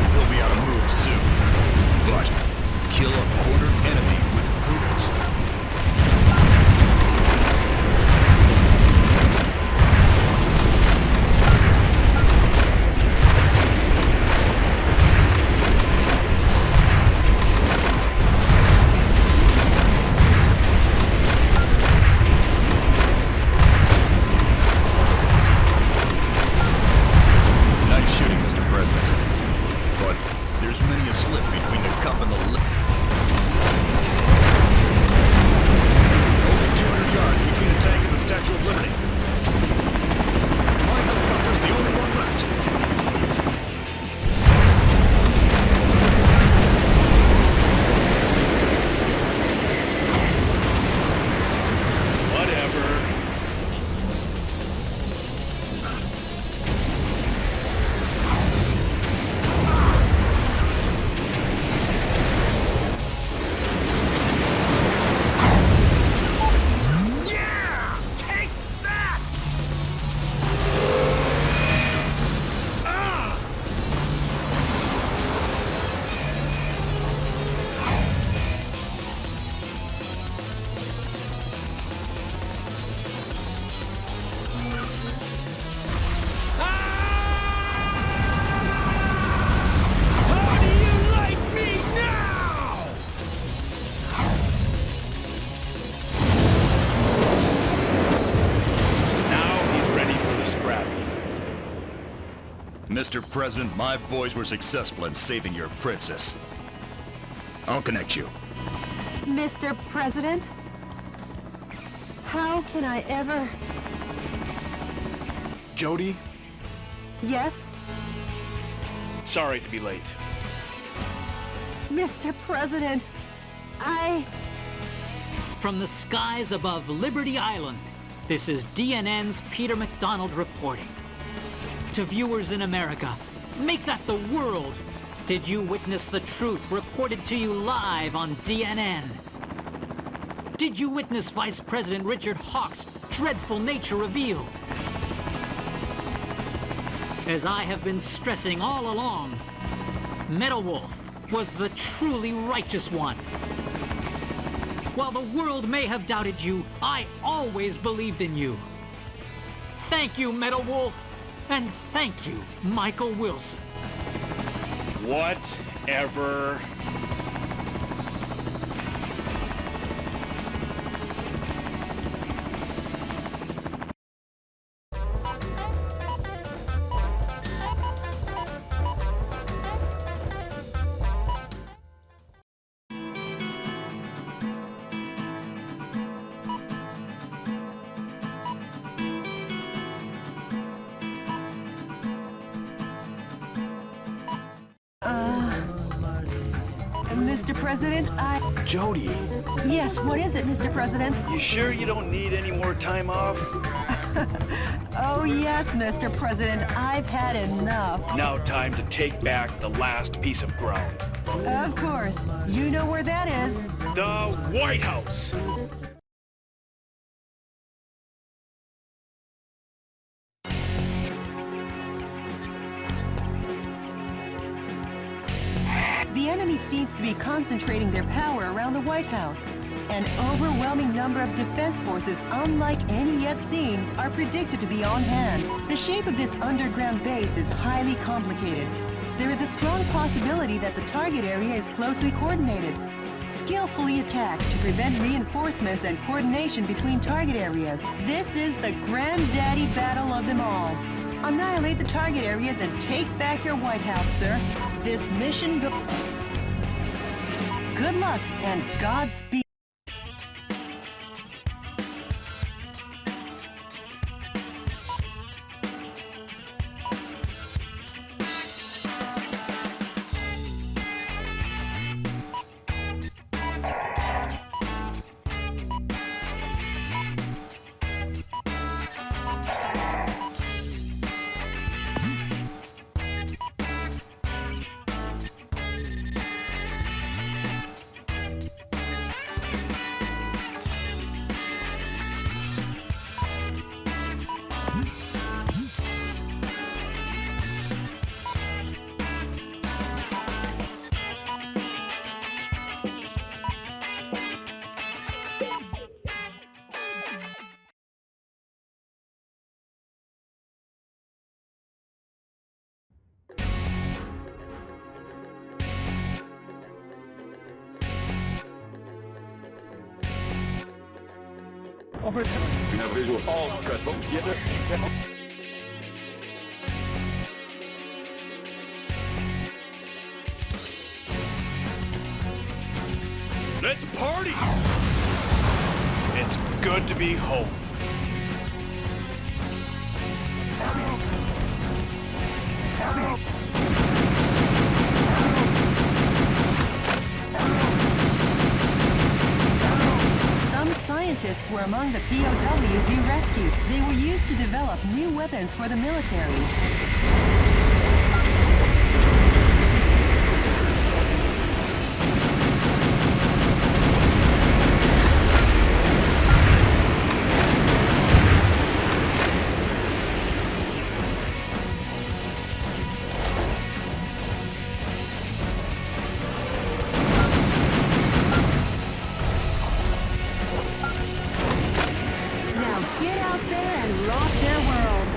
They'll be out of move soon. But kill a cornered enemy with prudence. Mr. President, my boys were successful in saving your princess. I'll connect you.
Mr. President? How can I ever...
Jody,
Yes?
sorry to be late.
Mr. President,
From the skies above Liberty Island, this is DNN's Peter McDonald reporting. To viewers in America, make that the world. Did you witness the truth reported to you live on DNN? Did you witness Vice President Richard Hawk's dreadful nature revealed? As I have been stressing all along, Metalwolf was the truly righteous one. While the world may have doubted you, I always believed in you. Thank you, Metalwolf, and thank you, Michael Wilson.
Whatever.
Mr. President,
Jody,
Yes, what is it, Mr. President?
you sure you don't need any more time off?
Oh, yes, Mr. President, I've had enough.
Now time to take back the last piece of ground.
Of course. You know where that is.
The White House!
The enemy seems to be concentrating their power around the White House. An overwhelming number of defense forces, unlike any yet seen, are predicted to be on hand. The shape of this underground base is highly complicated. There is a strong possibility that the target area is closely coordinated. Skillfully attacked to prevent reinforcements and coordination between target areas. This is the granddaddy battle of them all. Annihilate the target areas and take back your White House, sir. This mission Good luck and Godspeed.
Let's party! It's good to be home.
Some scientists were among the POWs you rescued. They were used to develop new weapons for the military. Now get out there and rock their world.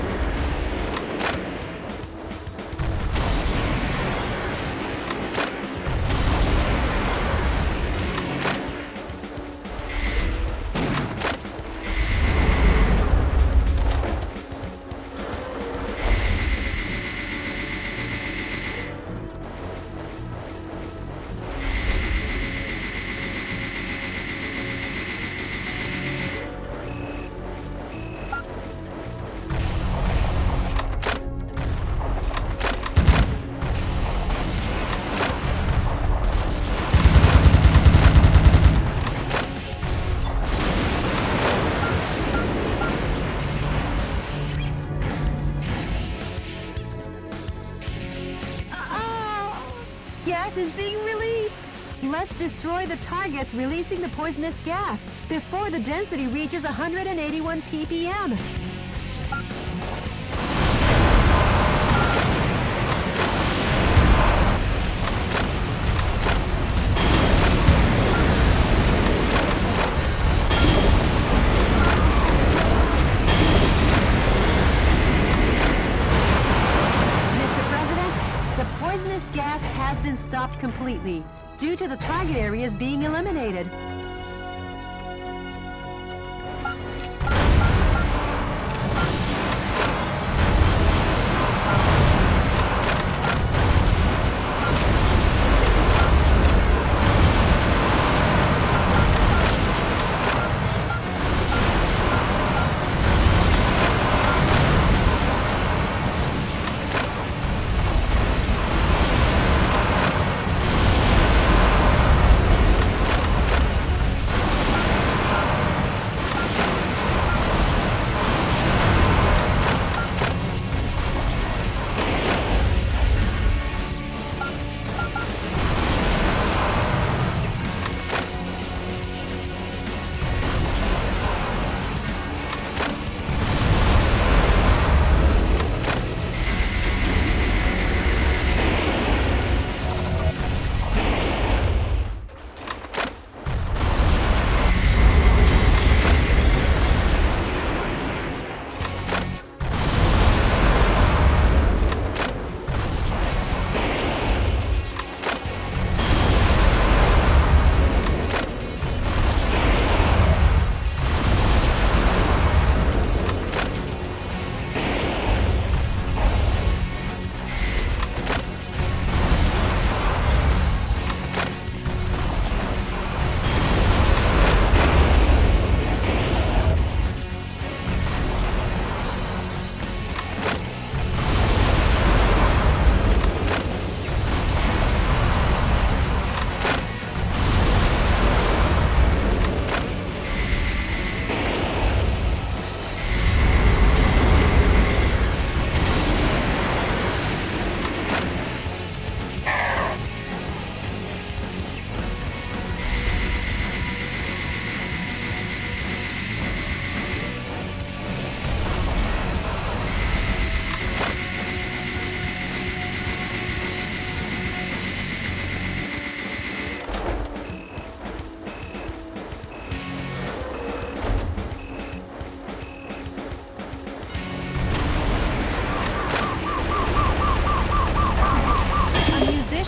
gas is being released! Let's destroy the targets releasing the poisonous gas before the density reaches 181 ppm. Stopped completely due to the target areas being eliminated.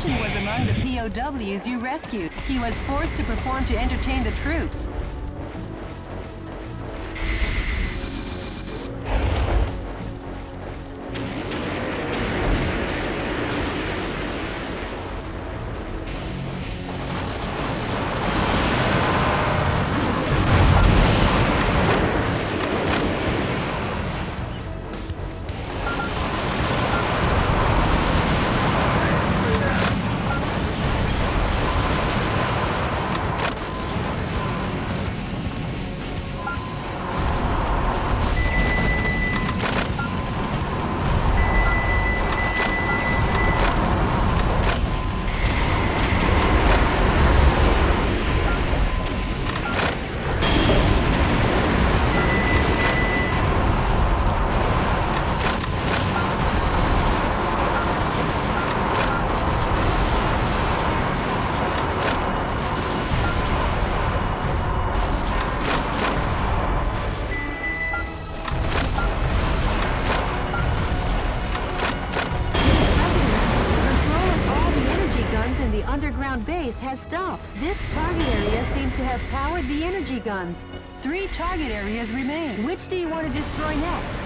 Was among the POWs you rescued. He was forced to perform to entertain the troops. Base has stopped. This target area seems to have powered the energy guns. 3 target areas remain. Which do you want to destroy next?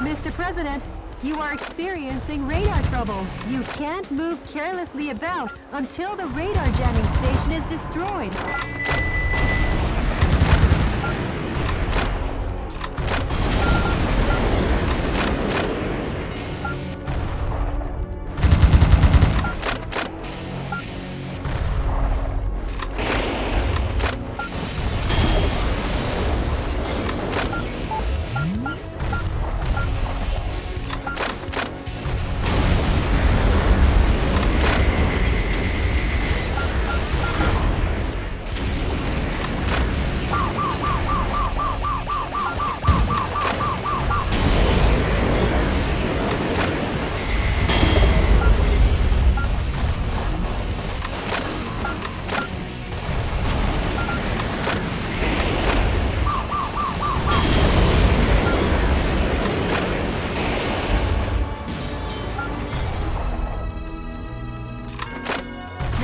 Mr. President, you are experiencing radar trouble. You can't move carelessly about until the radar jamming station is destroyed.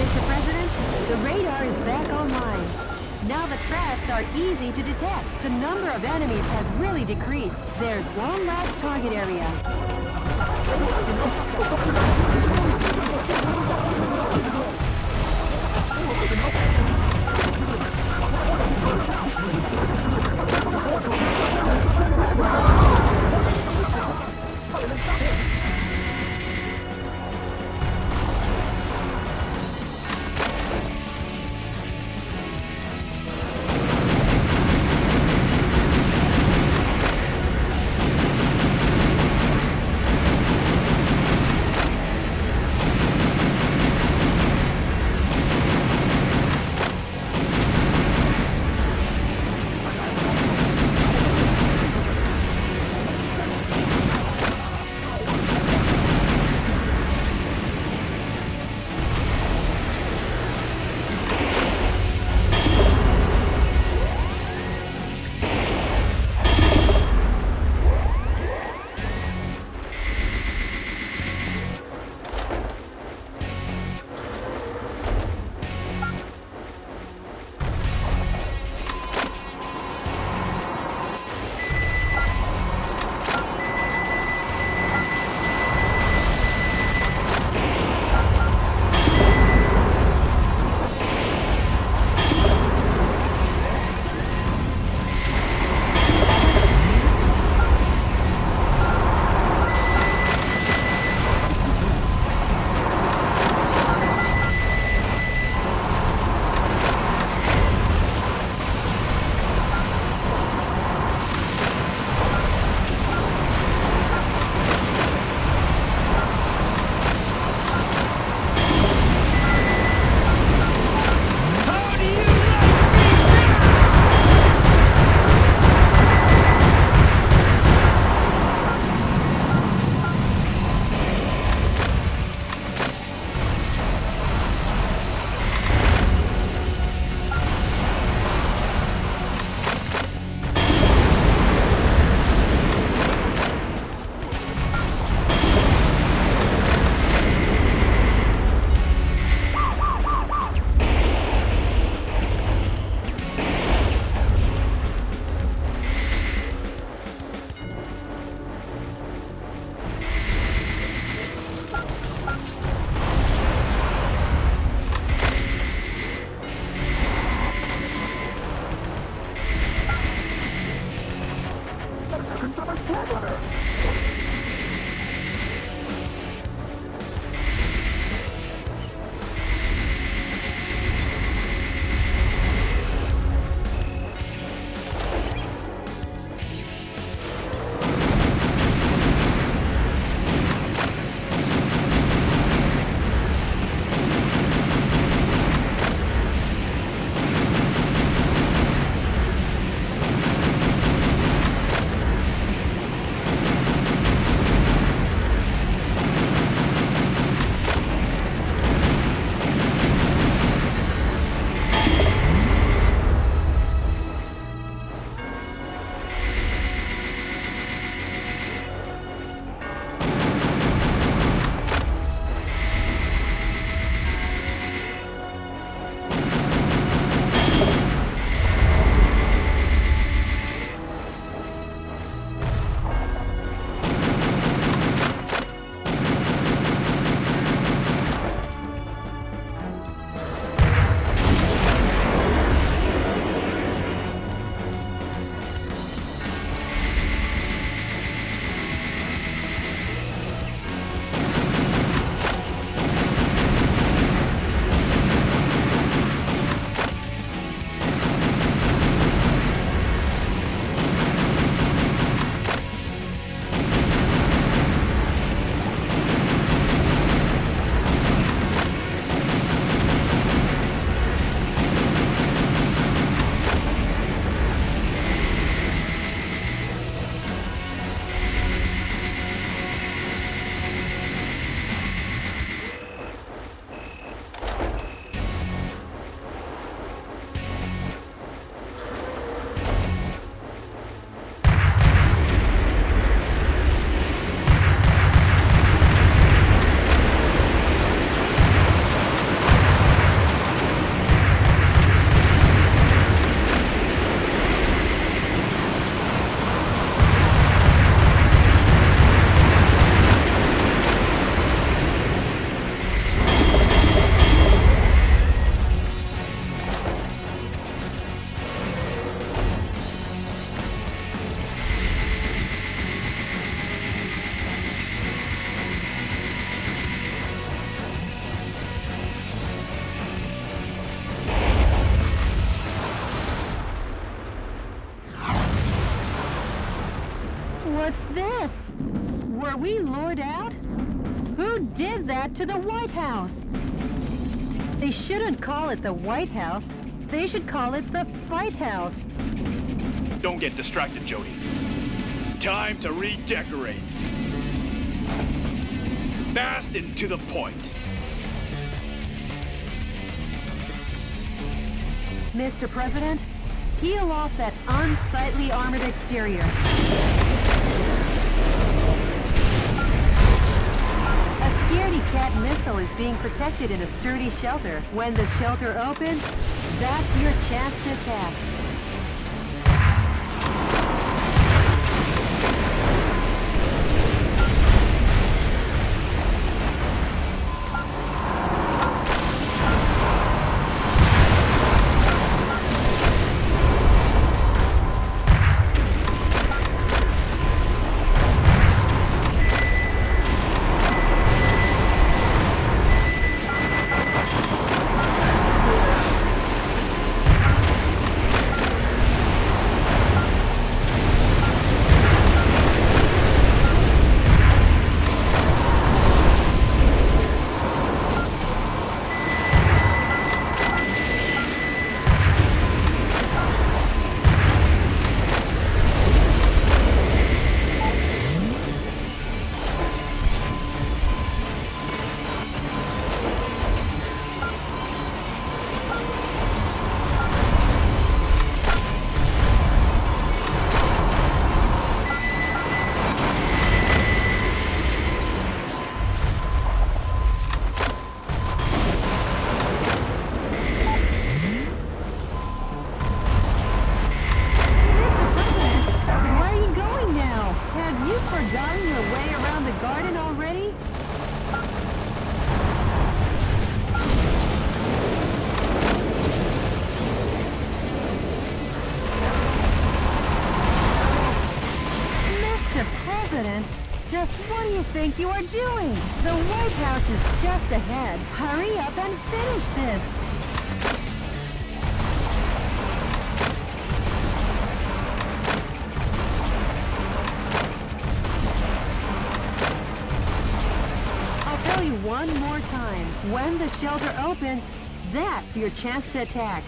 Mr. President, the radar is back online. Now the tracks are easy to detect. The number of enemies has really decreased. There's one last target area. What's this? Were we lured out? Who did that to the White House? They shouldn't call it the White House. They should call it the Fight House.
Don't get distracted, Jody. Time to redecorate. Fast and to the point.
Mr. President, peel off that unsightly armored exterior. A scaredy-cat missile is being protected in a sturdy shelter. When the shelter opens, that's your chance to attack. Just what do you think you are doing? The White House is just ahead. Hurry up and finish this. I'll tell you one more time. When the shelter opens, that's your chance to attack.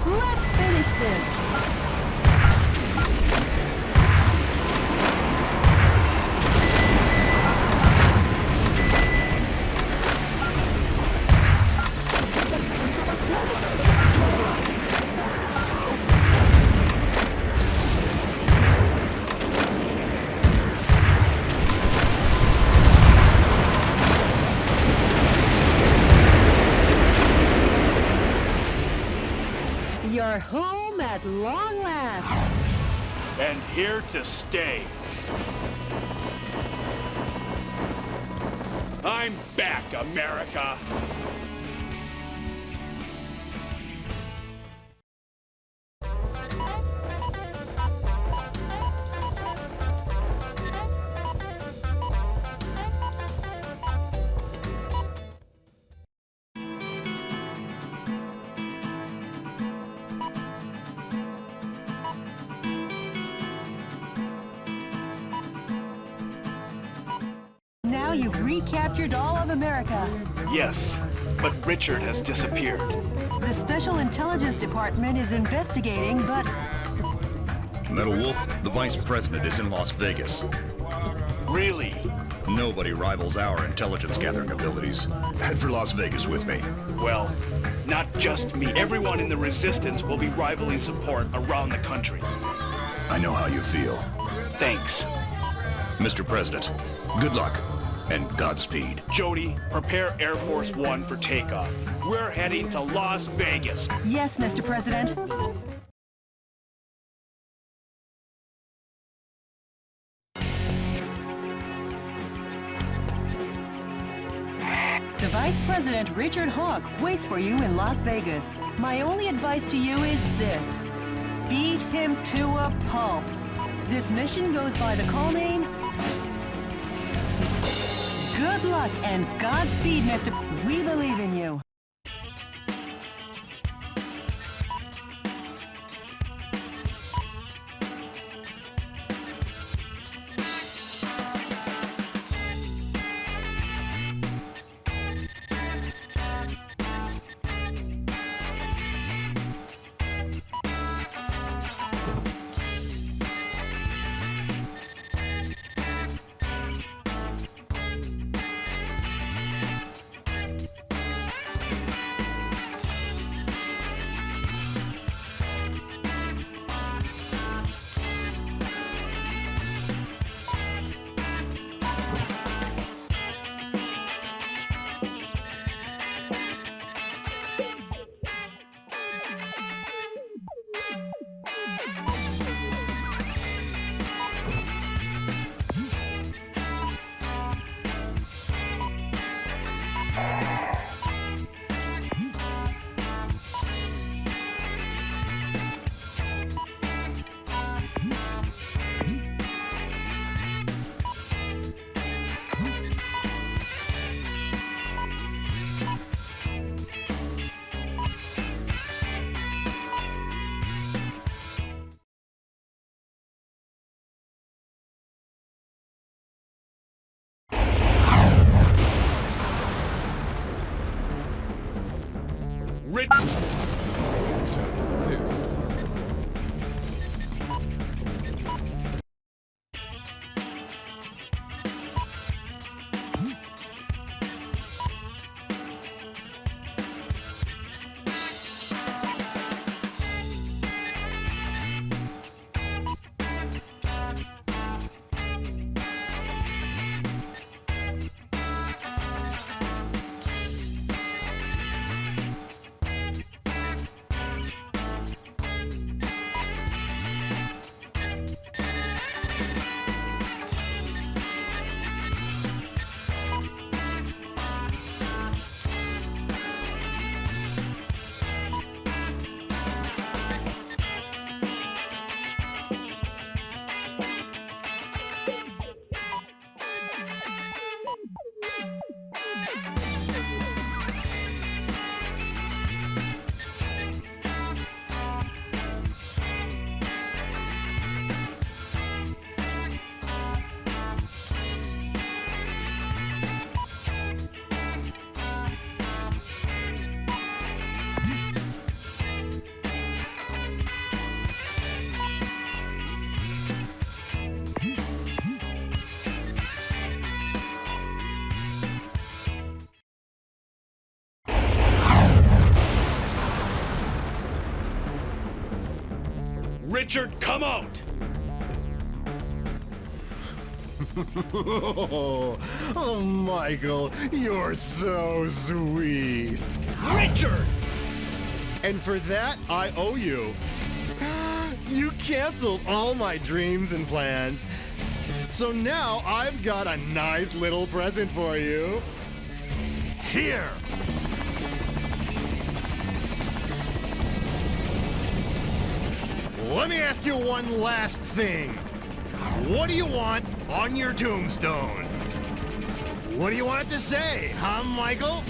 Let's finish this. You're home at long last.
And here to stay. I'm back, America!
Now you've recaptured all of America.
Yes, but Richard has disappeared.
The Special Intelligence Department is investigating, but...
Metalwolf, the Vice President is in Las Vegas.
Really?
Nobody rivals our intelligence gathering abilities. Head for Las Vegas with me.
Well, not just me. Everyone in the Resistance will be rivaling support around the country.
I know how you feel.
Thanks.
Mr. President, good luck and Godspeed.
Jody, prepare Air Force One for takeoff. We're heading to Las Vegas.
Yes, Mr. President. The Vice President, Richard Hawk, waits for you in Las Vegas. My only advice to you is this. Beat him to a pulp. This mission goes by the call name... Good luck and Godspeed, Mr. We believe in you.
Except this.
Richard, come out!
Oh, Michael, you're so sweet.
Richard!
And for that, I owe you. You canceled all my dreams and plans. So now I've got a nice little present for you. Here! Let me ask you one last thing. What do you want on your tombstone? What do you want it to say, huh, Michael?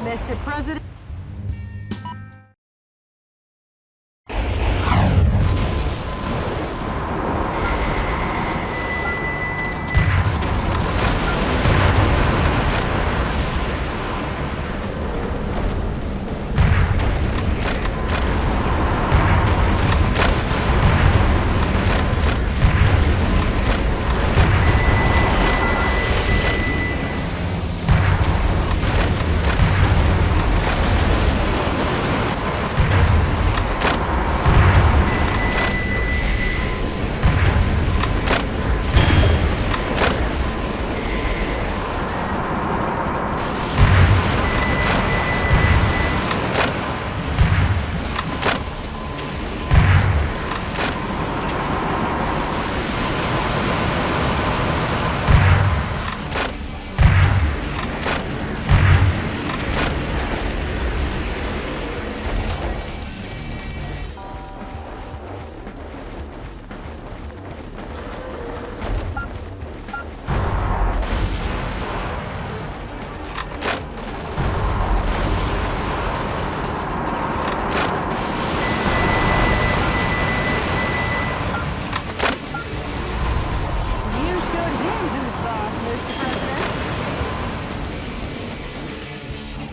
Mr. President.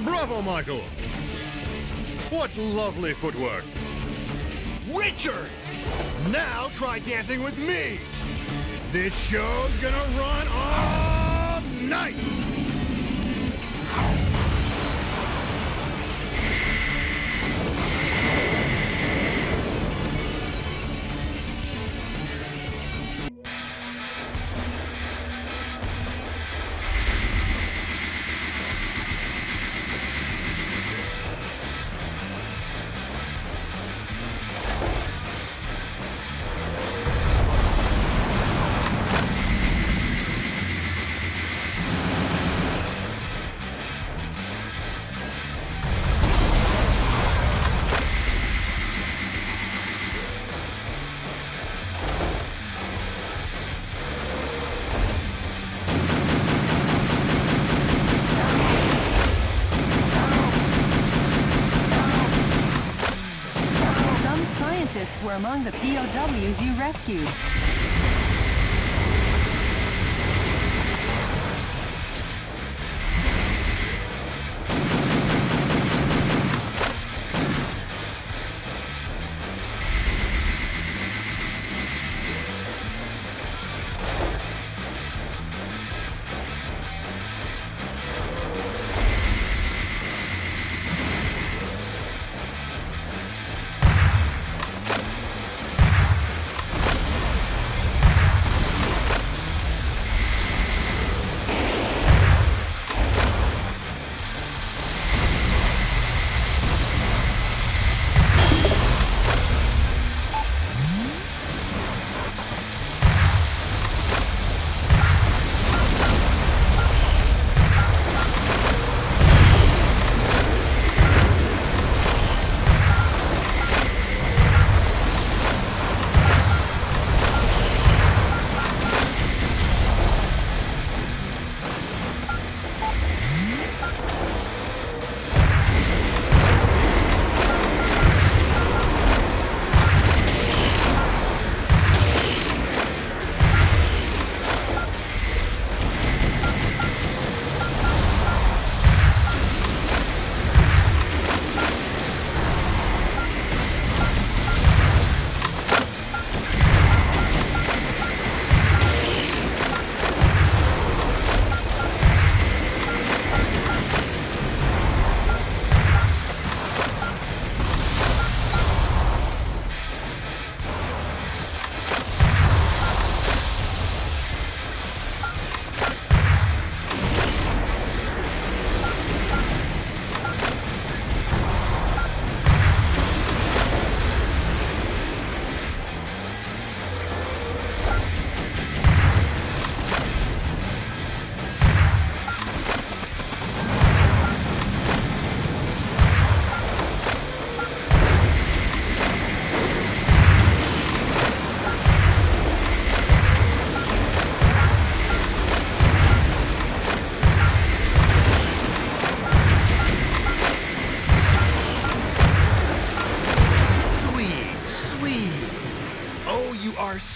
Bravo, Michael! What lovely footwork!
Richard!
Now try dancing with me! This show's gonna run all night!
Were among the POWs you rescued.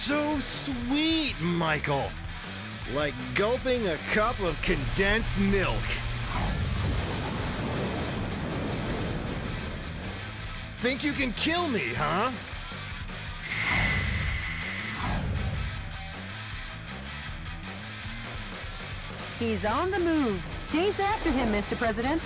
so sweet, Michael. Like gulping a cup of condensed milk. Think you can kill me, huh?
He's on the move. Chase after him, Mr. President.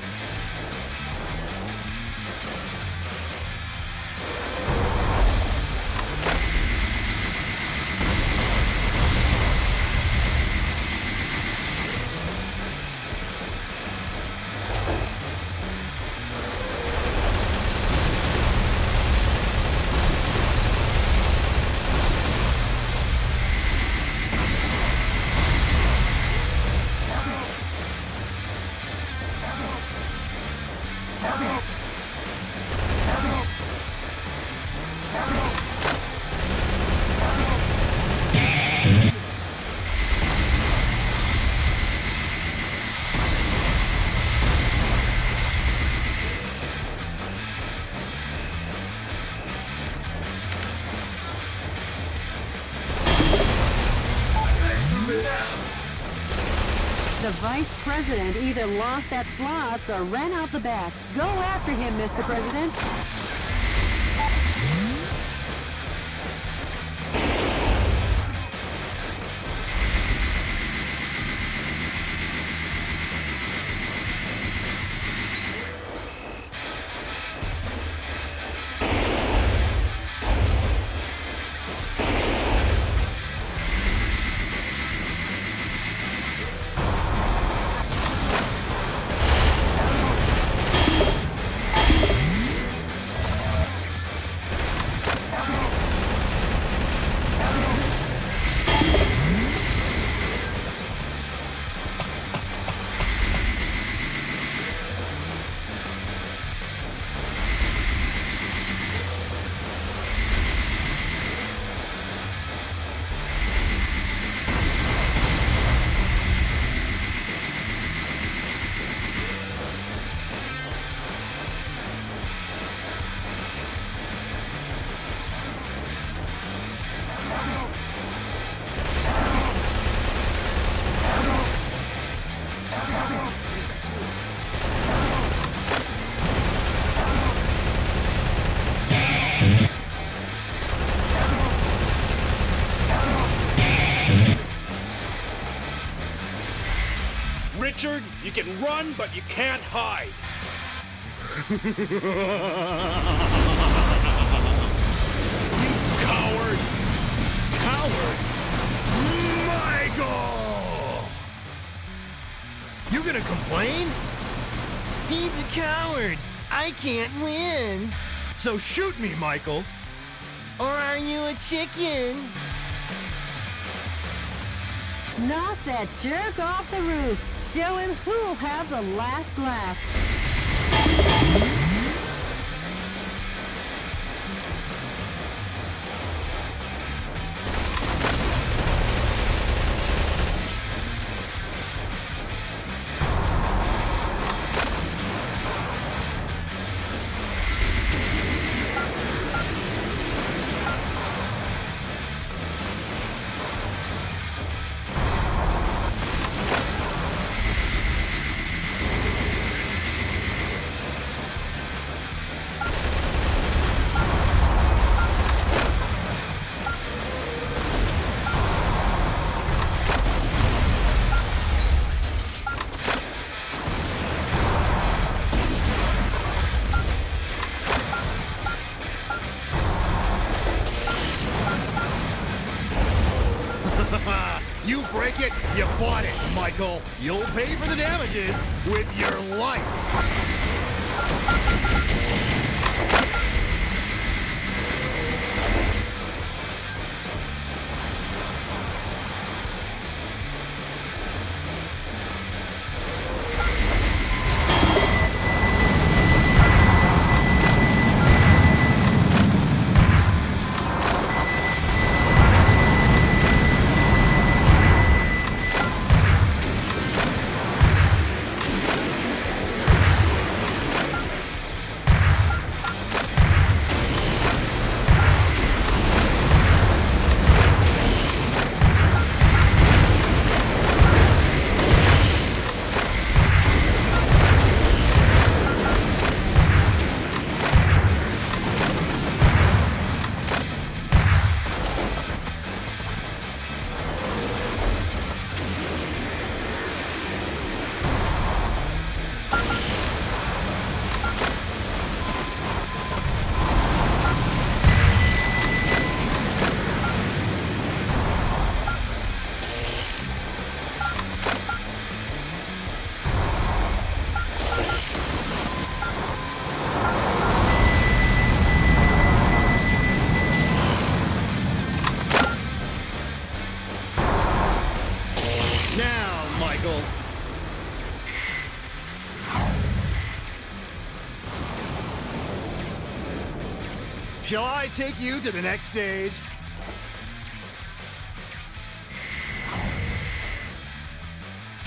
The Vice President either lost at slots or ran out the back. Go after him, Mr. President.
Richard, you can run, but you can't hide. You coward!
Coward? Michael! You gonna complain? He's a coward. I can't win. So shoot me, Michael. Or are you a chicken?
Knock that jerk off the roof. Show him who'll have the last laugh.
You break it, you bought it, Michael. You'll pay for the damages with your life. Shall I take you to the next stage?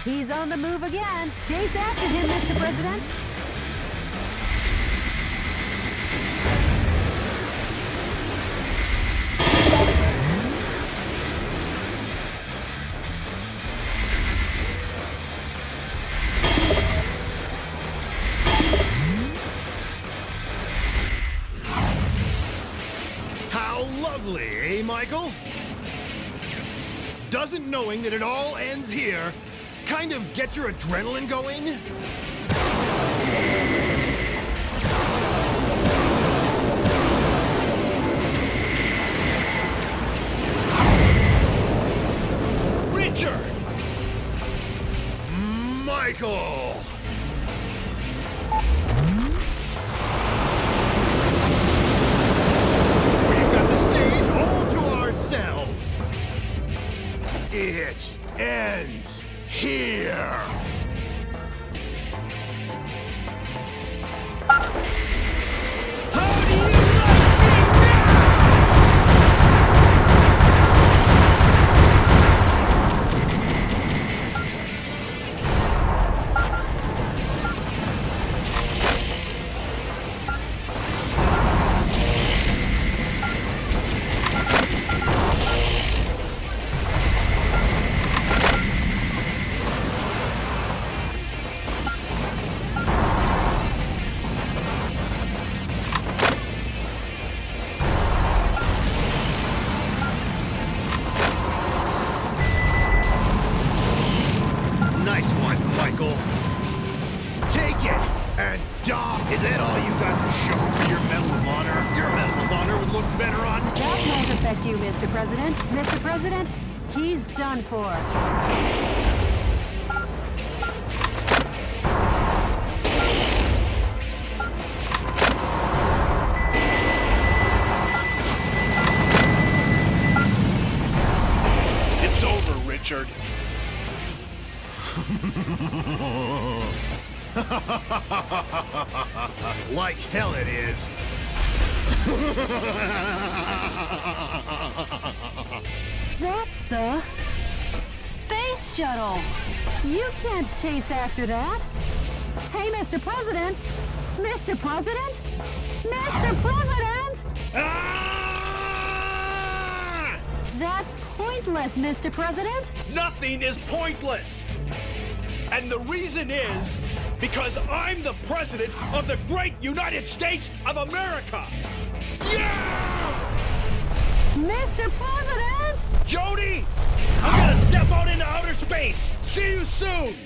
He's on the move again. Chase after him, Mr. President.
How lovely, eh, Michael? Doesn't knowing that it all ends here kind of get your adrenaline going?
Richard!
Michael! We've got the stage all to ourselves. It ends here. How do you Nice one, Michael. Take it! And Dom, is that all you got to show for your Medal of Honor? Your Medal of Honor would look better on...
That won't affect you, Mr. President. Mr. President, he's done for.
It's over, Richard.
Like hell it is.
That's the space shuttle. You can't chase after that. Hey, Mr. President! Mr. President! Mr. President!
Ah!
That's pointless, Mr. President.
Nothing is pointless. And the reason is because I'm the president of the great United States of America. Yeah!
Mr. President!
Jody, I'm gonna step out into outer space. See you soon.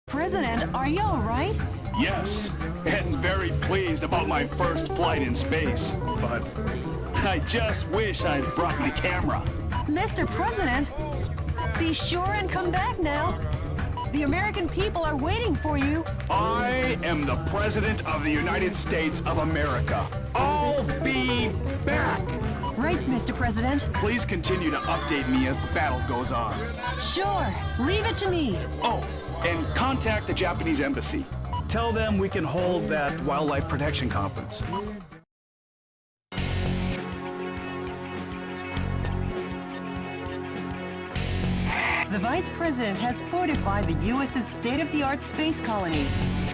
President, are you all right?
Yes, and very pleased about my first flight in space. But I just wish I'd brought my camera.
Mr. President, be sure and come back now. The American people are waiting for you.
I am the President of the United States of America. I'll be back.
Right, Mr. President.
Please continue to update me as the battle goes on.
Sure, leave it to me.
Oh, and contact the Japanese embassy. Tell them we can hold that wildlife protection conference.
The Vice President has fortified the U.S.'s state-of-the-art space colony.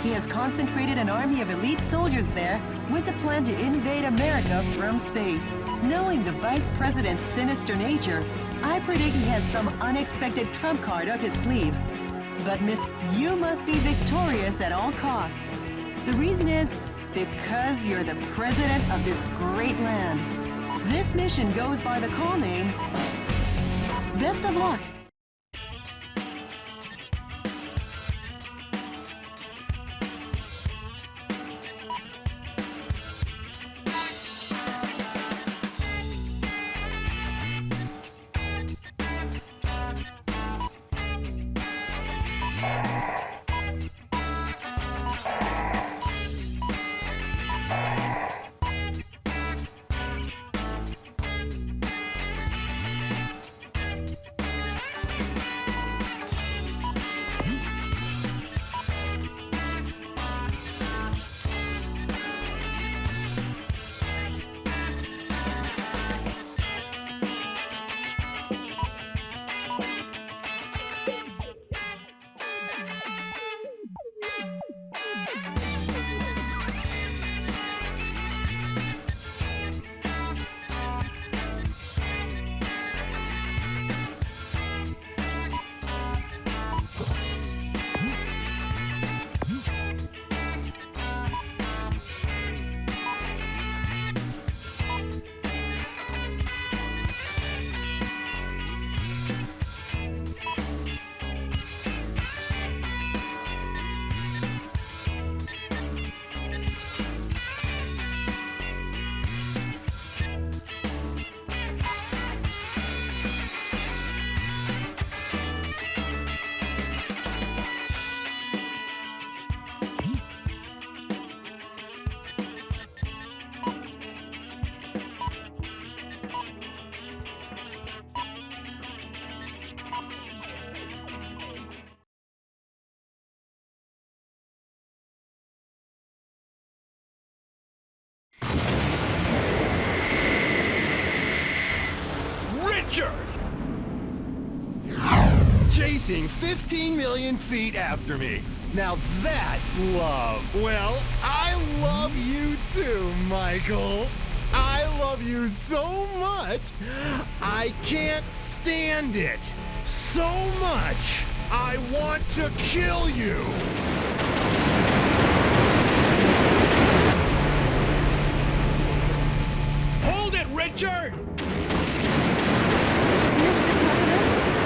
He has concentrated an army of elite soldiers there with the plan to invade America from space. Knowing the Vice President's sinister nature, I predict he has some unexpected trump card up his sleeve. But Miss, you must be victorious at all costs. The reason is because you're the President of this great land. This mission goes by the call name. Best of luck.
Richard!
Chasing 15 million feet after me. Now that's love. Well, I love you too, Michael. I love you so much, I can't stand it. So much, I want to kill you.
Hold it, Richard!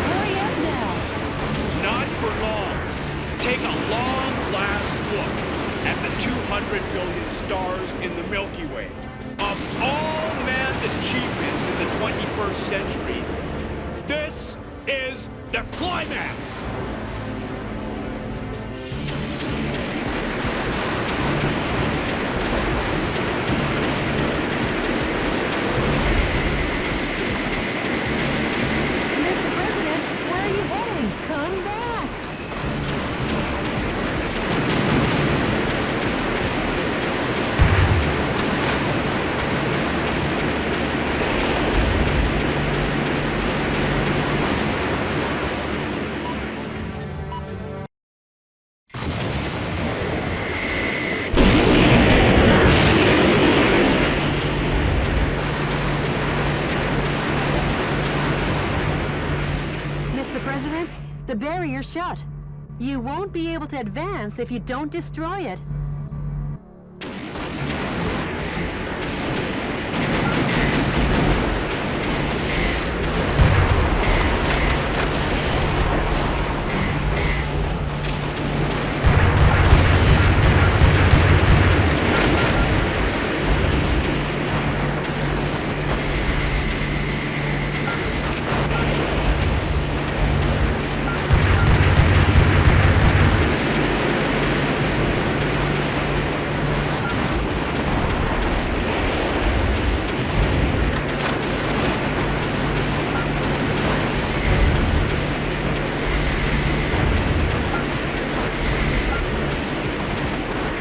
Hurry up now.
Not for long. Take a long last look at the 200 billion stars in the Milky Way. Of all man's achievements in the 21st century, this is the climax!
Mr. President, where are you heading? Come back. Mr. President, the barrier's shut. You won't be able to advance if you don't destroy it.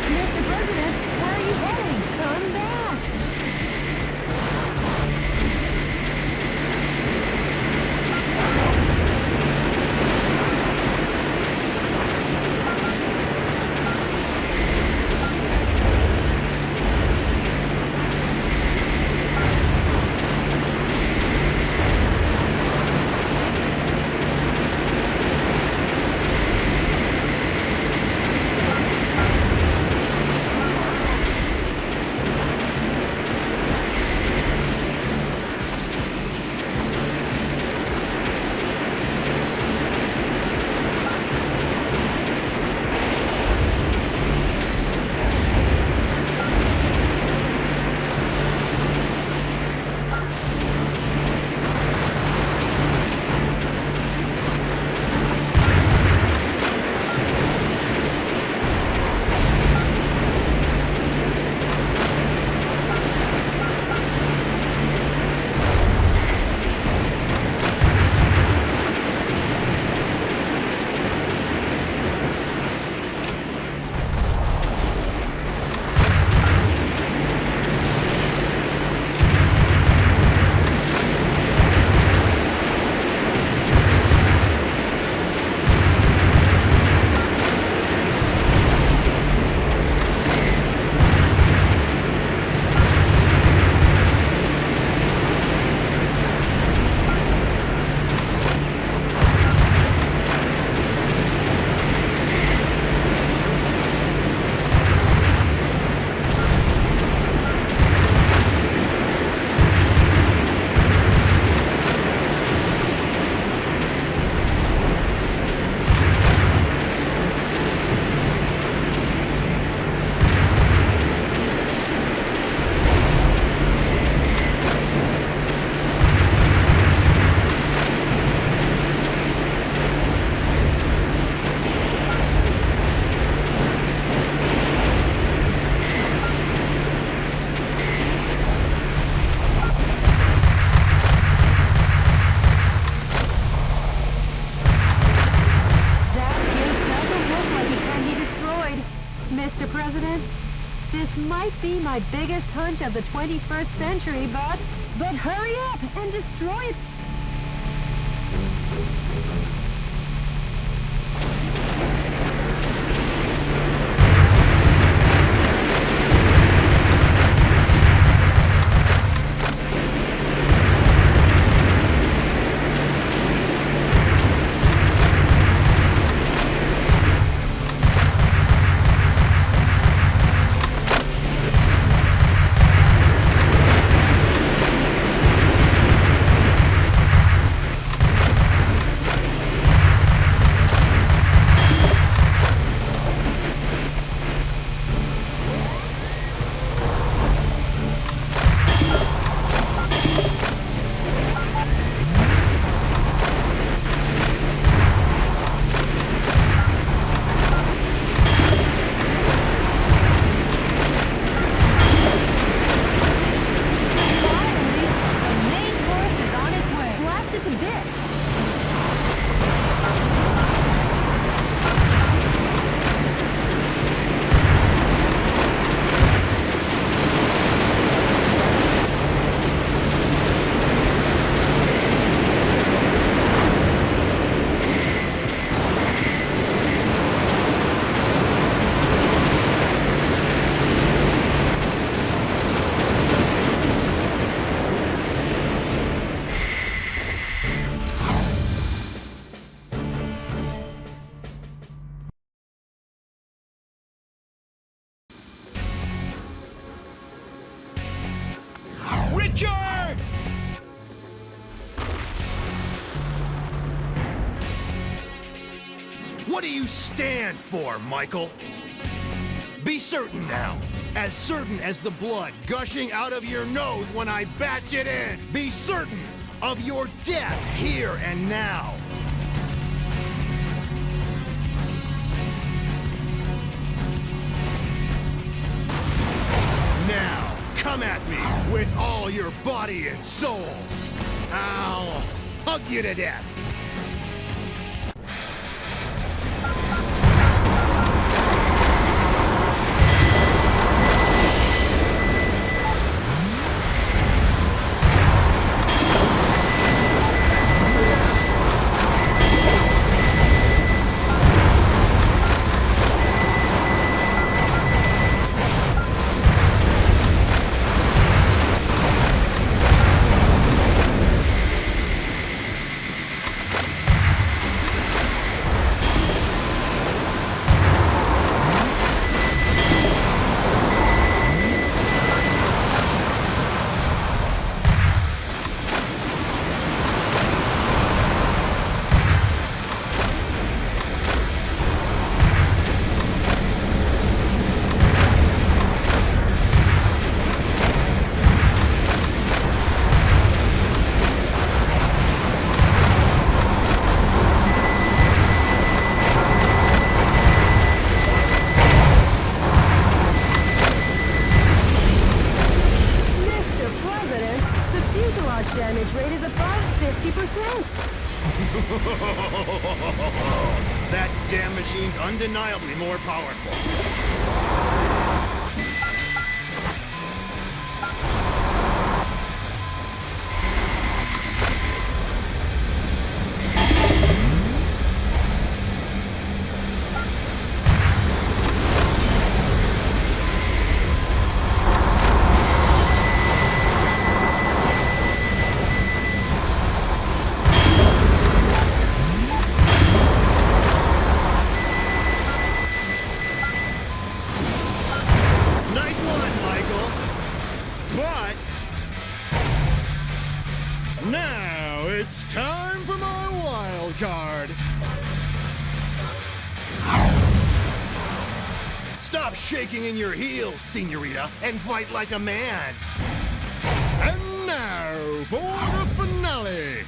Mr. President, where are you heading? Come back. Mr. President, this might be my biggest hunch of the 21st century, but hurry up and destroy it.
Richard!
What do you stand for, Michael? Be certain now. As certain as the blood gushing out of your nose when I bash it in. Be certain of your death here and now. Now, come at me with all your body and soul. I'll hug you to death.
Damage rate is above 50%.
That damn machine's undeniably more powerful. Now it's time for my wild card. Stop shaking in your heels, senorita, and fight like a man. And now for the finale.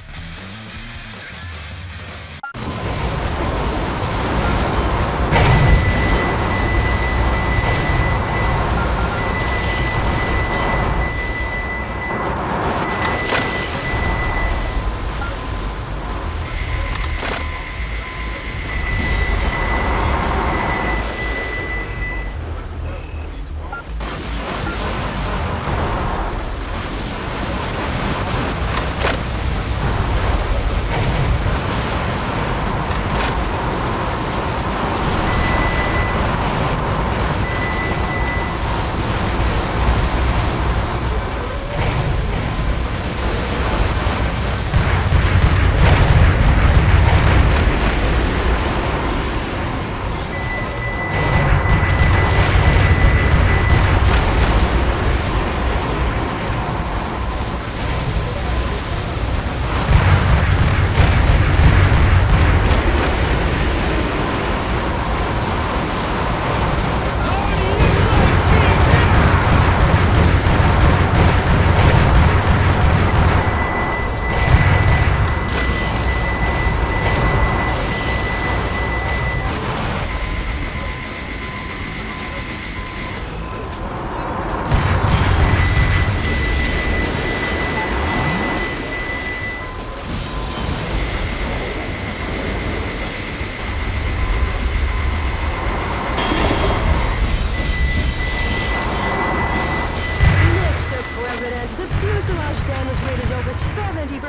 damage rate is over 70%.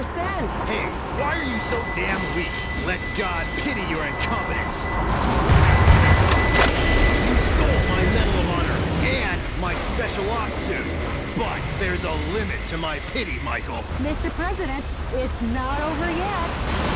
Hey, why are you so damn weak? Let God pity your incompetence. You stole my Medal of Honor and my Special Ops suit. But there's a limit to my pity, Michael.
Mr. President, it's not over yet.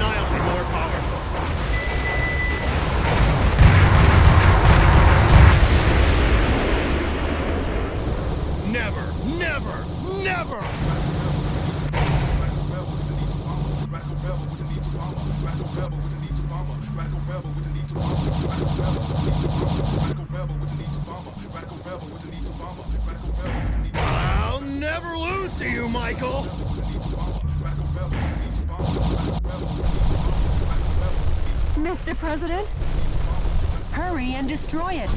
undeniably more powerful. Never, never, never! I'll never lose to you, Michael!
Mr. President, hurry and destroy it.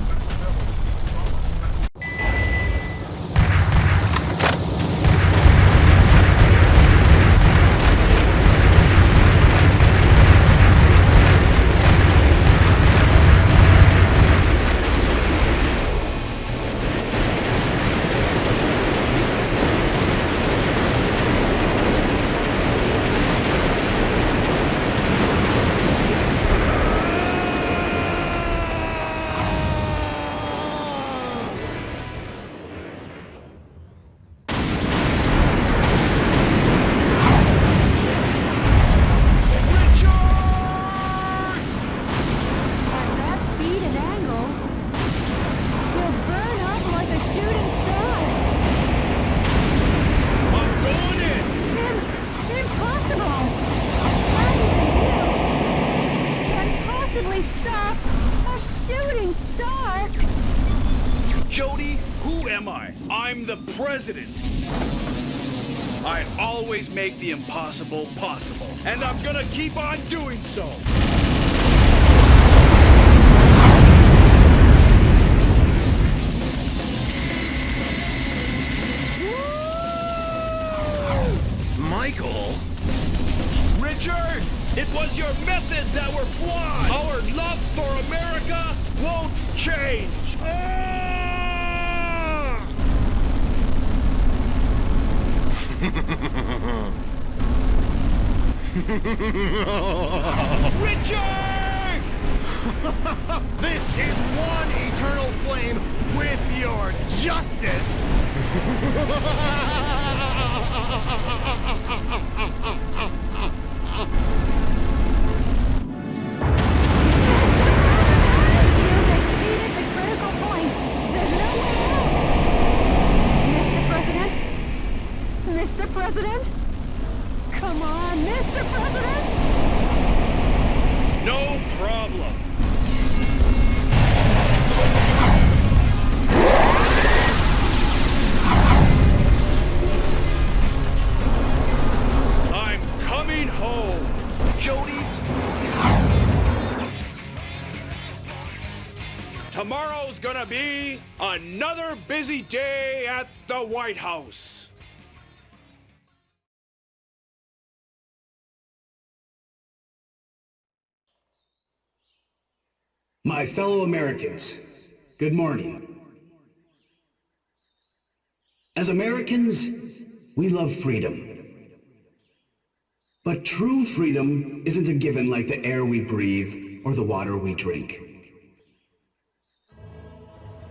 I'm the president. I always make the impossible possible, and I'm gonna keep on doing so.
Michael?
Richard, it was your methods that were flawed. Our love for America won't change.
Richard! This is one eternal flame with your justice!
Mr. President? Come on, Mr. President!
No problem. I'm coming home, Jody. Tomorrow's gonna be another busy day at the White House.
My fellow Americans, good morning. As Americans, we love freedom. But true freedom isn't a given like the air we breathe or the water we drink.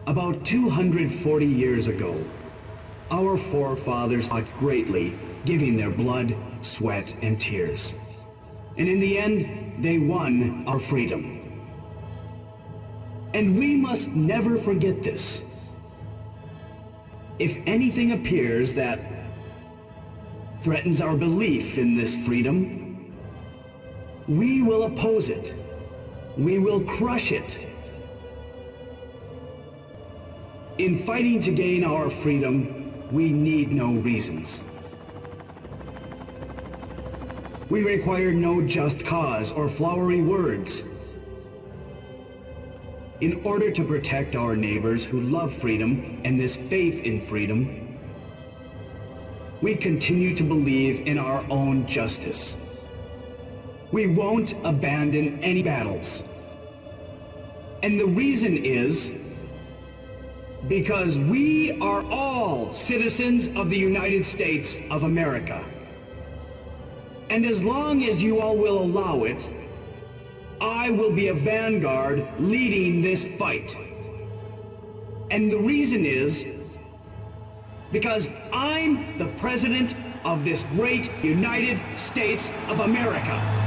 About 240 years ago, our forefathers fought greatly, giving their blood, sweat, and tears. And in the end, they won our freedom. And we must never forget this. If anything appears that threatens our belief in this freedom, we will oppose it. We will crush it. In fighting to gain our freedom, we need no reasons. We require no just cause or flowery words. In order to protect our neighbors who love freedom and this faith in freedom, we continue to believe in our own justice. We won't abandon any battles. And the reason is because we are all citizens of the United States of America. And as long as you all will allow it, I will be a vanguard leading this fight. And the reason is because I'm the president of this great United States of America.